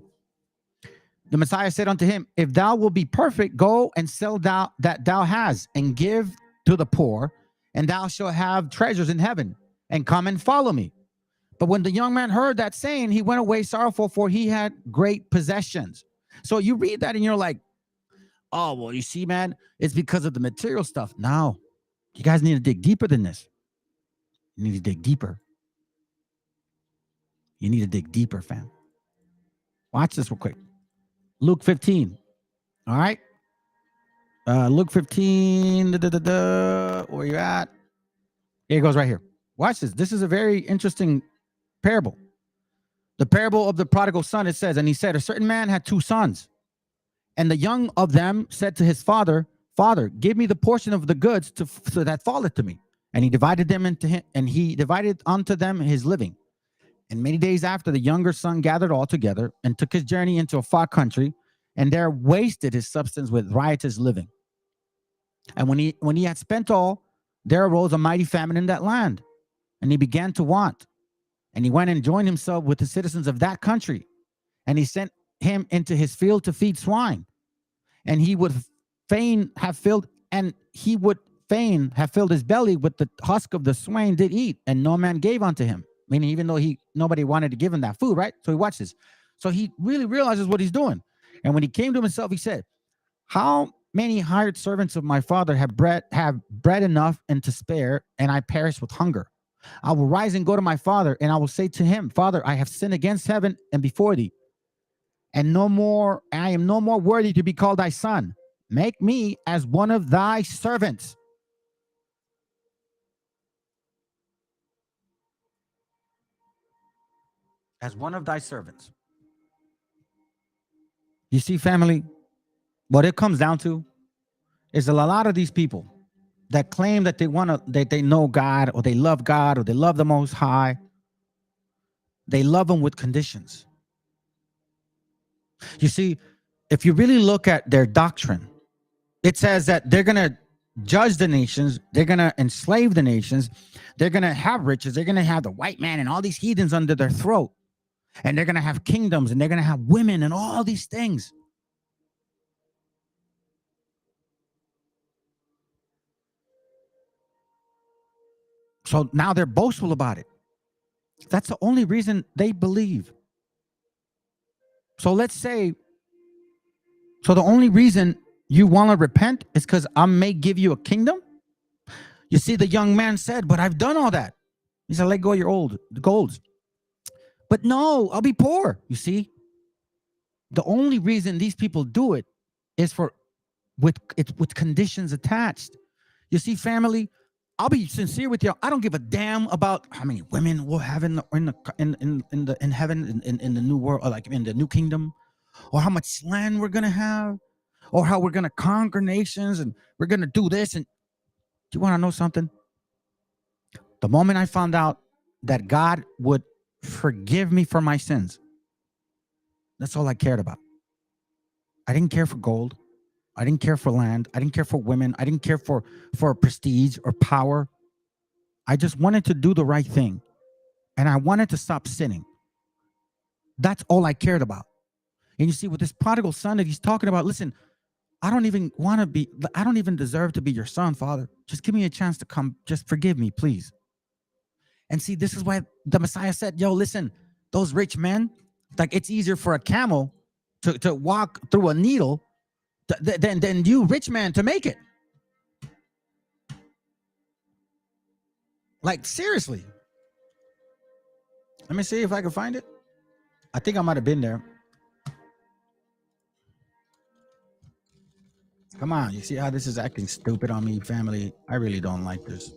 the Messiah said unto him, if thou wilt be perfect, go and sell that thou hast, and give to the poor, and thou shalt have treasures in heaven, and come and follow me. But when the young man heard that saying, he went away sorrowful, for he had great possessions. So you read that and you're like, oh, well, you see, man, it's because of the material stuff. No, you guys need to dig deeper than this. You need to dig deeper. You need to dig deeper, fam. Watch this real quick. Luke 15. All right. Luke 15. Where you at? Here it goes right here. Watch this. This is a very interesting parable. The parable of the prodigal son, it says, and he said, a certain man had two sons. And the young of them said to his father, Father, give me the portion of the goods so that falleth to me. And he divided them into him, and he divided unto them his living. And many days after, the younger son gathered all together and took his journey into a far country, and there wasted his substance with riotous living. And when he had spent all, there arose a mighty famine in that land, and he began to want. And he went and joined himself with the citizens of that country, and he sent him into his field to feed swine. And he would fain have filled his belly with the husk of the swine did eat, and no man gave unto him. Meaning, even though nobody wanted to give him that food, right? So he watched this. So he really realizes what he's doing. And when he came to himself, he said, how many hired servants of my father have bread enough and to spare, and I perish with hunger? I will rise and go to my father, and I will say to him, Father, I have sinned against heaven and before thee, and I am no more worthy to be called thy son. Make me as one of thy servants. As one of thy servants. You see, family, what it comes down to is a lot of these people that claim that they know God, or they love God, or they love the Most High. They love Him with conditions. You see, if you really look at their doctrine, it says that they're going to judge the nations. They're going to enslave the nations. They're going to have riches. They're going to have the white man and all these heathens under their throat. And they're going to have kingdoms, and they're going to have women and all these things. So now they're boastful about it. That's the only reason they believe. So let's say, so the only reason you want to repent is because I may give you a kingdom. You see, the young man said, but I've done all that. He said, let go of your golds. But no, I'll be poor. You see, the only reason these people do it is with conditions attached. You see, family, I'll be sincere with you. I don't give a damn about how many women we'll have in heaven, in the new world, or like in the new kingdom, or how much land we're gonna have, or how we're gonna conquer nations, and we're gonna do this. And do you want to know something? The moment I found out that God would forgive me for my sins, that's all I cared about. I didn't care for gold. I didn't care for land. I didn't care for women. I didn't care for prestige or power. I just wanted to do the right thing. And I wanted to stop sinning. That's all I cared about. And you see, with this prodigal son that he's talking about, listen, I don't even deserve to be your son, Father. Just give me a chance to come. Just forgive me, please. And see, this is why the Messiah said, yo, listen, those rich men, like it's easier for a camel to walk through a needle than you, rich man, to make it. Like, seriously. Let me see if I can find it. I think I might have been there. Come on, you see how this is acting stupid on me, family? I really don't like this.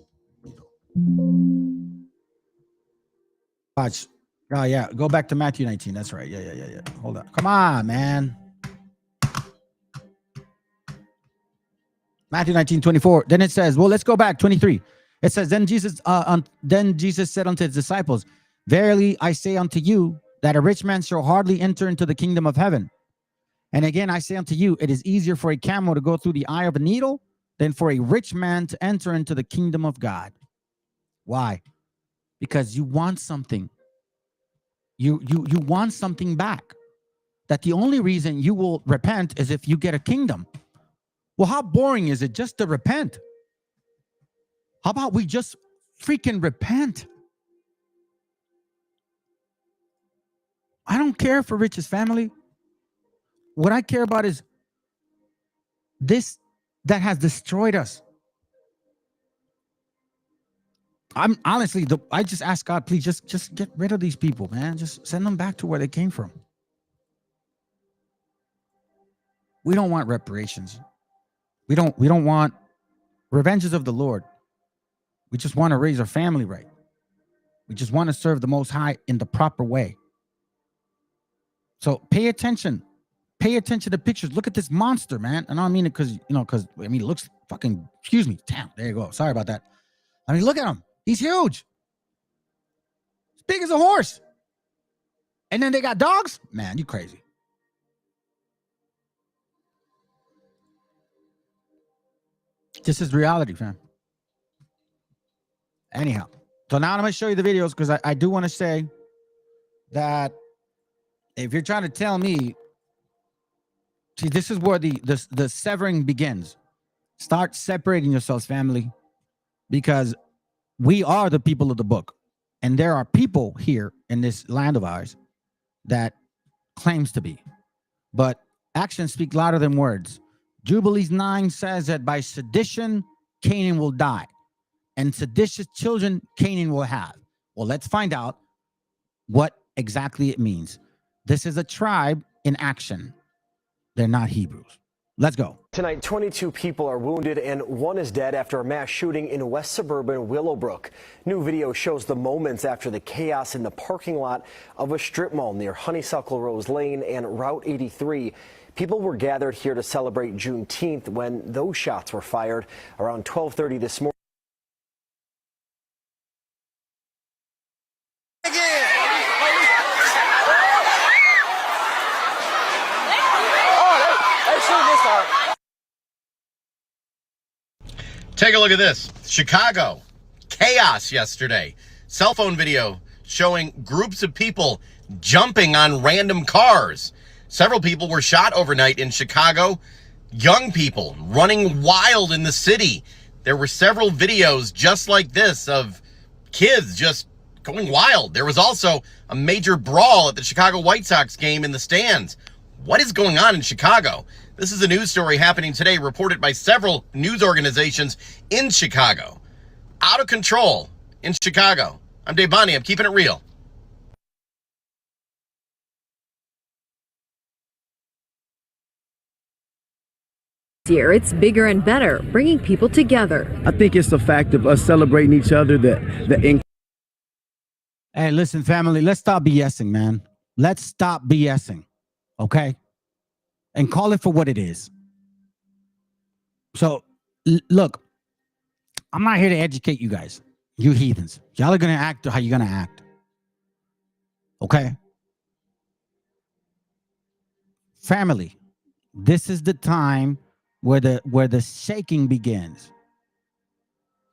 Watch. Oh, yeah. Go back to Matthew 19. That's right. Yeah. Hold on. Come on, man. Matthew 19:24. Then it says, well, let's go back. 23. It says, then Jesus said unto his disciples, verily I say unto you, that a rich man shall hardly enter into the kingdom of heaven. And again, I say unto you, it is easier for a camel to go through the eye of a needle than for a rich man to enter into the kingdom of God. Why? Because you want something. You want something back. That the only reason you will repent is if you get a kingdom. Well, how boring is it just to repent? How about we just freaking repent? I don't care for riches, family. What I care about is this that has destroyed us. I'm honestly, I just ask God, please just get rid of these people, man. Just send them back to where they came from. We don't want reparations. We don't want revenges of the Lord. We just want to raise our family right. We just want to serve the Most High in the proper way. So pay attention. Pay attention to pictures. Look at this monster, man. And I don't mean it because it looks fucking, excuse me. Damn, there you go. Sorry about that. I mean, look at him. He's huge. As big as a horse. And then they got dogs? Man, you crazy. This is reality, fam. Anyhow. So now I'm going to show you the videos because I do want to say that if you're trying to tell me, see, this is where the severing begins. Start separating yourselves, family, because we are the people of the book. And there are people here in this land of ours that claims to be. But actions speak louder than words. Jubilees 9 says that by sedition, Canaan will die. And seditious children, Canaan will have. Well, let's find out what exactly it means. This is a tribe in action. They're not Hebrews. Let's go.
Tonight, 22 people are wounded and one is dead after a mass shooting in west suburban Willowbrook. New video shows the moments after the chaos in the parking lot of a strip mall near Honeysuckle Rose Lane and Route 83. People were gathered here to celebrate Juneteenth when those shots were fired around 12:30 this morning.
Take a look at this. Chicago. Chaos yesterday. Cell phone video showing groups of people jumping on random cars. Several people were shot overnight in Chicago. Young people running wild in the city. There were several videos just like this of kids just going wild. There was also a major brawl at the Chicago White Sox game in the stands. What is going on in Chicago? This is a news story happening today, reported by several news organizations in Chicago. Out of control in Chicago. I'm Dave Bonnie. I'm keeping it real.
Year, it's bigger and better, bringing people together.
I think it's the fact of us celebrating each other.
Hey, listen, family, let's stop BSing, man. Let's stop BSing, okay? And call it for what it is. So, look, I'm not here to educate you guys, you heathens. Y'all are going to act how you're going to act, okay? Family, this is the time where the shaking begins.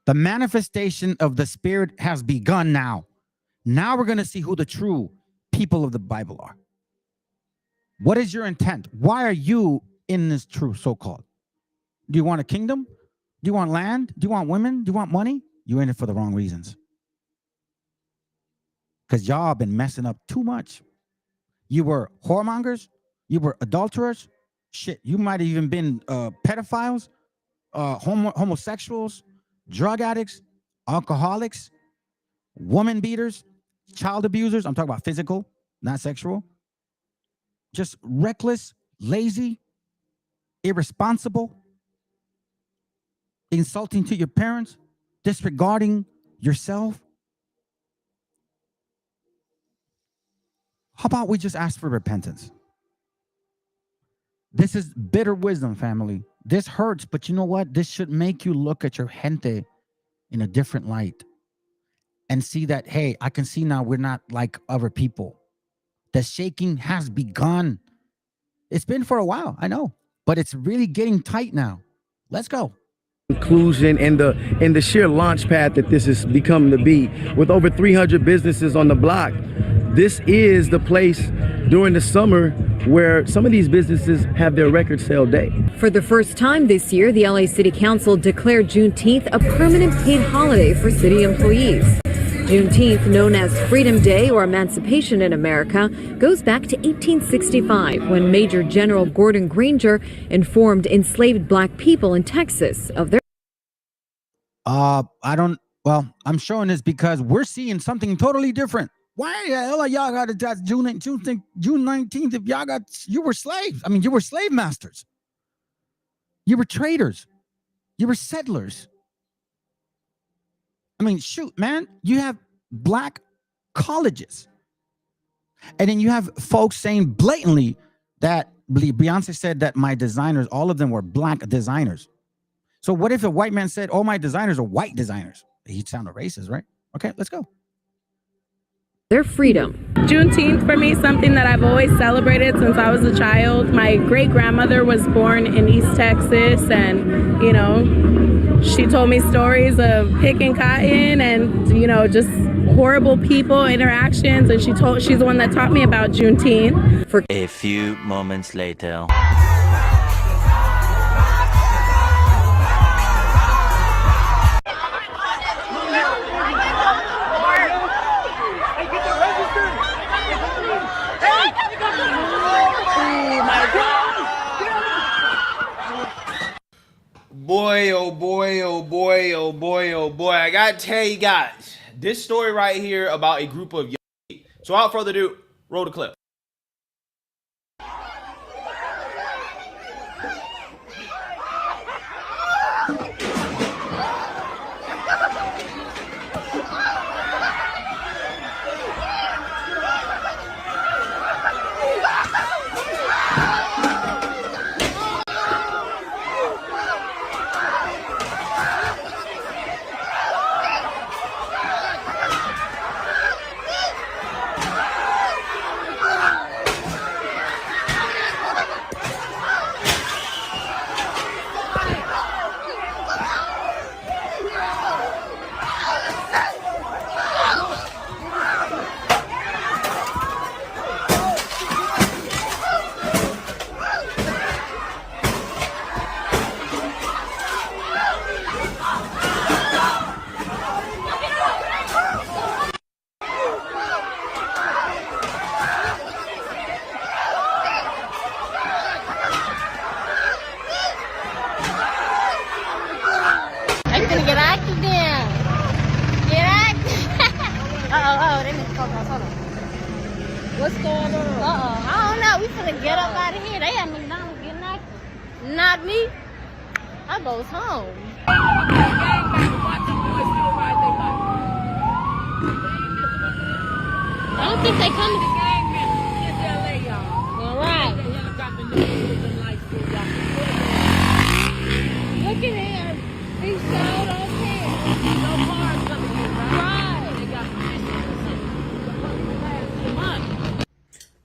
The manifestation of the Spirit has begun now. Now we're going to see who the true people of the Bible are. What is your intent? Why are you in this truth, so-called? Do you want a kingdom? Do you want land? Do you want women? Do you want money? You're in it for the wrong reasons. Because y'all have been messing up too much. You were whoremongers. You were adulterers. Shit, you might have even been pedophiles, homosexuals, drug addicts, alcoholics, woman beaters, child abusers. I'm talking about physical, not sexual. Just reckless, lazy, irresponsible, insulting to your parents, disregarding yourself. How about we just ask for repentance? This is bitter wisdom, family. This hurts, but you know what? This should make you look at your gente in a different light and see that, hey, I can see now we're not like other people. The shaking has begun. It's been for a while, I know, but it's really getting tight now. Let's go.
Inclusion and the sheer launch pad that this has become to be, with over 300 businesses on the block. This is the place during the summer where some of these businesses have their record sale day.
For the first time this year, the LA City Council declared Juneteenth a permanent paid holiday for city employees. Juneteenth, known as Freedom Day or Emancipation in America, goes back to 1865 when Major General Gordon Granger informed enslaved black people in Texas of their...
I'm showing this because we're seeing something totally different. Why the hell y'all got to June 19th if you were slaves? I mean, you were slave masters. You were traders. You were settlers. I mean, shoot, man, you have black colleges. And then you have folks saying blatantly that Beyonce said that my designers, all of them were black designers. So what if a white man said, all my designers are white designers? He'd sound racist, right? Okay, let's go.
Their freedom.
Juneteenth for me is something that I've always celebrated since I was a child. My great-grandmother was born in East Texas, and, you know, she told me stories of picking cotton and, you know, just horrible people interactions, and she's the one that taught me about Juneteenth.
For a few moments later.
Boy, oh boy, oh boy, oh boy, oh boy. I gotta tell you guys, this story right here about a group of young people. So without further ado, roll the clip.
What's going on? I don't know. We finna get up out of here. They at McDonald's getting that. Not me. I goes home. I don't think they coming. All right. Look at him. He showed on here. No cars coming here, right? They got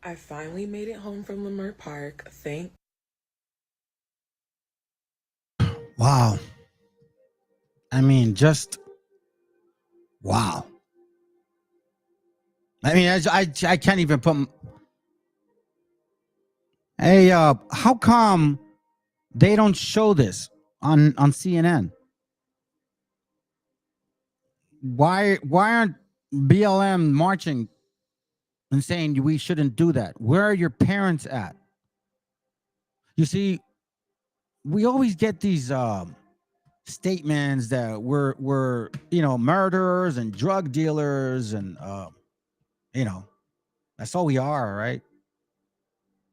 I finally made it home from Leimert Park.
Wow. I mean, just wow. I mean, I can't even put. Hey, how come they don't show this on CNN? Why aren't BLM marching and saying we shouldn't do that? Where are your parents at? You see, we always get these statements that we're murderers and drug dealers and that's all we are, right?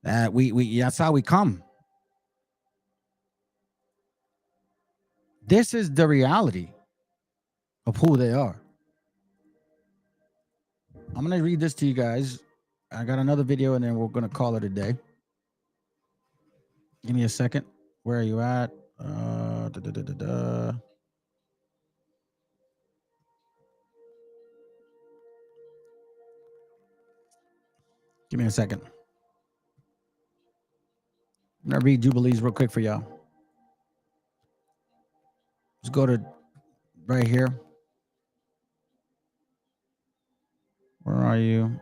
That we that's how we come. This is the reality of who they are. I'm gonna read this to you guys. I got another video and then we're gonna call it a day. Give me a second. Where are you at? Give me a second. I'm gonna read Jubilees real quick for y'all. Let's go to right here. Where are you?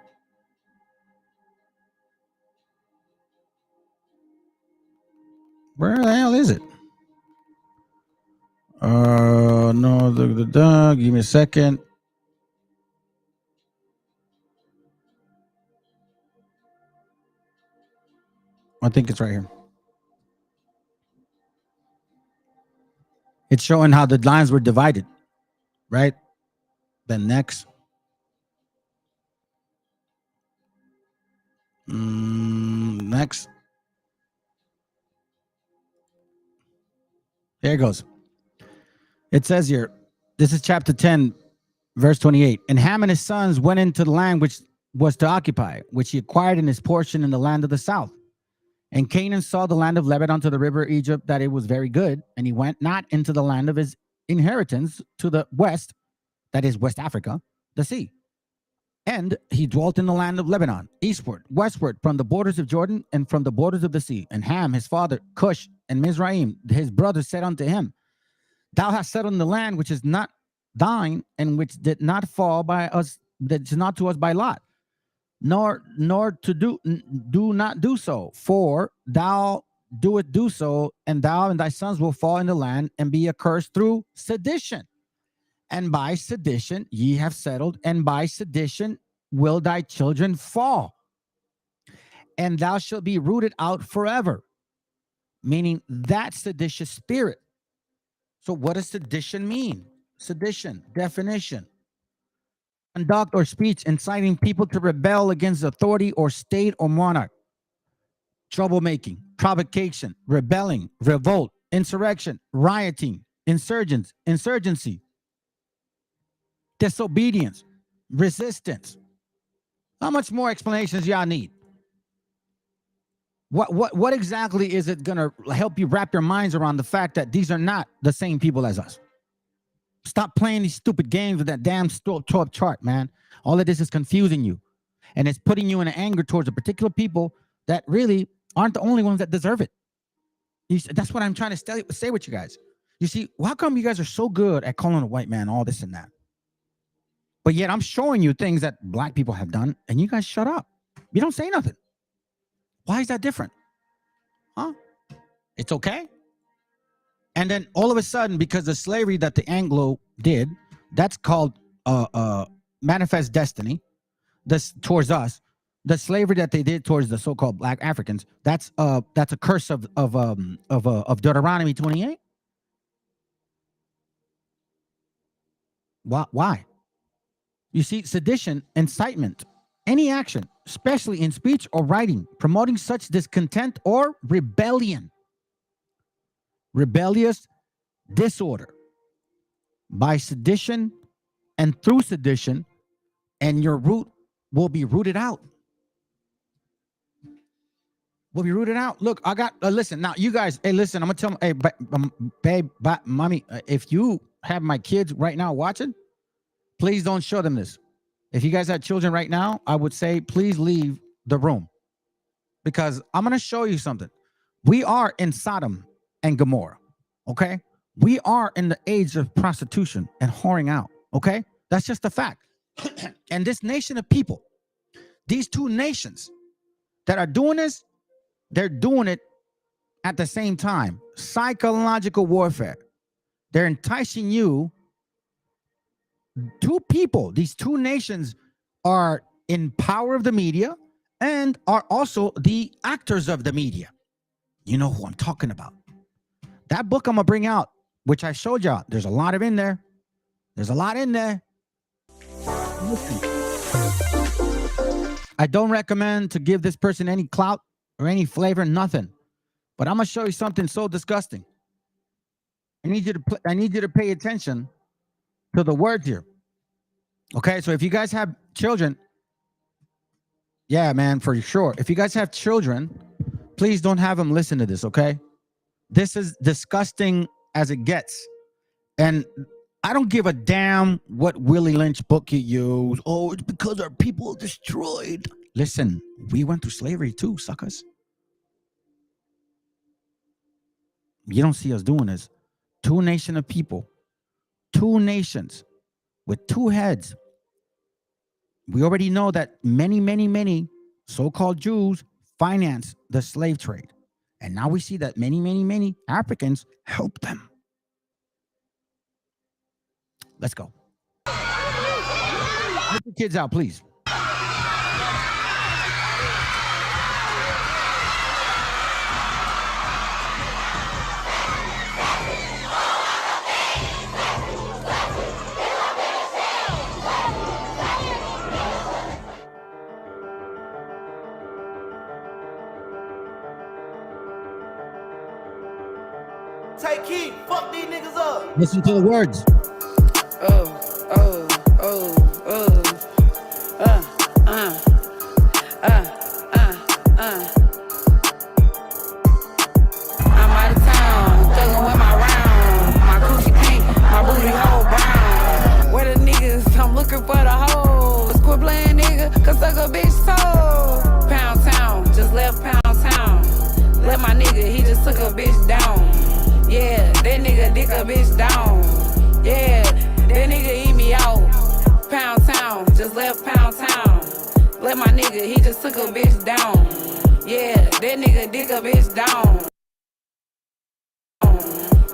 Where the hell is it? No, give me a second. I think it's right here. It's showing how the lines were divided, right? Then next. Next. Here it goes. It says here, this is chapter 10, verse 28. And Ham and his sons went into the land which was to occupy, which he acquired in his portion in the land of the south. And Canaan saw the land of Lebanon to the river Egypt, that it was very good. And he went not into the land of his inheritance to the west, that is West Africa, the sea. And he dwelt in the land of Lebanon, eastward, westward, from the borders of Jordan and from the borders of the sea. And Ham, his father, Cush, and Mizraim, his brothers, said unto him, Thou hast settled in the land which is not thine, and which did not fall by us, that is not to us by lot. Nor to do not do so, for thou doest do so, and thou and thy sons will fall in the land and be accursed through sedition. And by sedition ye have settled, and by sedition will thy children fall. And thou shalt be rooted out forever. Meaning that seditious spirit. So what does sedition mean? Sedition, definition. Conduct or speech inciting people to rebel against authority or state or monarch. Troublemaking, provocation, rebelling, revolt, insurrection, rioting, insurgency, disobedience, resistance. How much more explanations y'all need? What exactly is it going to help you wrap your minds around the fact that these are not the same people as us? Stop playing these stupid games with that damn 12 chart, man. All of this is confusing you. And it's putting you in an anger towards a particular people that really aren't the only ones that deserve it. That's what I'm trying to say with you guys. You see, how come you guys are so good at calling a white man all this and that? But yet I'm showing you things that black people have done, and you guys shut up. You don't say nothing. Why is that different? Huh? It's okay. And then all of a sudden, because the slavery that the Anglo did, that's called manifest destiny. This towards us, the slavery that they did towards the so-called black Africans, that's a curse of Deuteronomy 28. Why? You see, sedition, incitement, any action, especially in speech or writing, promoting such discontent or rebellion, rebellious disorder by sedition and through sedition, and your root will be rooted out. Will be rooted out. Look, I got, listen, now you guys, hey, listen, I'm gonna tell them, hey, babe, mommy, if you have my kids right now watching, please don't show them this. If you guys have children right now, I would say, please leave the room, because I'm gonna show you something. We are in Sodom and Gomorrah, okay? We are in the age of prostitution and whoring out, okay? That's just a fact. And this nation of people, these two nations that are doing this, they're doing it at the same time. Psychological warfare. They're enticing you. Two people, these two nations are in power of the media and are also the actors of the media. You know who I'm talking about. That book I'm going to bring out, which I showed y'all, there's a lot of in there. There's a lot in there. Listen. I don't recommend to give this person any clout or any flavor, nothing. But I'm gonna show you something so disgusting. I need you to pay attention to the words here. Okay, so if you guys have children, yeah, man, for sure. If you guys have children, please don't have them listen to this, okay? This is disgusting as it gets. And I don't give a damn what Willie Lynch book you use. Oh, it's because our people are destroyed. Listen, we went through slavery too, suckers. You don't see us doing this. Two nation of people, two nations with two heads. We already know that many so-called Jews finance the slave trade. And now we see that many Africans help them. Let's go. Get the kids out, please.
Take heed, fuck these niggas up.
Listen to the words.
I'm out of town, thuggin' with my round. My coochie pink, my booty hole brown. Where the niggas? I'm looking for the hoes. Quit playing nigga, cause suck a bitch soul. Pound town, just left Pound town. Let my nigga, he just took a bitch down. Yeah, that nigga dick a bitch down. Yeah, that nigga eat me out. Pound town, just left Pound town. Let my nigga, he just took a bitch down. Yeah, that nigga dick a bitch down.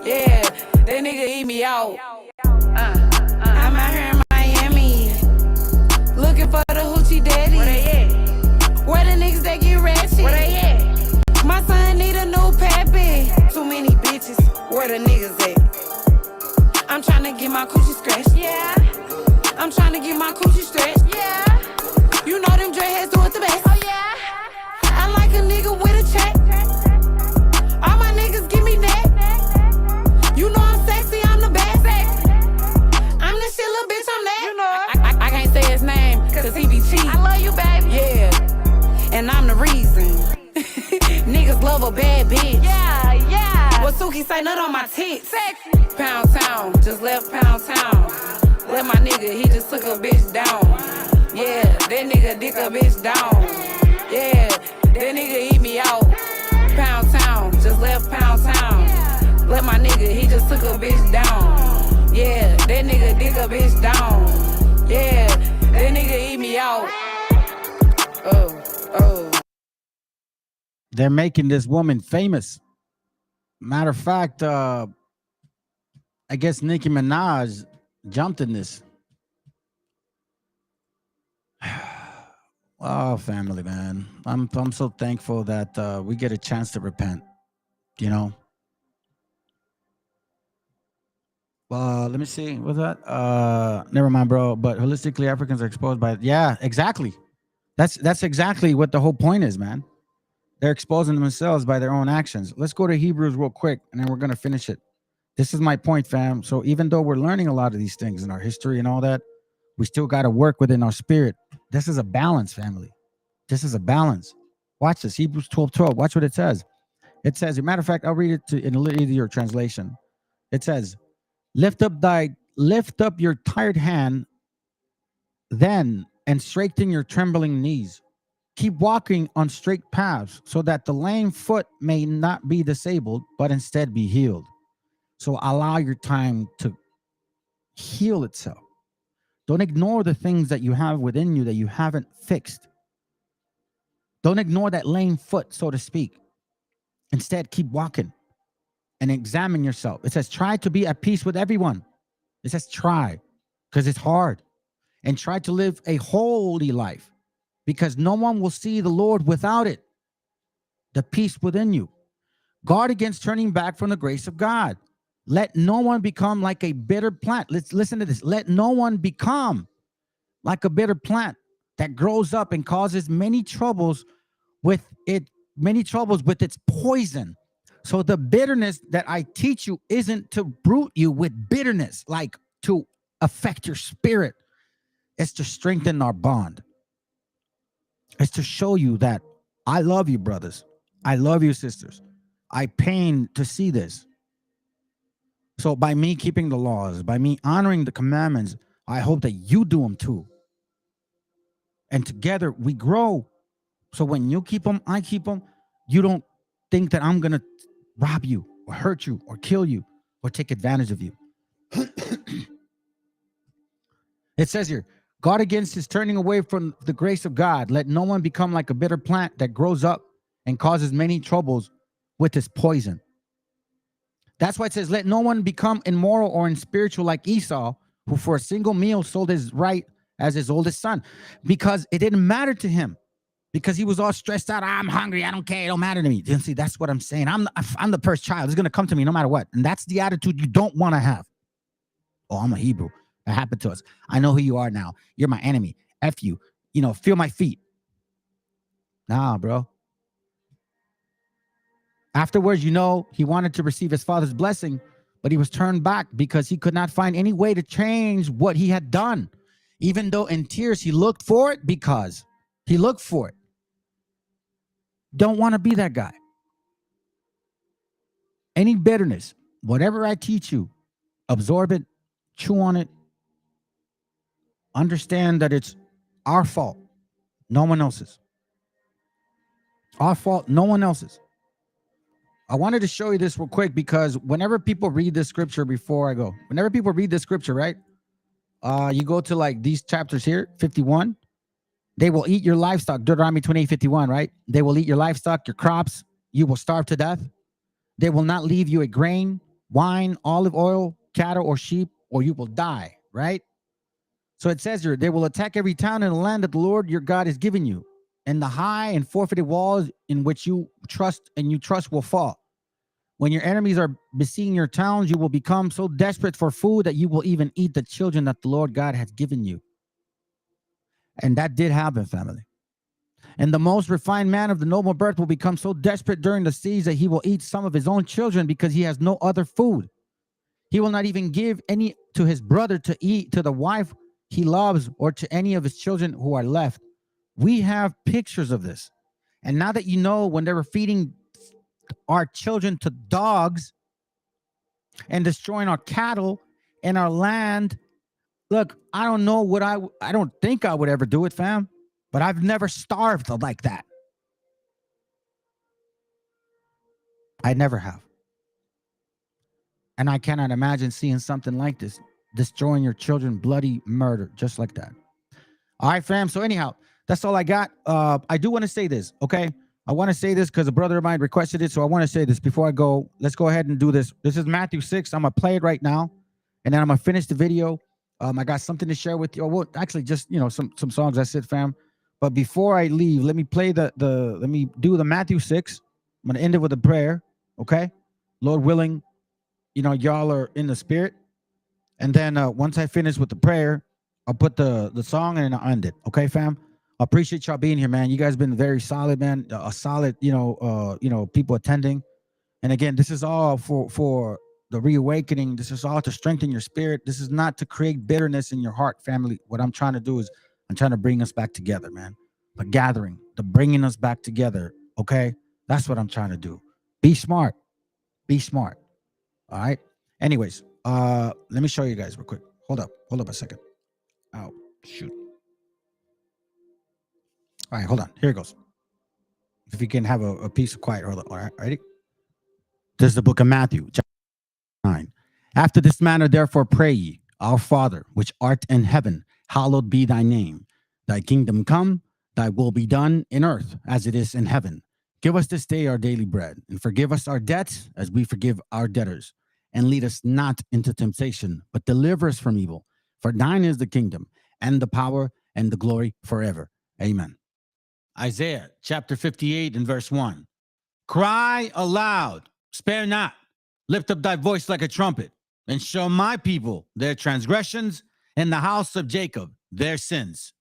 Yeah, that nigga eat me out. I'm out here in Miami, looking for the hoochie daddy. Where they at? Where the niggas that get ratchet? Where they at? My son need a new pappy. Too many bitches, where the niggas at? I'm tryna get my coochie scratched. Yeah. I'm tryna get my coochie stretched. Yeah. You know them dreadheads do it the best. Oh yeah. I like a nigga with a check. All my niggas give me neck. You know I'm sexy, I'm the best. I'm the shit, little bitch, I'm that. You know I can't say his name, cause he be cheap. I love you, baby. Yeah. And I'm the reason. Niggas love a bad bitch. Yeah, yeah. What Suki say, nut on my tits. Sexy. Pound town, just left Pound town. Let my nigga, he just took a bitch down. Yeah, that nigga dick a bitch down. Yeah, that nigga eat me out. Pound town, just left Pound town. Let my nigga, he just took a bitch down. Yeah, that nigga dick a bitch down. Yeah, that nigga eat me out.
They're making this woman famous. Matter of fact, I guess Nicki Minaj jumped in this. Oh, family, man. I'm so thankful that we get a chance to repent, you know. Let me see. What's that? Never mind, bro. But holistically, Africans are exposed by. Yeah, exactly. That's exactly what the whole point is, man. They're exposing themselves by their own actions. Let's go to Hebrews real quick, and then we're gonna finish it. This is my point, fam. So even though we're learning a lot of these things in our history and all that, we still got to work within our spirit. This is a balance, family. This is a balance. Watch this. Hebrews 12:12. Watch what it says. It says, as a matter of fact, I'll read it in a little easier translation. It says, lift up your tired hand then and straighten your trembling knees. Keep walking on straight paths so that the lame foot may not be disabled, but instead be healed. So allow your time to heal itself. Don't ignore the things that you have within you that you haven't fixed. Don't ignore that lame foot, so to speak. Instead, keep walking and examine yourself. It says, try to be at peace with everyone. It says, try, because it's hard. And try to live a holy life, because no one will see the Lord without it. The peace within you. Guard against turning back from the grace of God. Let no one become like a bitter plant. Let's listen to this. Let no one become like a bitter plant that grows up and causes many troubles with its poison. So the bitterness that I teach you isn't to brute you with bitterness, like to affect your spirit. It's to strengthen our bond. It's to show you that I love you, brothers. I love you, sisters. I pain to see this. So by me keeping the laws, by me honoring the commandments, I hope that you do them too. And together we grow. So when you keep them, I keep them. You don't think that I'm going to rob you or hurt you or kill you or take advantage of you. It says here, guard against his turning away from the grace of God. Let no one become like a bitter plant that grows up and causes many troubles with its poison. That's why it says, let no one become immoral or unspiritual like Esau, who for a single meal sold his right as his oldest son, because it didn't matter to him, because he was all stressed out. I'm hungry. I don't care. It don't matter to me. You see, that's what I'm saying. I'm the first child. It's going to come to me no matter what. And that's the attitude you don't want to have. Oh, I'm a Hebrew. That happened to us. I know who you are now. You're my enemy. F you. Feel my feet. Nah, bro. Afterwards, he wanted to receive his father's blessing, but he was turned back because he could not find any way to change what he had done. Even though in tears he looked for it, because he looked for it. Don't want to be that guy. Any bitterness, whatever I teach you, absorb it, chew on it. Understand that it's our fault, no one else's. Our fault, no one else's. I wanted to show you this real quick because whenever people read this scripture whenever people read this scripture, right? You go to like these chapters here, 51. They will eat your livestock, Deuteronomy 28:51, right? They will eat your livestock, your crops. You will starve to death. They will not leave you a grain, wine, olive oil, cattle, or sheep, or you will die, right? So it says here, they will attack every town in the land that the Lord your God has given you, and the high and fortified walls in which you trust will fall. When your enemies are besieging your towns, you will become so desperate for food that you will even eat the children that the Lord God has given you. And that did happen, family. And the most refined man of the noble birth will become so desperate during the siege that he will eat some of his own children because he has no other food. He will not even give any to his brother to eat, to the wife he loves, or to any of his children who are left. We have pictures of this. And now that when they were feeding our children to dogs and destroying our cattle and our land, look, I don't know what I don't think I would ever do it, fam, but I've never starved like that. I never have. And I cannot imagine seeing something like this, destroying your children, bloody murder, just like that. All right, fam. So anyhow, that's all I got. I do want to say this, okay? I want to say this because a brother of mine requested it, so I want to say this before I go. Let's go ahead and do this. This is Matthew 6. I'm going to play it right now, and then I'm going to finish the video. I got something to share with you. Well, actually, just, some songs I said, fam. But before I leave, let me play let me do the Matthew 6. I'm going to end it with a prayer, okay? Lord willing, y'all are in the spirit. And then once I finish with the prayer, I'll put the song and I'll end it. Okay, fam? I appreciate y'all being here, man. You guys been very solid, man. A solid, people attending. And again, this is all for the reawakening. This is all to strengthen your spirit. This is not to create bitterness in your heart, family. What I'm trying to do is I'm trying to bring us back together, man. The gathering, the bringing us back together. Okay, that's what I'm trying to do. Be smart. Be smart. All right. Anyways, let me show you guys real quick. Hold up a second. Oh, shoot. All right, hold on. Here it goes. If you can have a piece of quiet. Hold on. All right, ready? This is the book of Matthew, chapter 9. After this manner, therefore, pray ye, Our Father, which art in heaven, hallowed be thy name. Thy kingdom come, thy will be done in earth as it is in heaven. Give us this day our daily bread, and forgive us our debts as we forgive our debtors. And lead us not into temptation, but deliver us from evil. For thine is the kingdom, and the power, and the glory forever. Amen. Isaiah chapter 58 and verse 1. Cry aloud, spare not, lift up thy voice like a trumpet, and show my people their transgressions, and the house of Jacob their sins.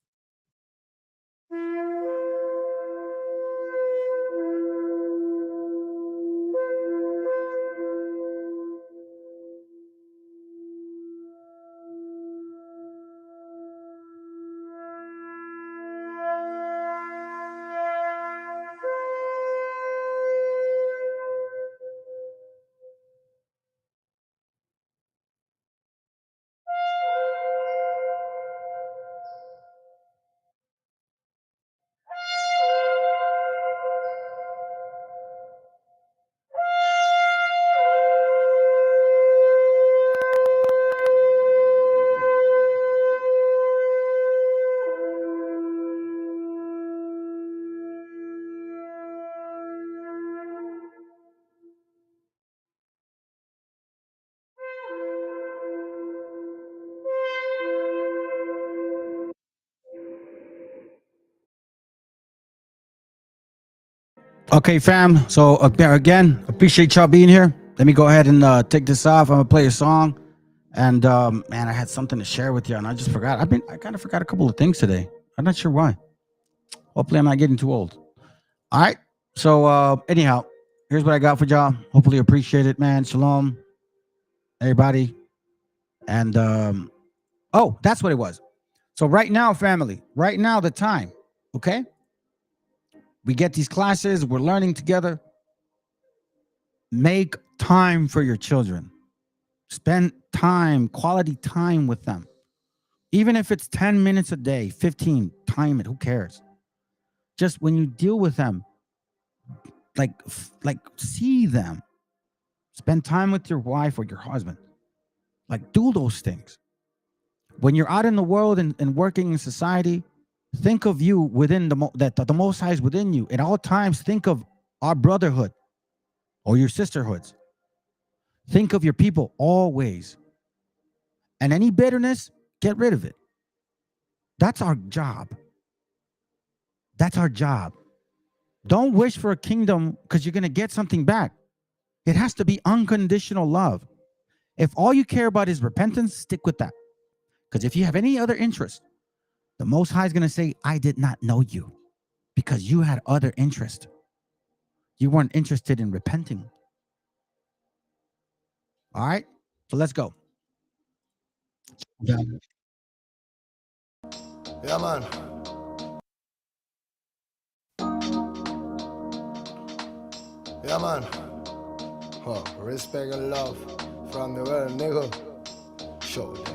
Okay, fam. So again, appreciate y'all being here. Let me go ahead and take this off. I'm gonna play a song, and man, I had something to share with you, and I just forgot. I kind of forgot a couple of things today. I'm not sure why. Hopefully, I'm not getting too old. All right. So anyhow, here's what I got for y'all. Hopefully, you appreciate it, man. Shalom, everybody. And oh, that's what it was. So right now, family, right now, the time. Okay. We get these classes, we're learning together. Make time for your children. Spend time, quality time with them. Even if it's 10 minutes a day, 15, time it, who cares? Just when you deal with them, like see them. Spend time with your wife or your husband. Like do those things. When you're out in the world and working in society, think of you within the Most High is within you. At all times, think of our brotherhood or your sisterhoods. Think of your people always. And any bitterness, get rid of it. That's our job. That's our job. Don't wish for a kingdom because you're going to get something back. It has to be unconditional love. If all you care about is repentance, stick with that. Because if you have any other interest, the Most High is going to say, I did not know you because you had other interest. You weren't interested in repenting. All right, so let's go.
Yeah, man. Yeah, man. Oh, respect and love from the world, nigga. Show them.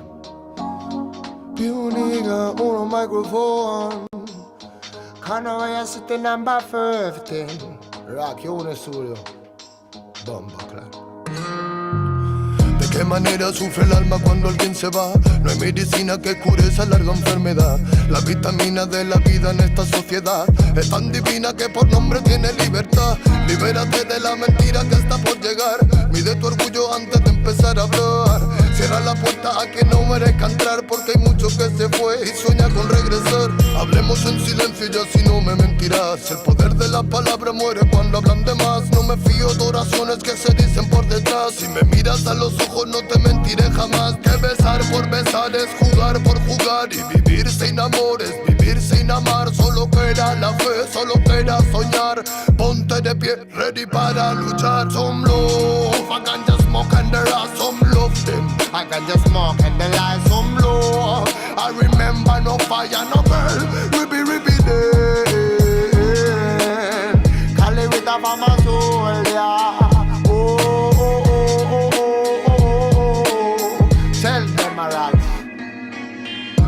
You nigga on a microphone. Can't I sit in number 15? Rock you in the studio. Bomba, claro. ¿De qué manera sufre el alma cuando alguien se va? No hay medicina que cure esa larga enfermedad. La vitamina de la vida en esta sociedad es tan divina que por nombre tiene libertad. Libérate de la mentira que está por llegar. Mide tu orgullo antes de empezar a hablar. Cierra la puerta a que no merezca entrar, porque hay mucho que se fue y sueña con regresar. Hablemos en silencio y así no me mentirás. El poder de la palabra muere cuando hablan de más. No me fío de oraciones que se dicen por detrás. Si me miras a los ojos no te mentiré jamás. Que besar por besar es jugar por jugar. Y vivir sin amor es vivir sin amar. Solo queda la fe, solo queda soñar. Ponte de pie, ready para luchar. Some love, I can just smoke and there are some love them. I can just smoke and there are some love. I remember no fire, no burn. Rippy day. Cali with a fama soul, yeah.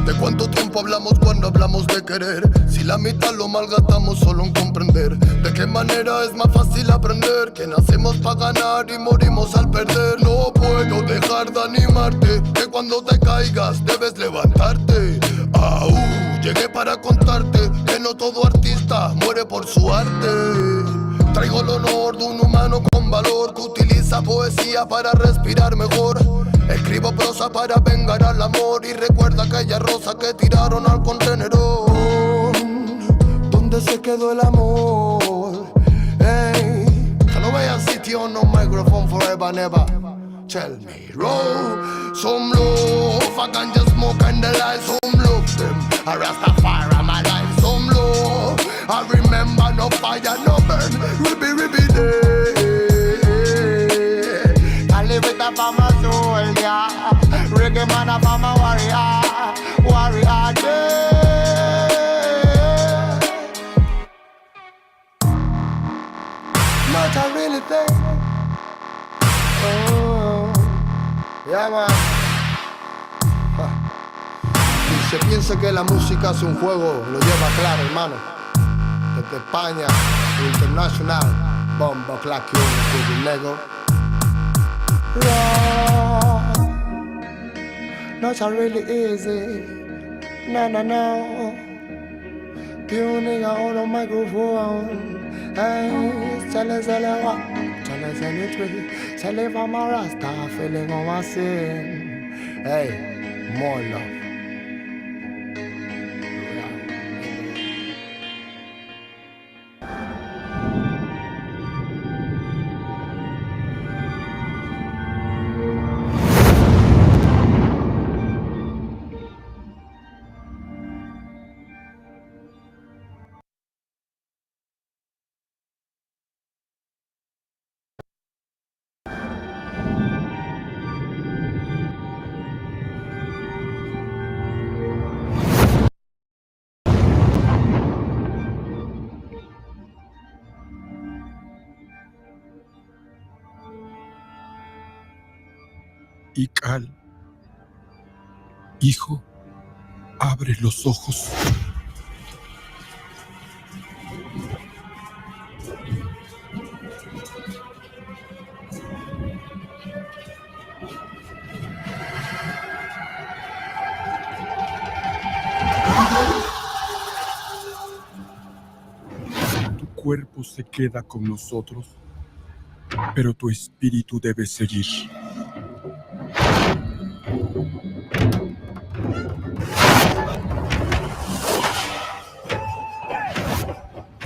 ¿De cuánto tiempo hablamos cuando hablamos de querer? Si la mitad lo malgastamos solo en comprender. ¿De qué manera es más fácil aprender? Que nacemos para ganar y morimos al perder. No puedo dejar de animarte, que cuando te caigas debes levantarte. Llegué para contarte que no todo artista muere por su arte. Traigo el honor de un humano con valor que utiliza poesía para respirar mejor. Escribo prosa para vengar al amor y recuerda aquella rosa que tiraron al contenedor. ¿Dónde se quedó el amor? Hey, que no vaya sitio, no microphone forever, never. Tell me, roll some love, I can just smoke and the light, some love them. I Rastafari my life, some love. I remember no fire, no burn, rippy day. Cali with a farmer soul, yeah. Reggae man a farmer warrior day. Not a really thing. Oh, yeah man. Si se piensa que la música es un juego, lo lleva claro, hermano. Desde España, internacional, bombo, clack, you, nego. Not so really easy. No. Pure nigga on a microphone. Hey, tell us what. Tell us anything. Tell if I'm a Rasta feeling on my sin. Hey, more love.
Y Cal, hijo, abre los ojos. Tu cuerpo se queda con nosotros, pero tu espíritu debe seguir.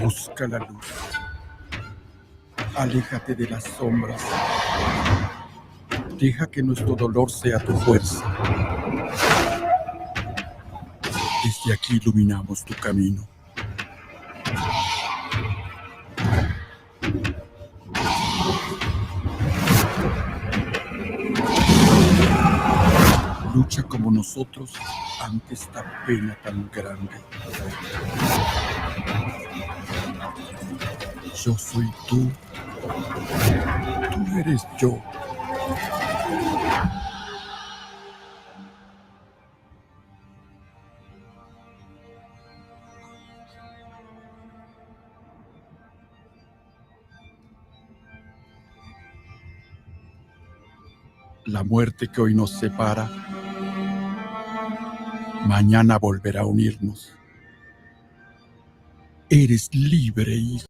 Busca la luz. Aléjate de las sombras. Deja que nuestro dolor sea tu fuerza. Desde aquí iluminamos tu camino. Lucha como nosotros ante esta pena tan grande. Yo soy tú. Tú eres yo. La muerte que hoy nos separa, mañana volverá a unirnos. Eres libre, hijo.